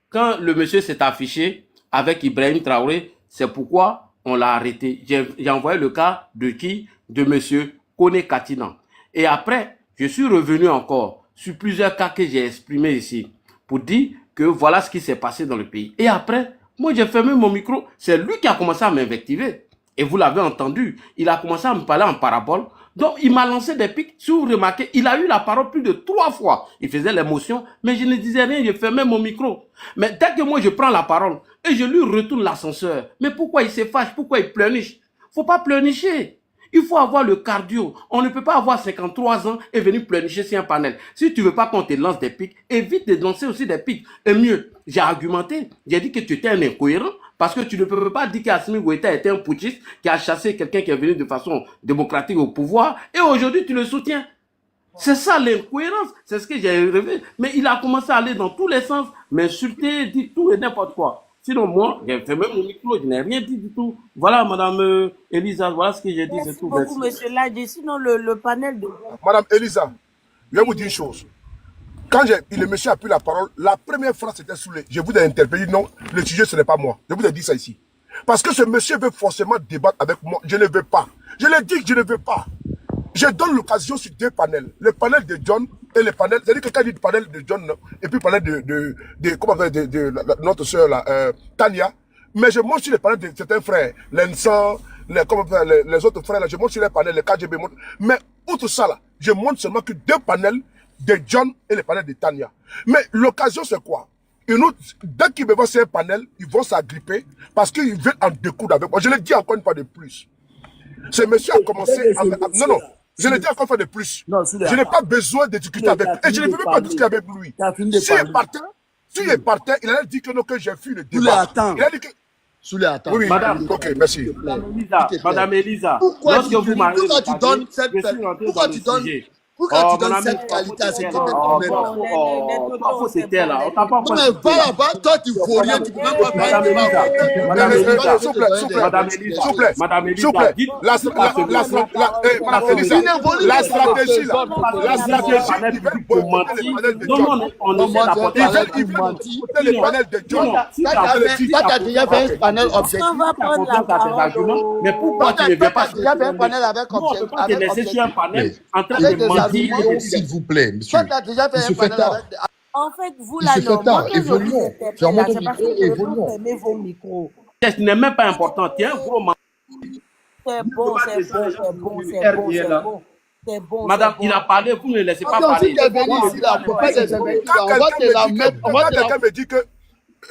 quand le monsieur s'est affiché avec Ibrahim Traoré, c'est pourquoi on l'a arrêté. J'ai envoyé le cas de qui? De monsieur Kone Katinan. Et après, je suis revenu encore sur plusieurs cas que j'ai exprimés ici pour dire que voilà ce qui s'est passé dans le pays. Et après, moi j'ai fermé mon micro. C'est lui qui a commencé à m'invectiver. Et vous l'avez entendu. Il a commencé à me parler en parabole. Donc, il m'a lancé des pics. Si vous remarquez, il a eu la parole plus de 3 fois. Il faisait l'émotion, mais je ne disais rien, je fermais mon micro. Mais dès que moi, je prends la parole et je lui retourne l'ascenseur, mais pourquoi il se fâche? Pourquoi il pleurniche? Faut pas pleurnicher. Il faut avoir le cardio. On ne peut pas avoir 53 ans et venir pleurnicher sur un panel. Si tu veux pas qu'on te lance des pics, évite de lancer aussi des pics. Et mieux, j'ai argumenté. J'ai dit que tu étais un incohérent. Parce que tu ne peux pas dire qu'Assimi Goïta était un putschiste qui a chassé quelqu'un qui est venu de façon démocratique au pouvoir et aujourd'hui tu le soutiens. C'est ça l'incohérence, c'est ce que j'ai rêvé. Mais il a commencé à aller dans tous les sens, m'insulter, dire tout et n'importe quoi. Sinon moi, j'ai fait même mon micro, je n'ai rien dit du tout. Voilà Madame Elisa, voilà ce que j'ai dit, c'est tout. Merci beaucoup Monsieur Ladji, sinon le panel de... Madame Elisa, je vais vous dire une chose. Quand le monsieur a pris la parole, la première phrase était saoulée. Je vous ai interpellé, non, le sujet ce n'est pas moi. Je vous ai dit ça ici. Parce que ce monsieur veut forcément débattre avec moi. Je ne veux pas. Je l'ai dit que je ne veux pas. Je donne l'occasion sur deux panels. Le panel de John et le panel, c'est-à-dire que quand il dit le panel de John et puis le panel de notre soeur Tania, mais je monte sur le panel de certains frères, l'Ensan, les autres frères, là, je monte sur les panels, les KGB. Mais outre ça, là, je montre seulement que deux panels de John et le panel de Tania. Mais l'occasion, c'est quoi? Dès qu'ils me voient sur un panel, ils vont s'agripper parce qu'ils veulent en découdre avec moi. Je le dis encore une fois de plus. Ce monsieur a commencé à... Non, je le dis encore une fois de plus. Je n'ai pas besoin de discuter avec lui. Et je ne veux même pas discuter avec lui. S'il est parti, il a dit que non, que j'ai fui le débat. Il a dit que... Oui, Madame, ok, merci. Madame Elisa, pourquoi tu donnes cette qualité à cette mais va là-bas, toi tu vaux rien, tu peux même pas faire Madame Elisa, la stratégie ils veulent boycotter les panels de John. Toi t'as déjà fait un panel objectif. Mais pourquoi tu ne veux pas déjà fait un panel avec objectif? S'il vous plaît, monsieur. Toi, t'as déjà fait un panel avec... En fait, vous là, non, moi que je vous interpelle, c'est parce que je veux fermer vos micros. Ce n'est même pas important. Tiens, gros, c'est bon. Madame, il a parlé, vous ne laissez pas parler. Quand quelqu'un me dit que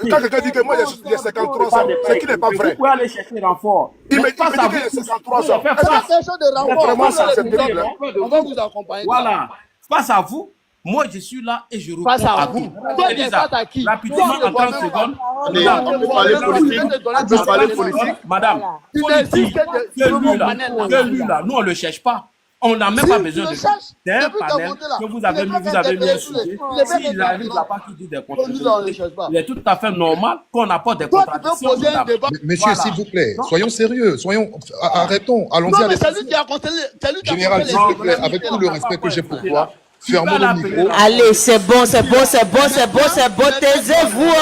Quand quelqu'un dit que moi j'ai 53 ans, ce qui n'est pas vrai. Vous pouvez aller chercher renfort. Il me dit que j'ai 53 ans. Pas question de renfort. Vraiment, ça c'est terrible. On va vous accompagner. Voilà. Face à vous, moi je suis là et je réponds Face à à vous. tout. Toi, tu es Elisa, face à qui? rapidement en 30 secondes. Allez, on peut parler politique. On peut parler politique. Madame, politique, que lui là, nous on ne le cherche pas. On n'a même pas besoin de ça. C'est un panel que vous avez mis un sujet. S'il arrive là-bas qui dit des contradictions, il est tout à fait normal qu'on apporte des contradictions. Monsieur, s'il vous plaît, soyons sérieux, arrêtons, allons-y à l'essentiel. Général, s'il vous plaît, avec tout le respect que j'ai pour toi, fermons le micro. Allez, c'est bon, c'est bon, c'est bon, c'est bon, c'est bon, taisez-vous.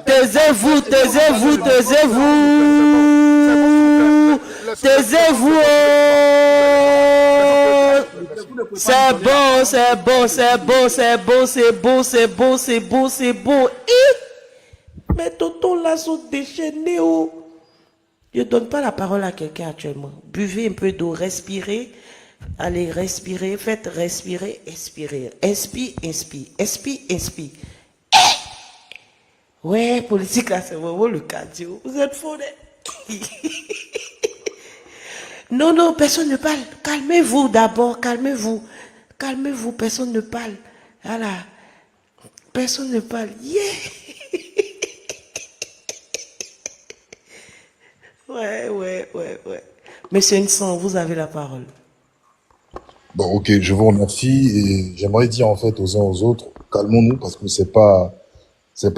Taisez-vous, taisez-vous, taisez-vous. Taisez-vous. C'est bon, c'est bon, c'est bon, c'est bon, c'est bon, c'est bon, c'est bon, c'est bon. Mais tonton là sont déchaînés. Je ne donne pas la parole à quelqu'un actuellement. Buvez un peu d'eau, respirez. Allez, respirez, faites respirer, expirer. Inspire, inspire, inspire, inspire. Ouais, politique là, c'est vraiment le cardio. Vous êtes fous. Non, non, personne ne parle. Calmez-vous d'abord, calmez-vous. Calmez-vous, personne ne parle. Voilà. Personne ne parle. Yeah. Ouais. Monsieur Nson, vous avez la parole. Bon, ok, je vous remercie et j'aimerais dire en fait aux uns aux autres, calmons-nous parce que c'est pas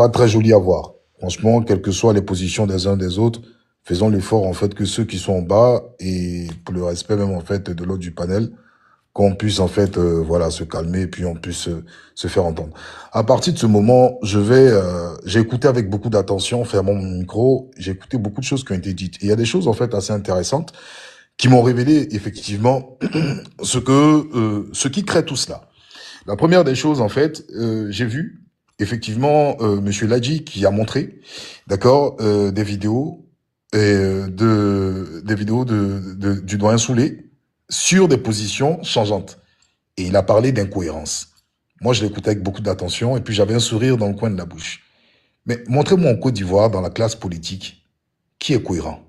très joli à voir. Franchement, quelles que soient les positions des uns des autres, faisons l'effort en fait que ceux qui sont en bas et pour le respect même en fait de l'autre du panel, qu'on puisse en fait voilà se calmer et puis on puisse se faire entendre. À partir de ce moment, j'ai écouté avec beaucoup d'attention, fermant mon micro, j'ai écouté beaucoup de choses qui ont été dites. Et il y a des choses en fait assez intéressantes qui m'ont révélé effectivement ce qui crée tout cela. La première des choses en fait, j'ai vu effectivement Monsieur Ladji qui a montré, d'accord, des vidéos du doyen Soulé sur des positions changeantes. Et il a parlé d'incohérence. Moi, je l'écoutais avec beaucoup d'attention et puis j'avais un sourire dans le coin de la bouche. Mais montrez-moi en Côte d'Ivoire, dans la classe politique, qui est cohérent.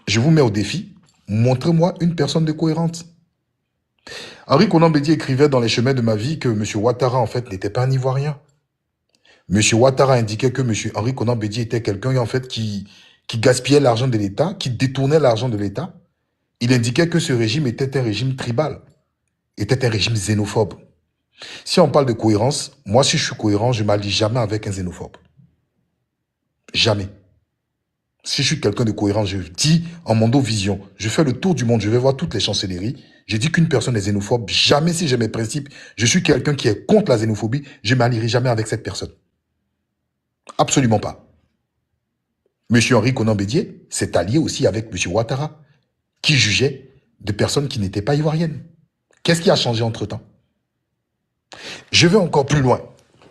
Je vous mets au défi, montrez-moi une personne de cohérente. Henri Konan Bédié écrivait dans Les Chemins de ma vie que M. Ouattara, en fait, n'était pas un Ivoirien. M. Ouattara indiquait que M. Henri Konan Bédié était quelqu'un, en fait, qui gaspillait l'argent de l'État, qui détournait l'argent de l'État. Il indiquait que ce régime était un régime tribal, était un régime xénophobe. Si on parle de cohérence, moi, si je suis cohérent, je ne m'allie jamais avec un xénophobe. Jamais. Si je suis quelqu'un de cohérent, je dis en Mondovision, je fais le tour du monde, je vais voir toutes les chancelleries, je dis qu'une personne est xénophobe, jamais si j'ai mes principes, je suis quelqu'un qui est contre la xénophobie, je ne m'allierai jamais avec cette personne. Absolument pas. Monsieur Henri Konan Bédié s'est allié aussi avec Monsieur Ouattara, qui jugeait de personnes qui n'étaient pas ivoiriennes. Qu'est-ce qui a changé entre-temps? Je vais encore plus loin.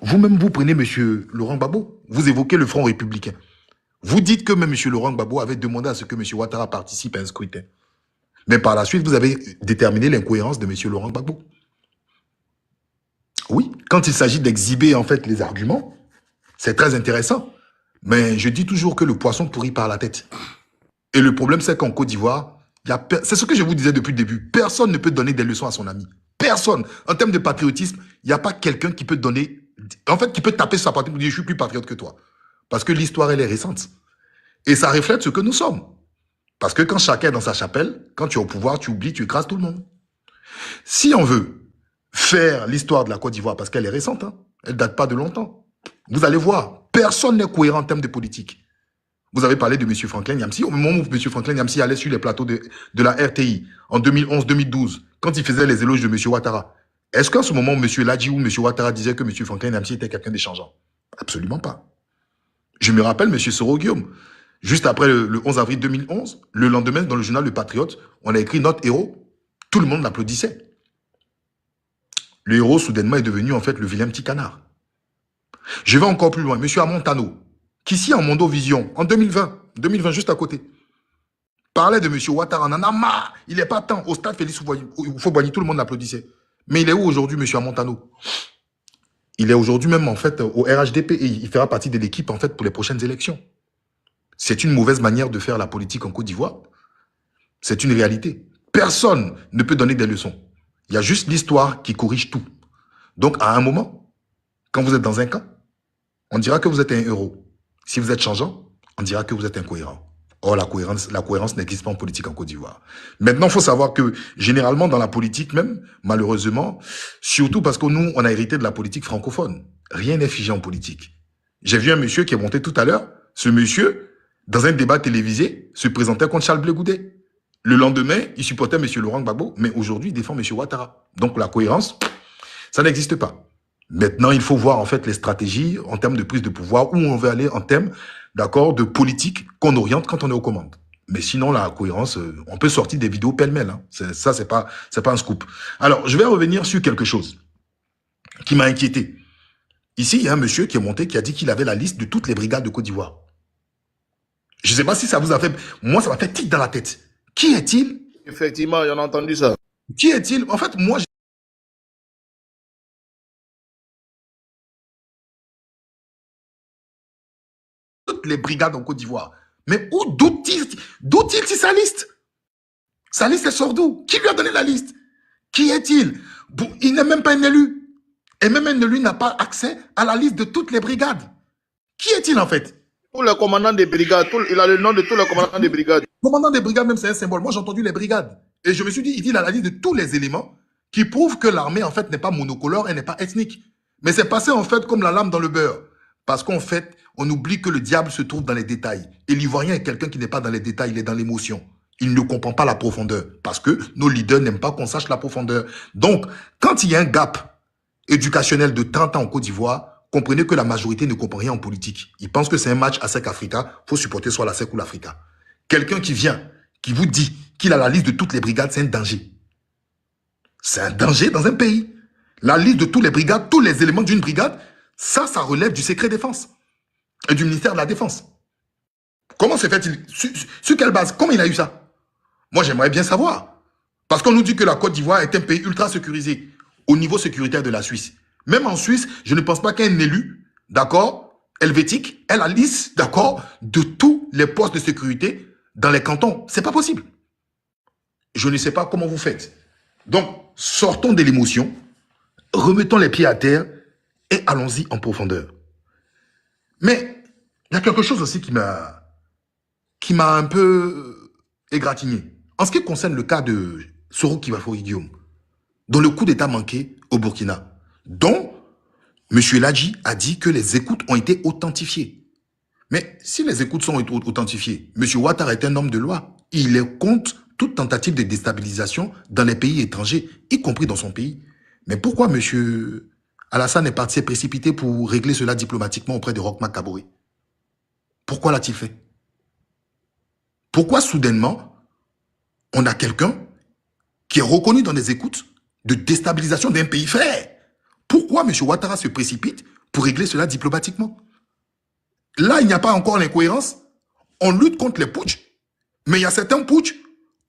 Vous-même, vous prenez Monsieur Laurent Gbagbo, vous évoquez le Front républicain. Vous dites que même M. Laurent Gbagbo avait demandé à ce que M. Ouattara participe à un scrutin. Mais par la suite, vous avez déterminé l'incohérence de M. Laurent Gbagbo. Oui, quand il s'agit d'exhiber en fait les arguments, c'est très intéressant. Mais je dis toujours que le poisson pourrit par la tête. Et le problème, c'est qu'en Côte d'Ivoire, c'est ce que je vous disais depuis le début, personne ne peut donner des leçons à son ami. Personne. En termes de patriotisme, il n'y a pas quelqu'un qui peut donner, en fait, qui peut taper sur sa poitrine et dire « je suis plus patriote que toi ». Parce que l'histoire, elle est récente. Et ça reflète ce que nous sommes. Parce que quand chacun est dans sa chapelle, quand tu es au pouvoir, tu oublies, tu écrases tout le monde. Si on veut faire l'histoire de la Côte d'Ivoire, parce qu'elle est récente, hein, elle ne date pas de longtemps, vous allez voir, personne n'est cohérent en termes de politique. Vous avez parlé de M. Franklin Nyamsi. Au moment où M. Franklin Nyamsi allait sur les plateaux de la RTI en 2011-2012, quand il faisait les éloges de M. Ouattara, est-ce qu'en ce moment, M. Ladji ou M. Ouattara disait que M. Franklin Nyamsi était quelqu'un d'échangeant? Absolument pas. Je me rappelle, M. Soro Guillaume, juste après le 11 avril 2011, le lendemain, dans le journal Le Patriote, on a écrit notre héros. Tout le monde l'applaudissait. Le héros, soudainement, est devenu, en fait, le vilain petit canard. Je vais encore plus loin. M. Amontano, qui ici, en Mondovision, en 2020, juste à côté, parlait de M. Ouattara. On en a marre. Il n'est pas temps. Au stade Félix Houphouët-Boigny, tout le monde l'applaudissait. Mais il est où aujourd'hui, M. Amontano? Il est aujourd'hui même, en fait, au RHDP et il fera partie de l'équipe, en fait, pour les prochaines élections. C'est une mauvaise manière de faire la politique en Côte d'Ivoire. C'est une réalité. Personne ne peut donner des leçons. Il y a juste l'histoire qui corrige tout. Donc, à un moment, quand vous êtes dans un camp, on dira que vous êtes un héros. Si vous êtes changeant, on dira que vous êtes incohérent. Or, la cohérence n'existe pas en politique en Côte d'Ivoire. Maintenant, il faut savoir que, généralement, dans la politique même, malheureusement, surtout parce que nous, on a hérité de la politique francophone. Rien n'est figé en politique. J'ai vu un monsieur qui est monté tout à l'heure. Ce monsieur, dans un débat télévisé, se présentait contre Charles Blé Goudé. Le lendemain, il supportait M. Laurent Gbagbo, mais aujourd'hui, il défend M. Ouattara. Donc, la cohérence, ça n'existe pas. Maintenant, il faut voir, en fait, les stratégies en termes de prise de pouvoir, où on veut aller en termes, d'accord, de politique qu'on oriente quand on est aux commandes. Mais sinon, la cohérence, on peut sortir des vidéos pêle-mêle. Hein. Ça, c'est pas un scoop. Alors, je vais revenir sur quelque chose qui m'a inquiété. Ici, il y a un monsieur qui est monté, qui a dit qu'il avait la liste de toutes les brigades de Côte d'Ivoire. Je ne sais pas si ça vous a fait... Moi, ça m'a fait tic dans la tête. Qui est-il? Effectivement, on a entendu ça. Qui est-il? En fait, moi, toutes les brigades en Côte d'Ivoire. Mais d'où tire sa liste? Sa liste, elle sort d'où? Qui lui a donné la liste? Qui est-il? Il n'est même pas un élu. Et même un élu n'a pas accès à la liste de toutes les brigades. Qui est-il en fait? Tous les commandants des brigades. Il a le nom de tous les commandants des brigades. Commandant des brigades, même, c'est un symbole. Moi, j'ai entendu les brigades. Et je me suis dit, il a la liste de tous les éléments qui prouvent que l'armée, en fait, n'est pas monocolore et n'est pas ethnique. Mais c'est passé, en fait, comme la lame dans le beurre. Parce qu'en fait, on oublie que le diable se trouve dans les détails. Et l'Ivoirien est quelqu'un qui n'est pas dans les détails, il est dans l'émotion. Il ne comprend pas la profondeur. Parce que nos leaders n'aiment pas qu'on sache la profondeur. Donc, quand il y a un gap éducationnel de 30 ans en Côte d'Ivoire, comprenez que la majorité ne comprend rien en politique. Ils pensent que c'est un match à SEC Africa, il faut supporter soit la SEC ou l'Africa. Quelqu'un qui vient, qui vous dit qu'il a la liste de toutes les brigades, c'est un danger. C'est un danger dans un pays. La liste de toutes les brigades, tous les éléments d'une brigade, ça relève du secret défense et du ministère de la Défense. Comment se fait-il? Sur quelle base? Comment il a eu ça? Moi, j'aimerais bien savoir. Parce qu'on nous dit que la Côte d'Ivoire est un pays ultra sécurisé au niveau sécuritaire de la Suisse. Même en Suisse, je ne pense pas qu'un élu, d'accord, helvétique, ait la liste, d'accord, de tous les postes de sécurité dans les cantons. C'est pas possible. Je ne sais pas comment vous faites. Donc, sortons de l'émotion, remettons les pieds à terre et allons-y en profondeur. Mais il y a quelque chose aussi qui m'a un peu égratigné. En ce qui concerne le cas de Soro Kibafori Guillaume, dont le coup d'État manqué au Burkina, dont M. Ladji a dit que les écoutes ont été authentifiées. Mais si les écoutes sont authentifiées, M. Ouattara est un homme de loi. Il est contre toute tentative de déstabilisation dans les pays étrangers, y compris dans son pays. Mais pourquoi M. Alassane est parti précipité pour régler cela diplomatiquement auprès de Roch Makaboré? Pourquoi l'a-t-il fait? Pourquoi soudainement, on a quelqu'un qui est reconnu dans des écoutes de déstabilisation d'un pays frère? Pourquoi M. Ouattara se précipite pour régler cela diplomatiquement? Là, il n'y a pas encore l'incohérence. On lutte contre les putschs, mais il y a certains putschs,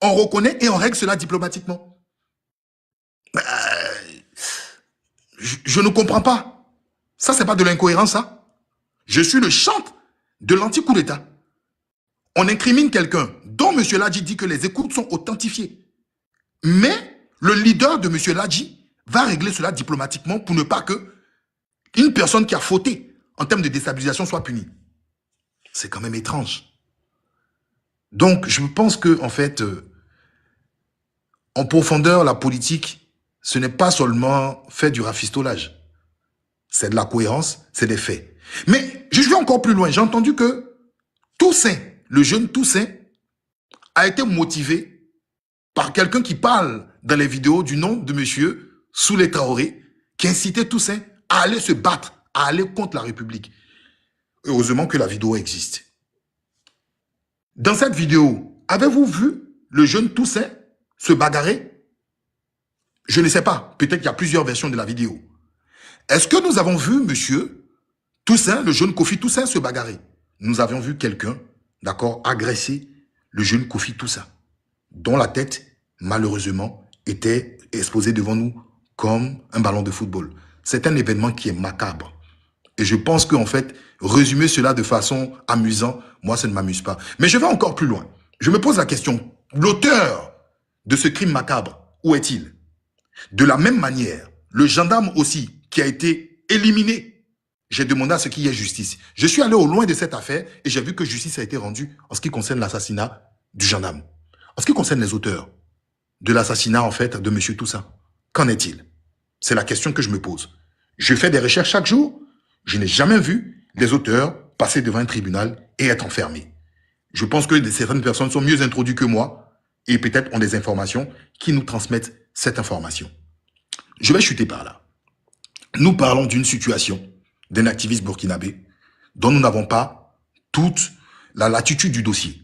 on reconnaît et on règle cela diplomatiquement. Je ne comprends pas. Ça, c'est pas de l'incohérence, ça. Je suis le chantre de l'anti-coup d'État. On incrimine quelqu'un dont M. Ladji dit que les écoutes sont authentifiées. Mais le leader de M. Ladji va régler cela diplomatiquement pour ne pas que une personne qui a fauté en termes de déstabilisation soit punie. C'est quand même étrange. Donc, je pense que, en fait, en profondeur, la politique, ce n'est pas seulement faire du rafistolage. C'est de la cohérence, c'est des faits. Mais je vais encore plus loin. J'ai entendu que Toussaint, le jeune Toussaint, a été motivé par quelqu'un qui parle dans les vidéos du nom de monsieur Soulé Traoré, qui incitait Toussaint à aller se battre, à aller contre la République. Heureusement que la vidéo existe. Dans cette vidéo, avez-vous vu le jeune Toussaint se bagarrer? Je ne sais pas. Peut-être qu'il y a plusieurs versions de la vidéo. Est-ce que nous avons vu monsieur Toussaint, le jeune Kofi Toussaint, se bagarrer? Nous avions vu quelqu'un, d'accord, agresser le jeune Kofi Toussaint, dont la tête, malheureusement, était exposée devant nous comme un ballon de football. c'est un événement qui est macabre. Et je pense qu'en fait, résumer cela de façon amusante, moi, ça ne m'amuse pas. Mais je vais encore plus loin. Je me pose la question, l'auteur de ce crime macabre, où est-il? De la même manière, le gendarme aussi, qui a été éliminé, j'ai demandé à ce qu'il y ait justice. Je suis allé au loin de cette affaire et j'ai vu que justice a été rendue en ce qui concerne l'assassinat du gendarme. En ce qui concerne les auteurs de l'assassinat, en fait, de M. Toussaint, qu'en est-il? C'est la question que je me pose. Je fais des recherches chaque jour. Je n'ai jamais vu les auteurs passer devant un tribunal et être enfermés. Je pense que certaines personnes sont mieux introduites que moi et peut-être ont des informations qui nous transmettent cette information. Je vais chuter par là. Nous parlons d'une situation d'un activiste burkinabé dont nous n'avons pas toute la latitude du dossier.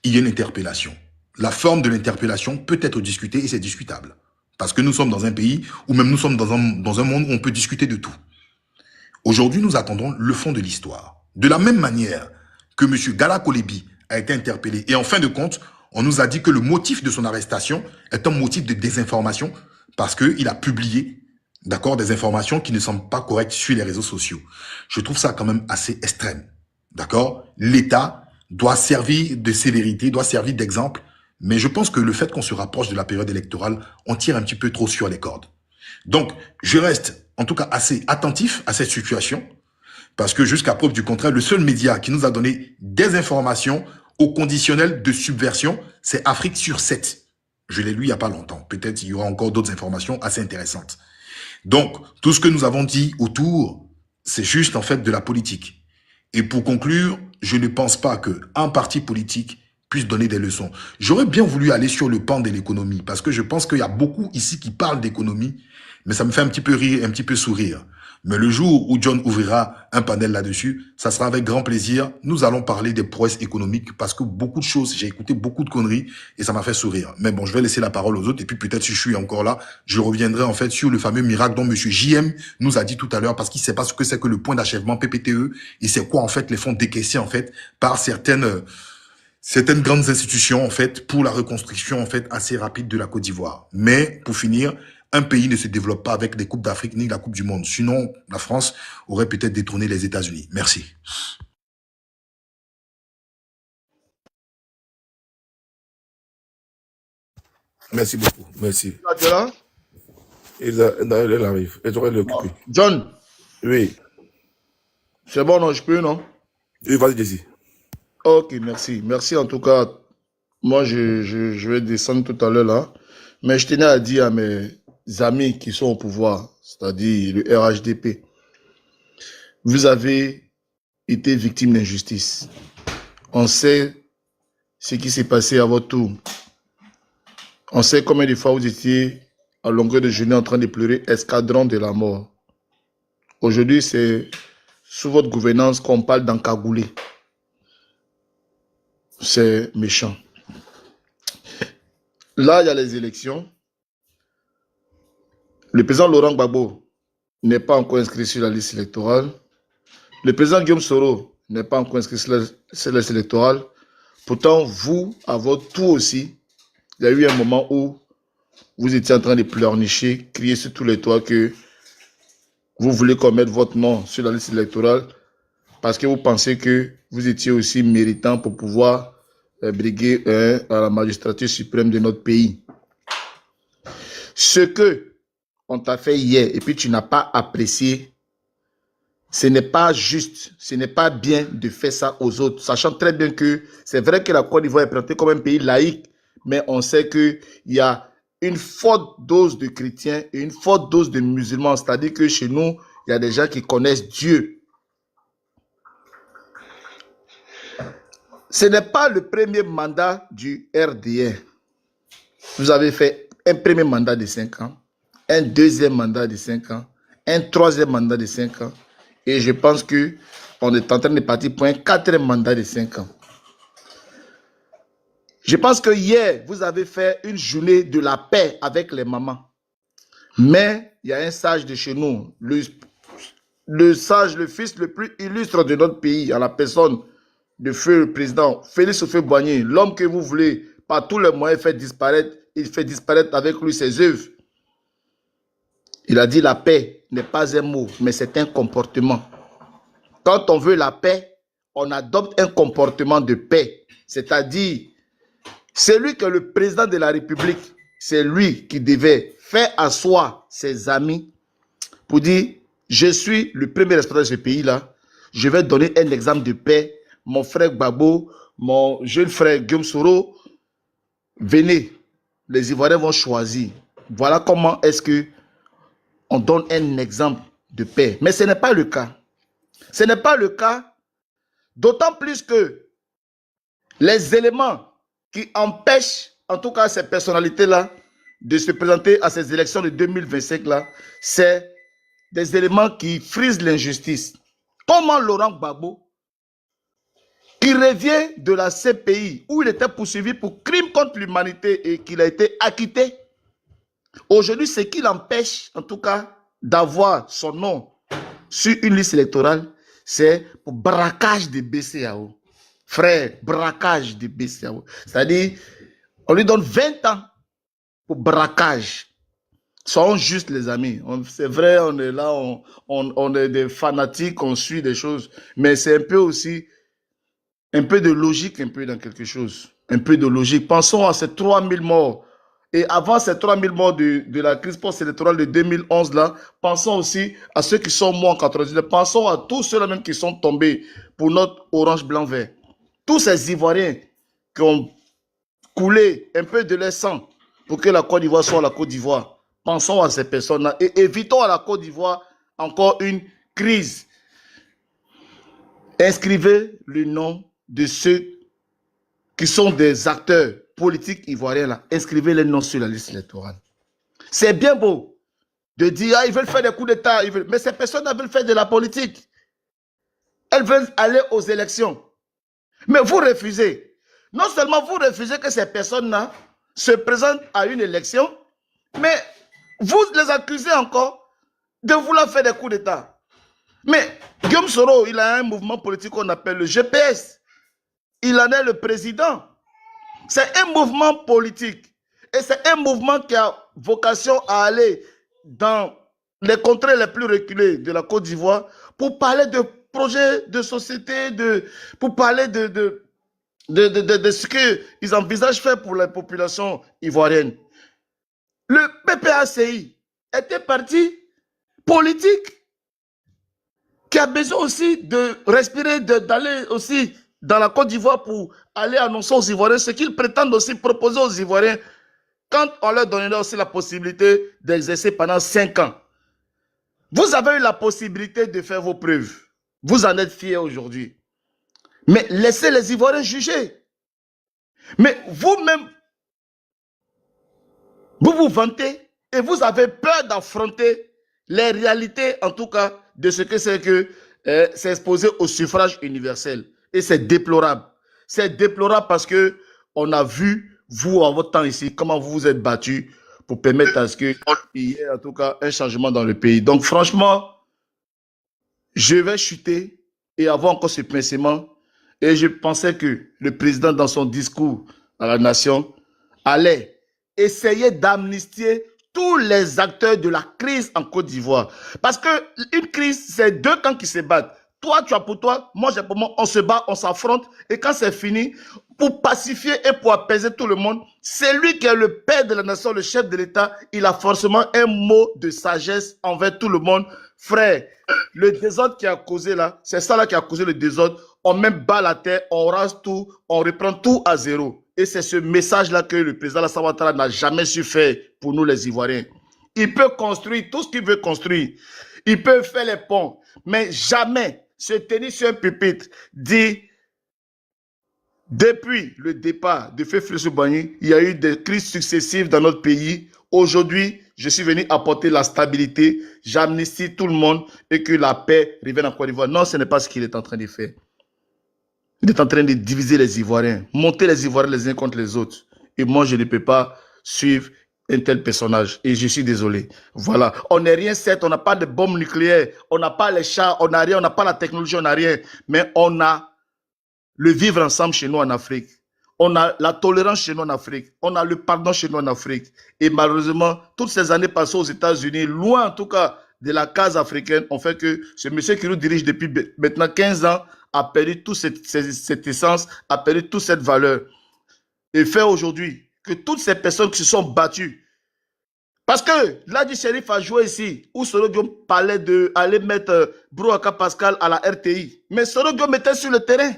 Il y a une interpellation. La forme de l'interpellation peut être discutée et c'est discutable. Parce que nous sommes dans un pays ou même nous sommes dans un monde où on peut discuter de tout. Aujourd'hui, nous attendons le fond de l'histoire. De la même manière que M. Gala Kolebi a été interpellé. Et en fin de compte, on nous a dit que le motif de son arrestation est un motif de désinformation parce qu'il a publié, d'accord, des informations qui ne semblent pas correctes sur les réseaux sociaux. Je trouve ça quand même assez extrême. D'accord? L'État doit servir de sévérité, doit servir d'exemple. Mais je pense que le fait qu'on se rapproche de la période électorale, on tire un petit peu trop sur les cordes. Donc, je reste en tout cas assez attentif à cette situation parce que jusqu'à preuve du contraire, le seul média qui nous a donné des informations au conditionnel de subversion, c'est Afrique sur 7. Je l'ai lu il n'y a pas longtemps. Peut-être il y aura encore d'autres informations assez intéressantes. Donc, tout ce que nous avons dit autour, c'est juste en fait de la politique. Et pour conclure, je ne pense pas qu'un parti politique puisse donner des leçons. J'aurais bien voulu aller sur le pan de l'économie parce que je pense qu'il y a beaucoup ici qui parlent d'économie, mais ça me fait un petit peu rire, un petit peu sourire. Mais le jour où John ouvrira un panel là-dessus, ça sera avec grand plaisir. Nous allons parler des prouesses économiques parce que beaucoup de choses, j'ai écouté beaucoup de conneries et ça m'a fait sourire. Mais bon, je vais laisser la parole aux autres et puis peut-être si je suis encore là, je reviendrai en fait sur le fameux miracle dont M. JM nous a dit tout à l'heure parce qu'il ne sait pas ce que c'est que le point d'achèvement PPTE et c'est quoi en fait les fonds décaissés en fait par certaines grandes institutions en fait pour la reconstruction en fait assez rapide de la Côte d'Ivoire. Mais pour finir, un pays ne se développe pas avec des Coupes d'Afrique ni la Coupe du Monde. Sinon, la France aurait peut-être détrôné les États-Unis. Merci. Merci beaucoup. Merci. Tu es là? Il arrive. Et j'aurais l'occuper. John. Oui. C'est bon, non? Je peux, non? Oui, vas-y, Jesse. Ok, merci. Merci en tout cas. Moi, je vais descendre tout à l'heure là. Mais je tenais à dire à mes amis qui sont au pouvoir, c'est-à-dire le RHDP, vous avez été victime d'injustice. On sait ce qui s'est passé à votre tour. On sait combien de fois vous étiez à longueur de journée en train de pleurer escadron de la mort. Aujourd'hui, c'est sous votre gouvernance qu'on parle d'encagoulé. C'est méchant. Là, il y a les élections. Le président Laurent Gbagbo n'est pas encore inscrit sur la liste électorale. Le président Guillaume Soro n'est pas encore inscrit sur la liste électorale. Pourtant, vous, à votre tour aussi, il y a eu un moment où vous étiez en train de pleurnicher, crier sur tous les toits que vous voulez qu'on mette votre nom sur la liste électorale parce que vous pensez que vous étiez aussi méritant pour pouvoir briguer à la magistrature suprême de notre pays. Ce que on t'a fait hier et puis tu n'as pas apprécié, ce n'est pas juste, ce n'est pas bien de faire ça aux autres, sachant très bien que c'est vrai que la Côte d'Ivoire est présentée comme un pays laïque, mais on sait qu'il y a une forte dose de chrétiens et une forte dose de musulmans, c'est-à-dire que chez nous, il y a des gens qui connaissent Dieu. Ce n'est pas le premier mandat du RDR. Vous avez fait un premier mandat de 5 ans, un deuxième mandat de 5 ans, un troisième mandat de 5 ans. Et je pense qu'on est en train de partir pour un quatrième mandat de 5 ans. Je pense que hier, vous avez fait une journée de la paix avec les mamans. Mais il y a un sage de chez nous, le sage, le fils le plus illustre de notre pays, à la personne de feu le président Félix Houphouët-Boigny, l'homme que vous voulez par tous les moyens faire disparaître, il fait disparaître avec lui ses œuvres. Il a dit la paix paix n'est pas un mot, mais c'est un comportement. Quand on veut la paix, on adopte un comportement de paix. C'est-à-dire, c'est lui que le président de la République, c'est lui qui devait faire asseoir ses amis pour dire, je suis le premier responsable de ce pays-là, je vais donner un exemple de paix. Mon frère Gbagbo, mon jeune frère Guillaume Soro, venez, les Ivoiriens vont choisir. Voilà comment est-ce que on donne un exemple de paix. Mais ce n'est pas le cas. Ce n'est pas le cas, d'autant plus que les éléments qui empêchent, en tout cas ces personnalités-là, de se présenter à ces élections de 2025-là, c'est des éléments qui frisent l'injustice. Comment Laurent Gbagbo, qui revient de la CPI, où il était poursuivi pour crime contre l'humanité et qu'il a été acquitté, aujourd'hui, ce qui l'empêche, en tout cas, d'avoir son nom sur une liste électorale, c'est pour braquage de BCAO. Frère, braquage de BCAO. C'est-à-dire, on lui donne 20 ans pour braquage. Soyons justes, les amis. C'est vrai, on est là, on est des fanatiques, on suit des choses. Mais c'est un peu aussi, un peu de logique, un peu dans quelque chose. Un peu de logique. Pensons à ces 3000 morts. Et avant ces 3000 morts de la crise post-électorale de 2011, là, pensons aussi à ceux qui sont morts en 99. Pensons à tous ceux-là même qui sont tombés pour notre orange, blanc, vert. Tous ces Ivoiriens qui ont coulé un peu de leur sang pour que la Côte d'Ivoire soit la Côte d'Ivoire. Pensons à ces personnes-là et évitons à la Côte d'Ivoire encore une crise. Inscrivez le nom de ceux qui sont des acteurs politiques ivoiriens là. Inscrivez les noms sur la liste électorale. C'est bien beau de dire ah, ils veulent faire des coups d'État, mais ces personnes veulent faire de la politique. Elles veulent aller aux élections. Mais vous refusez. Non seulement vous refusez que ces personnes-là se présentent à une élection, mais vous les accusez encore de vouloir faire des coups d'État. Mais Guillaume Soro, il a un mouvement politique qu'on appelle le GPS. Il en est le président. C'est un mouvement politique. Et c'est un mouvement qui a vocation à aller dans les contrées les plus reculées de la Côte d'Ivoire pour parler de projets de société, pour parler de ce qu'ils envisagent faire pour la population ivoirienne. Le PPACI est un parti politique qui a besoin aussi de respirer, d'aller aussi dans la Côte d'Ivoire pour aller annoncer aux Ivoiriens ce qu'ils prétendent aussi proposer aux Ivoiriens quand on leur donnera aussi la possibilité d'exercer pendant 5 ans. Vous avez eu la possibilité de faire vos preuves. Vous en êtes fiers aujourd'hui. Mais laissez les Ivoiriens juger. Mais vous-même, vous vous vantez et vous avez peur d'affronter les réalités, en tout cas, de ce que c'est que s'exposer au suffrage universel. Et c'est déplorable. C'est déplorable parce que on a vu, vous, en votre temps ici, comment vous vous êtes battus pour permettre à ce qu'il y ait, en tout cas, un changement dans le pays. Donc, franchement, je vais chuter et avoir encore ce pincement. Et je pensais que le président, dans son discours à la nation, allait essayer d'amnistier tous les acteurs de la crise en Côte d'Ivoire. Parce qu'une crise, c'est 2 camps qui se battent. Toi, tu as pour toi, moi j'ai pour moi, on se bat, on s'affronte. Et quand c'est fini, pour pacifier et pour apaiser tout le monde, c'est lui qui est le père de la nation, le chef de l'État. Il a forcément un mot de sagesse envers tout le monde. Frère, le désordre qui a causé là, c'est ça là qui a causé le désordre. On met bas la terre, on rase tout, on reprend tout à zéro. Et c'est ce message-là que le président Alassane Ouattara n'a jamais su faire pour nous les Ivoiriens. Il peut construire tout ce qu'il veut construire. Il peut faire les ponts, mais jamais se tenir sur un pupitre, dit depuis le départ de Féfé Bani, il y a eu des crises successives dans notre pays. Aujourd'hui, je suis venu apporter la stabilité, j'amnistie tout le monde et que la paix revienne en Côte d'Ivoire. Non, ce n'est pas ce qu'il est en train de faire. Il est en train de diviser les Ivoiriens, monter les Ivoiriens les uns contre les autres. Et moi, je ne peux pas suivre un tel personnage. Et je suis désolé. Voilà. On n'est rien certes, on n'a pas de bombes nucléaires, on n'a pas les chars, on n'a rien, on n'a pas la technologie, on n'a rien. Mais on a le vivre ensemble chez nous en Afrique. On a la tolérance chez nous en Afrique. On a le pardon chez nous en Afrique. Et malheureusement, toutes ces années passées aux États-Unis, loin en tout cas de la case africaine ont fait que ce monsieur qui nous dirige depuis maintenant 15 ans a perdu toute cette essence, a perdu toute cette valeur. Et fait aujourd'hui que toutes ces personnes qui se sont battues, parce que là, du shérif a joué ici, où Soro Guillaume parlait d'aller mettre Brouaka Pascal à la RTI. Mais Soro Guillaume était sur le terrain.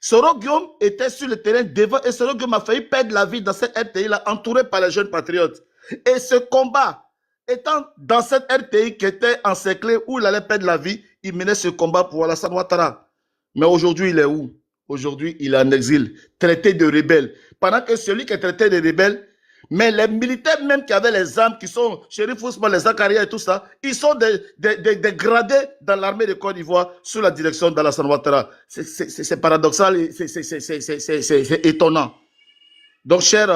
Soro Guillaume était sur le terrain devant et Soro Guillaume a failli perdre la vie dans cette RTI-là, entouré par les jeunes patriotes. Et ce combat, étant dans cette RTI qui était encerclée, où il allait perdre la vie, il menait ce combat pour Alassane Ouattara. Mais aujourd'hui, il est où? Aujourd'hui, il est en exil, traité de rebelle. Pendant que celui qui est traité de rebelle, mais les militaires même qui avaient les armes, qui sont Chérif Ousmane, les Zakaria et tout ça, ils sont des gradés dans l'armée de Côte d'Ivoire sous la direction d'Alassane Ouattara. C'est paradoxal, c'est étonnant. Donc, cher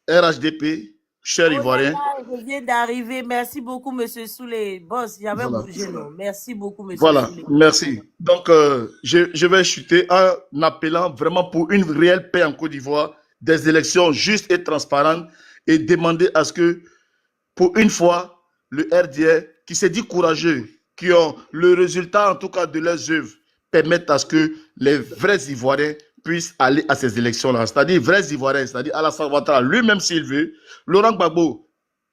RHDP, cher Ivoirien. Je viens d'arriver. Merci beaucoup, monsieur Souley. Boss, j'avais bougé, non. Merci beaucoup, monsieur Voilà, Souley. merci. Donc, je vais chuter en appelant vraiment pour une réelle paix en Côte d'Ivoire, des élections justes et transparentes et demander à ce que, pour une fois, le RDR, qui s'est dit courageux, qui ont le résultat en tout cas de leurs œuvres, permettent à ce que les vrais Ivoiriens puissent aller à ces élections-là. C'est-à-dire vrais Ivoiriens, c'est-à-dire Alassane Ouattara, lui-même s'il veut, Laurent Gbagbo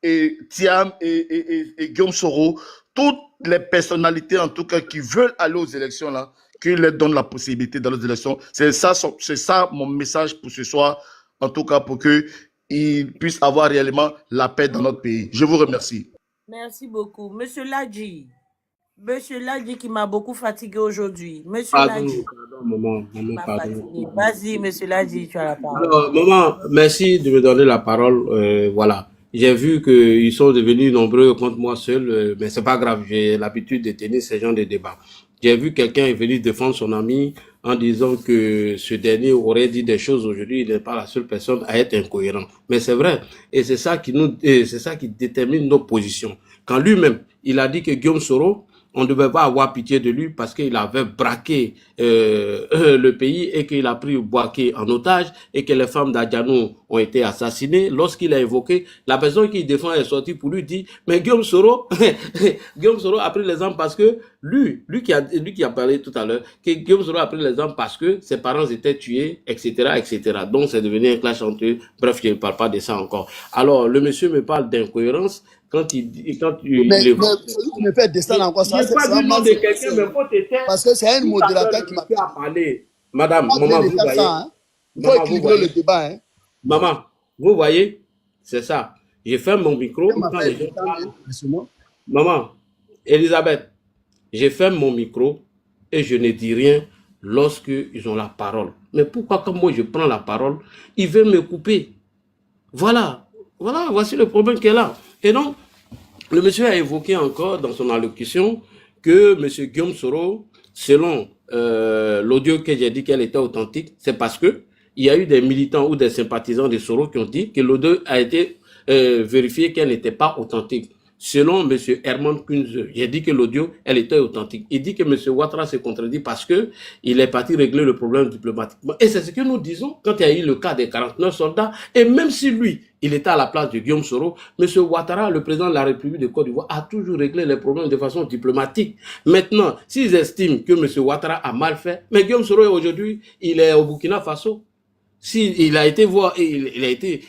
et Thiam et Guillaume Soro, toutes les personnalités en tout cas qui veulent aller aux élections-là, qu'il leur donne la possibilité d'aller aux élections. C'est ça mon message pour ce soir, en tout cas pour qu'ils puissent avoir réellement la paix dans notre pays. Je vous remercie. Merci beaucoup. Monsieur Ladji qui m'a beaucoup fatigué aujourd'hui. Monsieur Pardon, Ladji. pardon. Vas-y, monsieur Ladji, tu as la parole. Alors, maman, merci de me donner la parole. Voilà. J'ai vu qu'ils sont devenus nombreux contre moi seul, mais c'est pas grave. J'ai l'habitude de tenir ce genre de débat. J'ai vu quelqu'un est venu défendre son ami en disant que ce dernier aurait dit des choses aujourd'hui. Il n'est pas la seule personne à être incohérent. Mais c'est vrai. Et c'est ça qui détermine nos positions. Quand lui-même, il a dit que Guillaume Soro, on ne devait pas avoir pitié de lui parce qu'il avait braqué le pays et qu'il a pris Bouaké en otage et que les femmes d'Adjanou ont été assassinées. Lorsqu'il a évoqué, la personne qui défend est sortie pour lui dire, mais Guillaume Soro, Guillaume Soro a pris l'exemple parce que lui qui a parlé tout à l'heure, que Guillaume Soro a pris l'exemple parce que ses parents étaient tués, etc., etc. Donc c'est devenu un clash entre eux. Bref, je ne parle pas de ça encore. Alors, le monsieur me parle d'incohérence. Quand il mais celui qui me fait descendre encore ça, c'est pas du nom de quelqu'un, mais faut te taire. parce que c'est un modérateur qui m'a parlé. Madame, maman, vous voyez. Il faut équilibrer le débat. Hein. Maman, vous voyez, c'est ça. Je ferme mon micro quand les gens parlent. Maman, Elisabeth, je ferme mon micro et je ne dis rien lorsqu'ils ont la parole. Mais pourquoi quand moi je prends la parole, ils veulent me couper? Voilà, voici le problème qui est là. Et donc, le monsieur a évoqué encore dans son allocution que monsieur Guillaume Soro, selon l'audio que j'ai dit qu'elle était authentique, c'est parce que il y a eu des militants ou des sympathisants de Soro qui ont dit que l'audio a été vérifié qu'elle n'était pas authentique. Selon M. Herman Kunze, j'ai dit que l'audio, elle était authentique. Il dit que M. Ouattara se contredit parce que il est parti régler le problème diplomatiquement. Et c'est ce que nous disons quand il y a eu le cas des 49 soldats. Et même si lui, il était à la place de Guillaume Soro, M. Ouattara, le président de la République de Côte d'Ivoire, a toujours réglé les problèmes de façon diplomatique. Maintenant, s'ils estiment que M. Ouattara a mal fait, mais Guillaume Soro aujourd'hui, il est au Burkina Faso. Il a été voir, il a été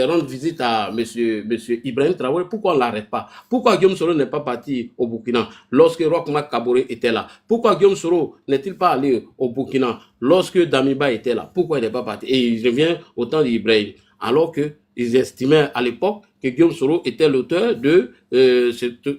rendre visite à monsieur Ibrahim Traoré, pourquoi on l'arrête pas? Pourquoi Guillaume Soro n'est pas parti au Burkina lorsque Roch-Marc Kaboré était là? Pourquoi Guillaume Soro n'est-il pas allé au Burkina lorsque Damiba était là? Pourquoi il n'est pas parti? Et il revient au temps d'Ibrahim, alors que ils estimaient à l'époque que Guillaume Soro était l'auteur de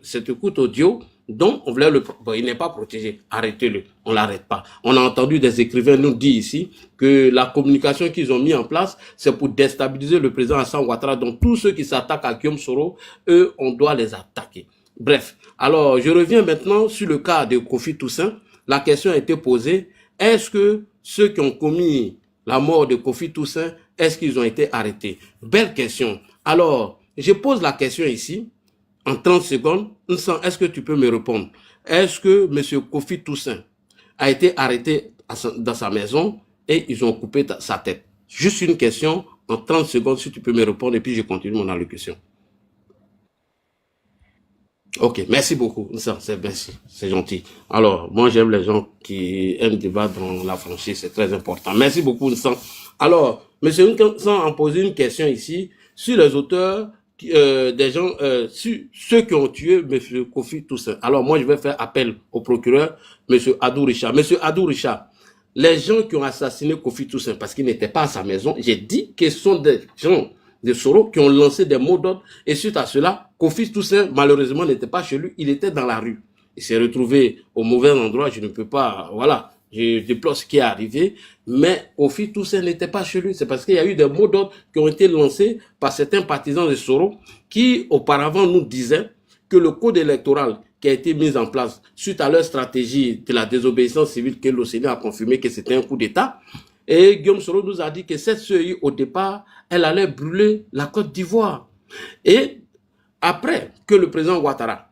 cette écoute audio dont on voulait il n'est pas protégé. Arrêtez-le. On l'arrête pas. On a entendu des écrivains nous dire ici que la communication qu'ils ont mis en place, c'est pour déstabiliser le président Alassane Ouattara. Donc tous ceux qui s'attaquent à Guillaume Soro, eux, on doit les attaquer. Bref. Alors, je reviens maintenant sur le cas de Kofi Toussaint. La question a été posée. Est-ce que ceux qui ont commis la mort de Kofi Toussaint, est-ce qu'ils ont été arrêtés? Belle question. Alors, je pose la question ici. En 30 secondes, est-ce que tu peux me répondre? Est-ce que M. Kofi Toussaint a été arrêté dans sa maison et ils ont coupé sa tête? Juste une question en 30 secondes, si tu peux me répondre, et puis je continue mon allocution. Ok, merci beaucoup. Ça, c'est gentil. Alors, moi, j'aime les gens qui aiment débattre dans la franchise, c'est très important. Merci beaucoup, Nissan. Alors, monsieur Nissan a posé une question ici sur les auteurs, des gens, sur ceux qui ont tué monsieur Kofi Toussaint. Alors, moi, je vais faire appel au procureur, monsieur Adou Richard. Monsieur Adou Richard, les gens qui ont assassiné Kofi Toussaint parce qu'il n'était pas à sa maison, j'ai dit que ce sont des gens de Soro qui ont lancé des mots d'ordre et suite à cela, Kofi Toussaint malheureusement n'était pas chez lui, il était dans la rue. Il s'est retrouvé au mauvais endroit, je ne peux pas, voilà, je déplore ce qui est arrivé, mais Kofi Toussaint n'était pas chez lui, c'est parce qu'il y a eu des mots d'ordre qui ont été lancés par certains partisans de Soro qui auparavant nous disaient que le code électoral qui a été mis en place suite à leur stratégie de la désobéissance civile que l'OCDE a confirmé que c'était un coup d'État. Et Guillaume Soro nous a dit que cette CEI, au départ, elle allait brûler la Côte d'Ivoire. Et après que le président Ouattara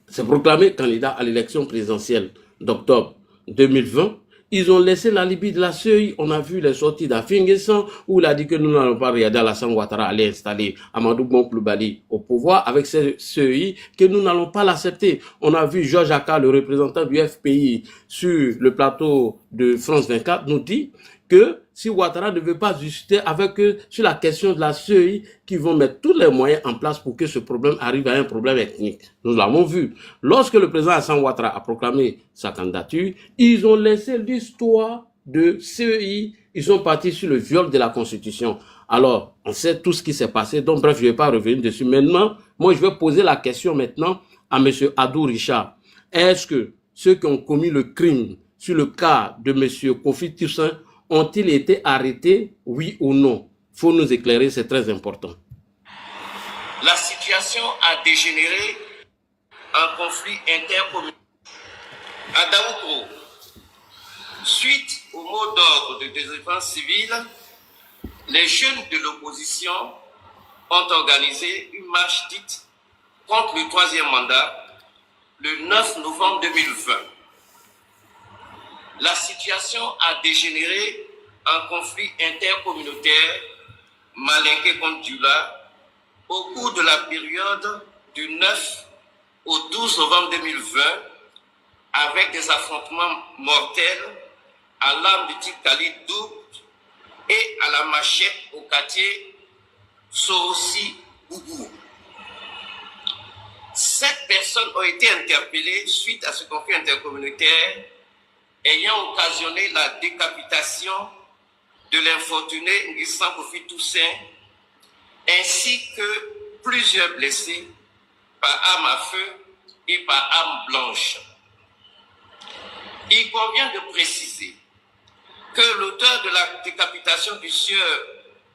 s'est proclamé candidat à l'élection présidentielle d'octobre 2020, ils ont laissé la Libye de la CEI. On a vu les sorties d'Afinguessan où il a dit que nous n'allons pas regarder Alassane Ouattara aller installer Amadou Bon Coulibaly au pouvoir avec cette CEI, que nous n'allons pas l'accepter. On a vu Georges Aka, le représentant du FPI sur le plateau de France 24, nous dit que si Ouattara ne veut pas discuter avec eux sur la question de la CEI, qu'ils vont mettre tous les moyens en place pour que ce problème arrive à un problème ethnique. Nous l'avons vu. Lorsque le président Alassane Ouattara a proclamé sa candidature, ils ont laissé l'histoire de CEI, ils sont partis sur le viol de la Constitution. Alors, on sait tout ce qui s'est passé, donc bref, je ne vais pas revenir dessus. Maintenant, moi, je vais poser la question maintenant à M. Adou Richard. Est-ce que ceux qui ont commis le crime sur le cas de M. Kofi Toussaint ont-ils été arrêtés, oui ou non? Il faut nous éclairer, c'est très important. La situation a dégénéré en conflit intercommunautaire. À Daoukro, suite au mot d'ordre de défense civile, les jeunes de l'opposition ont organisé une marche dite contre le troisième mandat le 9 novembre 2020. La situation a dégénéré en conflit intercommunautaire Malinké contre Dioula au cours de la période du 9 au 12 novembre 2020 avec des affrontements mortels à l'arme de type calibre double et à la machette au quartier Sorossi-Bougou. 7 personnes ont été interpellées suite à ce conflit intercommunautaire ayant occasionné la décapitation de l'infortuné Nguissan Kofi Toussaint, ainsi que plusieurs blessés par arme à feu et par arme blanche. Il convient de préciser que l'auteur de la décapitation du sieur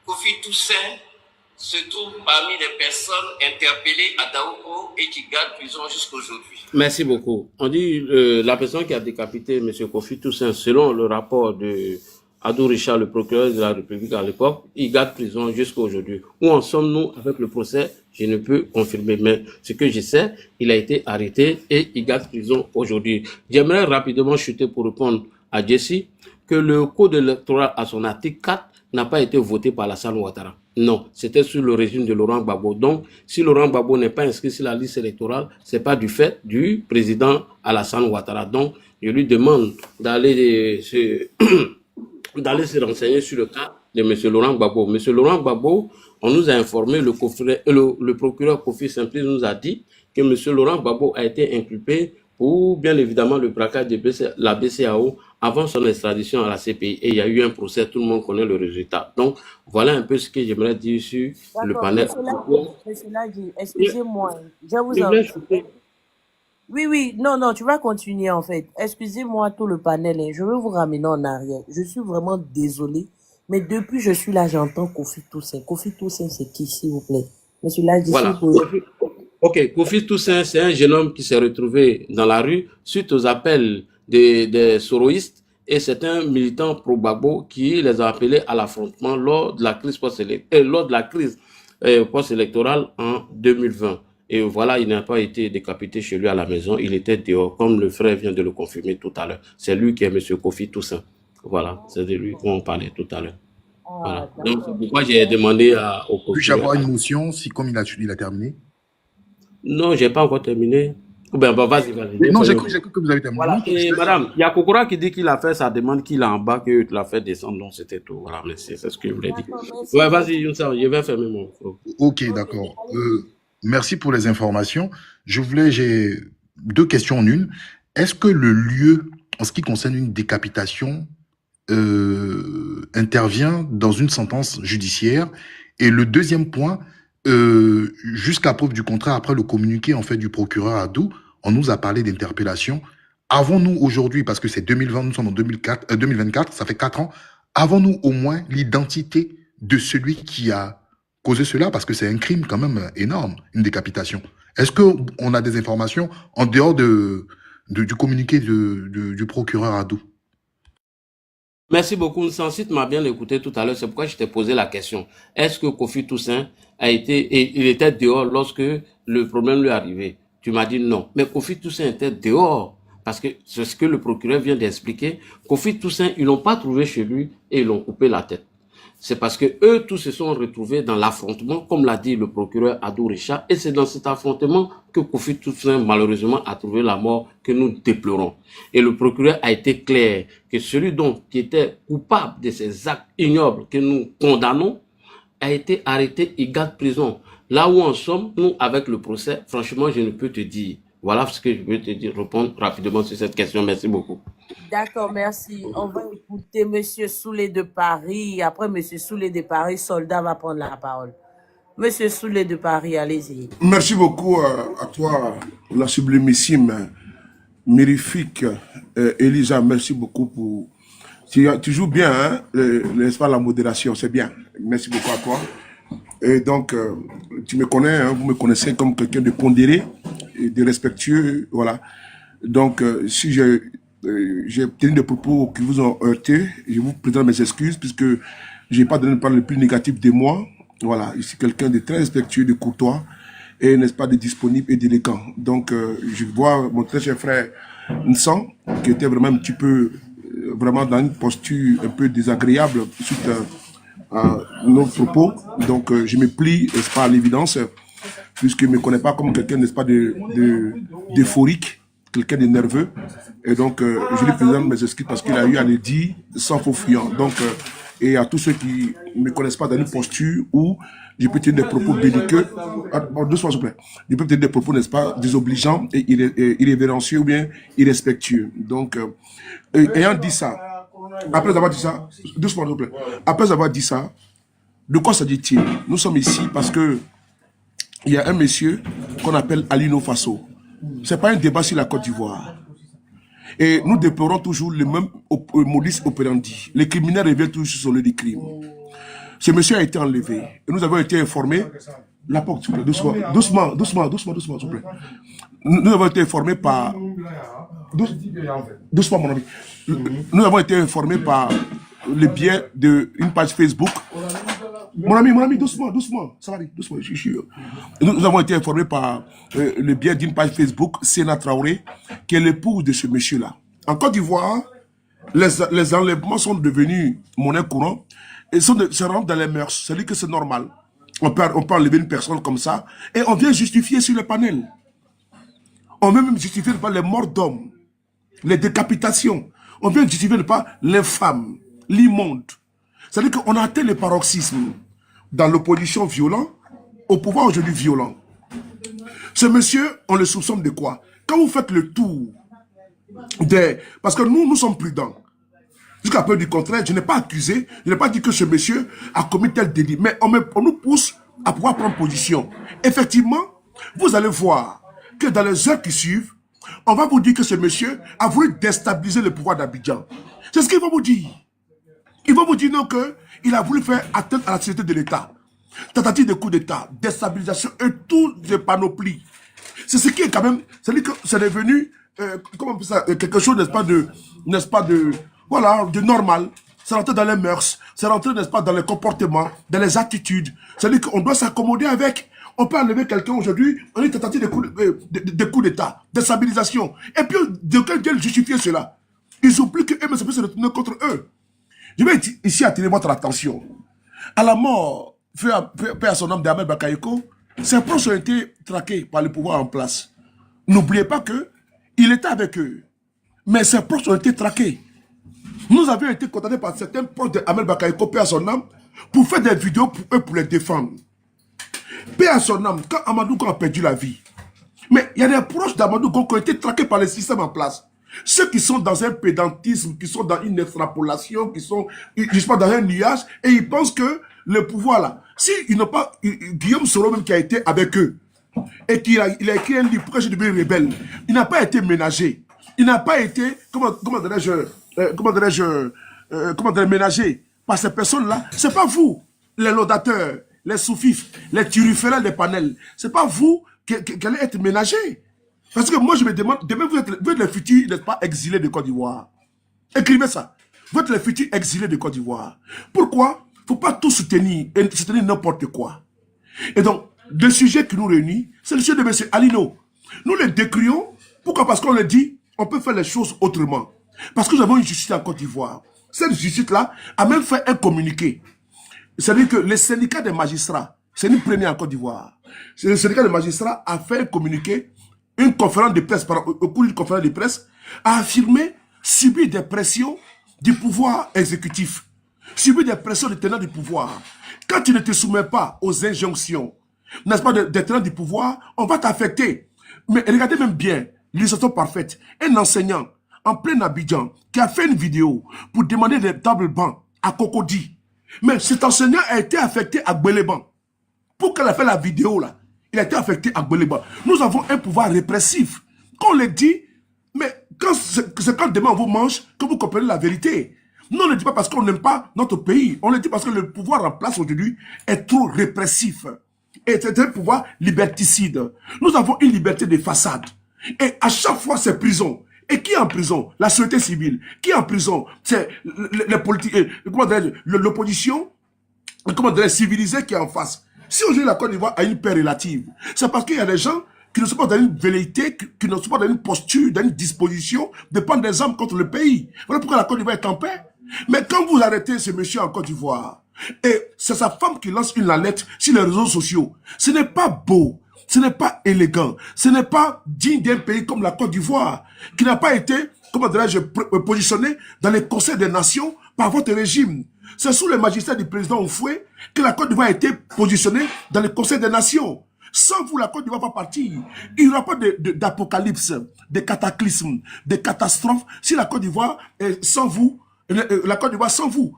Kofi Toussaint se trouve parmi les personnes interpellées à Daoukro et qui gardent prison jusqu'à aujourd'hui. Merci beaucoup. On dit la personne qui a décapité M. Kofi Toussaint, selon le rapport de Adou Richard, le procureur de la République à l'époque, il garde prison jusqu'à aujourd'hui. Où en sommes-nous avec le procès? Je ne peux confirmer, mais ce que je sais, il a été arrêté et il garde prison aujourd'hui. J'aimerais rapidement chuter pour répondre à Jessie que le code électoral à son article 4 n'a pas été voté par Alassane Ouattara. Non, c'était sur le régime de Laurent Gbagbo. Donc, si Laurent Gbagbo n'est pas inscrit sur la liste électorale, c'est pas du fait du président Alassane Ouattara. Donc, je lui demande d'aller se renseigner sur le cas de M. Laurent Gbagbo. M. Laurent Gbagbo, on nous a informé, le procureur Kofi Simplice nous a dit que M. Laurent Gbagbo a été inculpé pour, bien évidemment, le braquage de la BCAO avant son extradition à la CPI. Et il y a eu un procès, tout le monde connaît le résultat. Donc, voilà un peu ce que j'aimerais dire sur le panel. Monsieur Ladji, excusez-moi, je vous en prie. Oui, non, tu vas continuer en fait. Excusez-moi tout le panel, je veux vous ramener en arrière. Je suis vraiment désolé, mais depuis je suis là, j'entends Kofi Toussaint. Kofi Toussaint, c'est qui, s'il vous plaît? Monsieur Ladji, voilà. s'il vous plaît. Ok, Kofi Toussaint, c'est un jeune homme qui s'est retrouvé dans la rue suite aux appels des soroïstes et c'est un militant pro-Gbagbo qui les a appelés à l'affrontement lors de la crise post-électorale en 2020. Et voilà, il n'a pas été décapité chez lui à la maison, il était dehors, comme le frère vient de le confirmer tout à l'heure. C'est lui qui est M. Kofi Toussaint. Voilà, c'est de lui qu'on parlait tout à l'heure. Voilà. Donc, c'est pourquoi j'ai demandé au Puis-je avoir une motion, si comme il a terminé? Non, j'ai pas encore terminé. Ben, vas-y, vas-y. Non, j'ai cru que vous avez terminé. Voilà. Non, Et madame, il y a Kokora qui dit qu'il a fait sa demande, qu'il est en bas, que tu l'as fait descendre, donc c'était tout. Voilà, merci, c'est ce que je voulais dire. Ouais, vas-y, Younsa, je vais fermer mon micro. Ok, d'accord. Merci pour les informations. J'ai 2 questions en une. Est-ce que le lieu, en ce qui concerne une décapitation, intervient dans une sentence judiciaire? Et le deuxième point, jusqu'à preuve du contraire, après le communiqué en fait du procureur Adou, on nous a parlé d'interpellation. Avons-nous aujourd'hui, parce que c'est 2020, nous sommes en 2024, ça fait 4 ans, avons-nous au moins l'identité de celui qui a causé cela? Parce que c'est un crime quand même énorme, une décapitation. Est-ce qu'on a des informations en dehors du communiqué du procureur Adou? Merci beaucoup. Nsansite m'a bien écouté tout à l'heure. C'est pourquoi je t'ai posé la question. Est-ce que Kofi Toussaint il était dehors lorsque le problème lui est arrivé? Tu m'as dit non. Mais Kofi Toussaint était dehors. Parce que c'est ce que le procureur vient d'expliquer. Kofi Toussaint, ils l'ont pas trouvé chez lui et ils l'ont coupé la tête. C'est parce que eux tous se sont retrouvés dans l'affrontement, comme l'a dit le procureur Adou Richa, et c'est dans cet affrontement que Kofi Toussaint malheureusement a trouvé la mort que nous déplorons. Et le procureur a été clair que celui qui était coupable de ces actes ignobles que nous condamnons a été arrêté et garde prison. Là où en sommes, nous, avec le procès, franchement, je ne peux te dire. Voilà ce que je veux te dire, répondre rapidement sur cette question. Merci beaucoup. D'accord, merci. On va écouter Monsieur Soulé de Paris. Après Monsieur Soulé de Paris, Soldat va prendre la parole. Monsieur Soulé de Paris, allez-y. Merci beaucoup à toi, la sublimissime, mirifique Elisa. Merci beaucoup pour... Tu joues bien, hein, n'est-ce pas, la modération, c'est bien. Merci beaucoup à toi. Et donc, tu me connais, hein, vous me connaissez comme quelqu'un de pondéré, et de respectueux, voilà. Donc, si j'ai tenu des propos qui vous ont heurté, je vous présente mes excuses, puisque je n'ai pas donné le parole le plus négatif de moi. Voilà, je suis quelqu'un de très respectueux, de courtois, et n'est-ce pas, de disponible et d'élégant. Donc, je vois mon très cher frère Nsan, qui était vraiment un petit peu, vraiment dans une posture un peu désagréable suite à nos propos. Donc, je me plie, n'est-ce pas, à l'évidence, puisqu'il ne me connaît pas comme quelqu'un, n'est-ce pas, d'euphorique, quelqu'un de nerveux. Et donc, je lui présente mes excuses parce qu'il a eu à le dire sans faux fuyant. Donc, et à tous ceux qui ne me connaissent pas dans une posture où je peux tenir des propos belliqueux, doucement, s'il vous plaît, je peux tenir des propos, n'est-ce pas, désobligeants et irrévérencieux ou bien irrespectueux. Donc, ayant dit ça, après avoir dit ça, doucement, s'il vous plaît, après avoir dit ça, de quoi s'agit-il? Nous sommes ici parce que il y a un monsieur qu'on appelle Alino Faso. Ce n'est pas un débat sur la Côte d'Ivoire. Et nous déplorons toujours le même modus operandi. Les criminels reviennent toujours sur le lieu du crime. Ce monsieur a été enlevé. Et nous avons été informés. La porte, s'il vous plaît, doucement, s'il vous plaît. Nous avons été informés par... Doucement, mon ami. Nous avons été informés par le biais d'une page Facebook. Mon ami, doucement, ça va aller, doucement. Nous avons été informés par le biais d'une page Facebook, Sénat Traoré, qui est l'épouse de ce monsieur-là. En Côte d'Ivoire, les enlèvements sont devenus monnaie courante et se rentrent dans les mœurs. C'est-à-dire que c'est normal. On peut enlever une personne comme ça et on vient justifier sur le panel. On vient même justifier pas les morts d'hommes, les décapitations. On vient justifier pas l'infâme, l'immonde. C'est-à-dire qu'on a atteint le paroxysme dans l'opposition violente, au pouvoir aujourd'hui violent. Ce monsieur, on le soupçonne de quoi? Quand vous faites le tour des... Parce que nous sommes prudents. Jusqu'à peu du contraire, je n'ai pas accusé, je n'ai pas dit que ce monsieur a commis tel délit, mais on nous pousse à pouvoir prendre position. Effectivement, vous allez voir que dans les heures qui suivent, on va vous dire que ce monsieur a voulu déstabiliser le pouvoir d'Abidjan. C'est ce qu'il va vous dire. Il va vous dire non qu'il a voulu faire atteinte à la sécurité de l'État. Tentative de coup d'État, déstabilisation et tout les panoplies. C'est ce qui est quand même... C'est-à-dire que c'est devenu comment on peut ça, quelque chose, n'est-ce pas, de normal. C'est rentré dans les mœurs, c'est rentré, n'est-ce pas, dans les comportements, dans les attitudes. C'est-à-dire qu'on doit s'accommoder avec. On peut enlever quelqu'un aujourd'hui, on est tentative de coup d'État, déstabilisation. Et puis, de quel Dieu justifier cela? Ils oublient qu'eux, mais ça peut se retourner contre eux. Je vais ici attirer votre attention. À la mort, fait à son homme d'Ahmed Bakayoko, Ses proches ont été traqués par le pouvoir en place. N'oubliez pas que il était avec eux. Mais ses proches ont été traqués. Nous avions été condamnés par certains proches de Ahmed Bakayoko, paix à son âme, pour faire des vidéos pour eux, pour les défendre. Paix à son âme, quand Amadou Gon a perdu la vie. Mais il y a des proches d'Amadou Gon qui ont été traqués par le système en place. Ceux qui sont dans un pédantisme, qui sont dans une extrapolation, qui sont, je sais pas, dans un nuage, et ils pensent que le pouvoir là, si ils n'ont pas, Guillaume Soro même qui a été avec eux, et qu'il a écrit un livre, pourquoi j'ai devenu rebelle, il n'a pas été ménagé. Il n'a pas été, comment dirais-je, ménagé par ces personnes-là. C'est pas vous, les laudateurs, les soufifs, les turiférales des panels. C'est pas vous qui allez être ménagés. Parce que moi, je me demande, demain, vous êtes les futurs, n'est-ce pas, exilés de Côte d'Ivoire. Écrivez ça. Vous êtes les futurs exilés de Côte d'Ivoire. Pourquoi? Il ne faut pas tout soutenir, et soutenir n'importe quoi. Et donc, le sujet qui nous réunit, c'est le sujet de M. Alino. Nous le décrions. Pourquoi? Parce qu'on le dit, on peut faire les choses autrement. Parce que nous avons une justice en Côte d'Ivoire. Cette justice-là a même fait un communiqué. C'est-à-dire que le syndicat des magistrats, c'est une première en Côte d'Ivoire. Le syndicat des magistrats a fait un communiqué, une conférence de presse, au cours d'une conférence de presse, a affirmé subir des pressions du pouvoir exécutif, subir des pressions des tenants du pouvoir. Quand tu ne te soumets pas aux injonctions, n'est-ce pas, des tenants du pouvoir, on va t'affecter. Mais regardez même bien, l'illustration parfaite. Un enseignant en plein Abidjan qui a fait une vidéo pour demander des tables bancs à Cocody. Mais cet enseignant a été affecté à Gbeleban. Pour qu'elle a fait la vidéo là, il a été affecté à Gbeleban. Nous avons un pouvoir répressif. Quand on le dit, mais c'est quand demain on vous mange que vous comprenez la vérité. Nous, on ne le dit pas parce qu'on n'aime pas notre pays. On le dit parce que le pouvoir en place aujourd'hui est trop répressif. Et c'est un pouvoir liberticide. Nous avons une liberté de façade. Et à chaque fois, c'est prison. Et qui est en prison? La société civile. Qui est en prison? C'est les politiques, l'opposition, civilisée qui est en face. Si aujourd'hui la Côte d'Ivoire a une paix relative, c'est parce qu'il y a des gens qui ne sont pas dans une velléité, qui ne sont pas dans une posture, dans une disposition de prendre des armes contre le pays. Voilà pourquoi la Côte d'Ivoire est en paix. Mais quand vous arrêtez ce monsieur en Côte d'Ivoire, et c'est sa femme qui lance une lettre sur les réseaux sociaux, ce n'est pas beau, ce n'est pas élégant, ce n'est pas digne d'un pays comme la Côte d'Ivoire, qui n'a pas été, comment dirais-je, positionné dans les conseils des nations par votre régime. C'est sous le magistère du président Oufoué que la Côte d'Ivoire a été positionnée dans le conseil des nations. Sans vous, la Côte d'Ivoire va partir. Il n'y aura pas d'apocalypse, de cataclysme, de catastrophe. Si la Côte d'Ivoire, sans vous, la Côte d'Ivoire sans vous,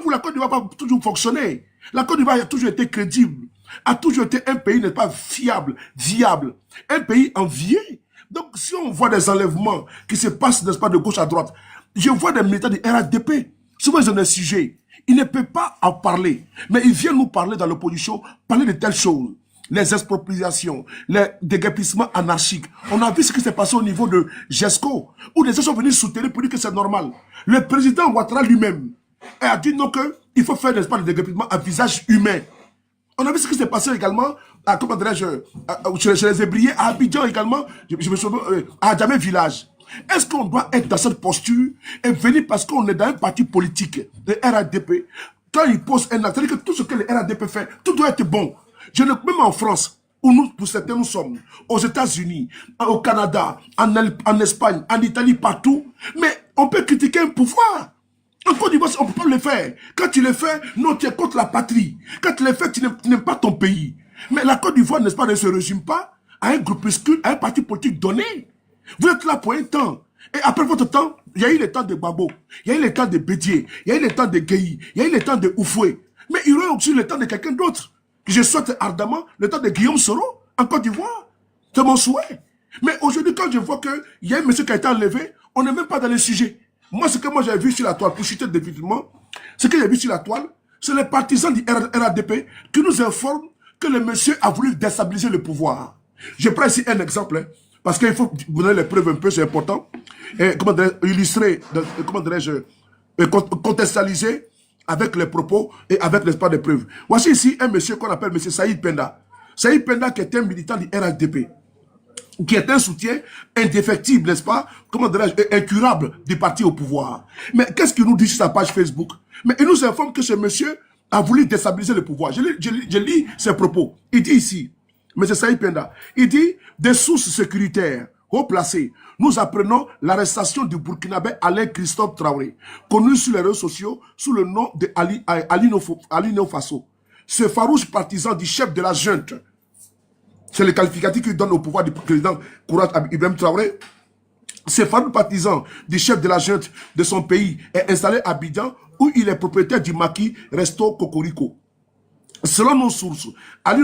la Côte d'Ivoire va toujours fonctionner. La Côte d'Ivoire a toujours été crédible, a toujours été un pays, n'est pas fiable, viable, un pays envié. Donc, si on voit des enlèvements qui se passent, n'est-ce pas, de gauche à droite, je vois des militants du RADP, souvent ils ont des sujets. Ils ne peuvent pas en parler, mais ils viennent nous parler dans l'opposition, parler de telles choses. Les expropriations, les déguerpissements anarchiques. On a vu ce qui s'est passé au niveau de GESCO, où les gens sont venus soutenir pour dire que c'est normal. Le président Ouattara lui-même a dit non qu'il faut faire, n'est-ce pas, le déguerpissement à visage humain. On a vu ce qui s'est passé également, à, comment dirais-je, chez les Ébriers, à Abidjan également, je me souviens, à Djamé Village. Est-ce qu'on doit être dans cette posture et venir parce qu'on est dans un parti politique, le RADP, quand il pose un acte, c'est-à-dire que tout ce que le RADP fait, tout doit être bon. Même en France, où nous, pour certains, nous sommes, aux États-Unis, au Canada, en Espagne, en Italie, partout, mais on peut critiquer un pouvoir. En Côte d'Ivoire, on ne peut pas le faire. Quand tu le fais, non, tu es contre la patrie. Quand tu le fais, tu n'aimes pas ton pays. Mais la Côte d'Ivoire, n'est-ce pas, ne se résume pas à un groupuscule, à un parti politique donné. Vous êtes là pour un temps. Et après votre temps, il y a eu le temps de Gbagbo, il y a eu le temps de Bédié, il y a eu le temps de Gueye, il y a eu le temps de Oufoué. Mais il y aura aussi le temps de quelqu'un d'autre. Je souhaite ardemment le temps de Guillaume Soro en Côte d'Ivoire. C'est mon souhait. Mais aujourd'hui, quand je vois qu'il y a un monsieur qui a été enlevé, on n'est même pas dans le sujet. Moi, ce que moi j'ai vu sur la toile, pour chuter définitivement, ce que j'ai vu sur la toile, c'est les partisans du RADP qui nous informent que le monsieur a voulu déstabiliser le pouvoir. Je prends ici un exemple, hein, parce qu'il faut vous donner les preuves un peu, c'est important. Et, comment illustrer, comment dirais-je, contextualiser avec les propos et avec l'espace de preuves. Voici ici un monsieur qu'on appelle monsieur Saïd Penda. Saïd Penda qui est un militant du RADP, qui est un soutien indéfectible, n'est-ce pas, comment dirais-je, incurable du parti au pouvoir. Mais qu'est-ce qu'il nous dit sur sa page Facebook? Mais il nous informe que ce monsieur a voulu déstabiliser le pouvoir. Je lis ses propos. Il dit ici, M. Saïd Penda, il dit, des sources sécuritaires haut placées, nous apprenons l'arrestation du Burkinabé Alain Christophe Traoré, connu sur les réseaux sociaux sous le nom de Ali Faso. Ce farouche partisan du chef de la junte, c'est le qualificatif qu'il donne au pouvoir du président Courage Ibrahim Traoré. Ce farouche partisan du chef de la junte de son pays est installé à Abidjan, où il est propriétaire du maquis Resto Cocorico. Selon nos sources, Ali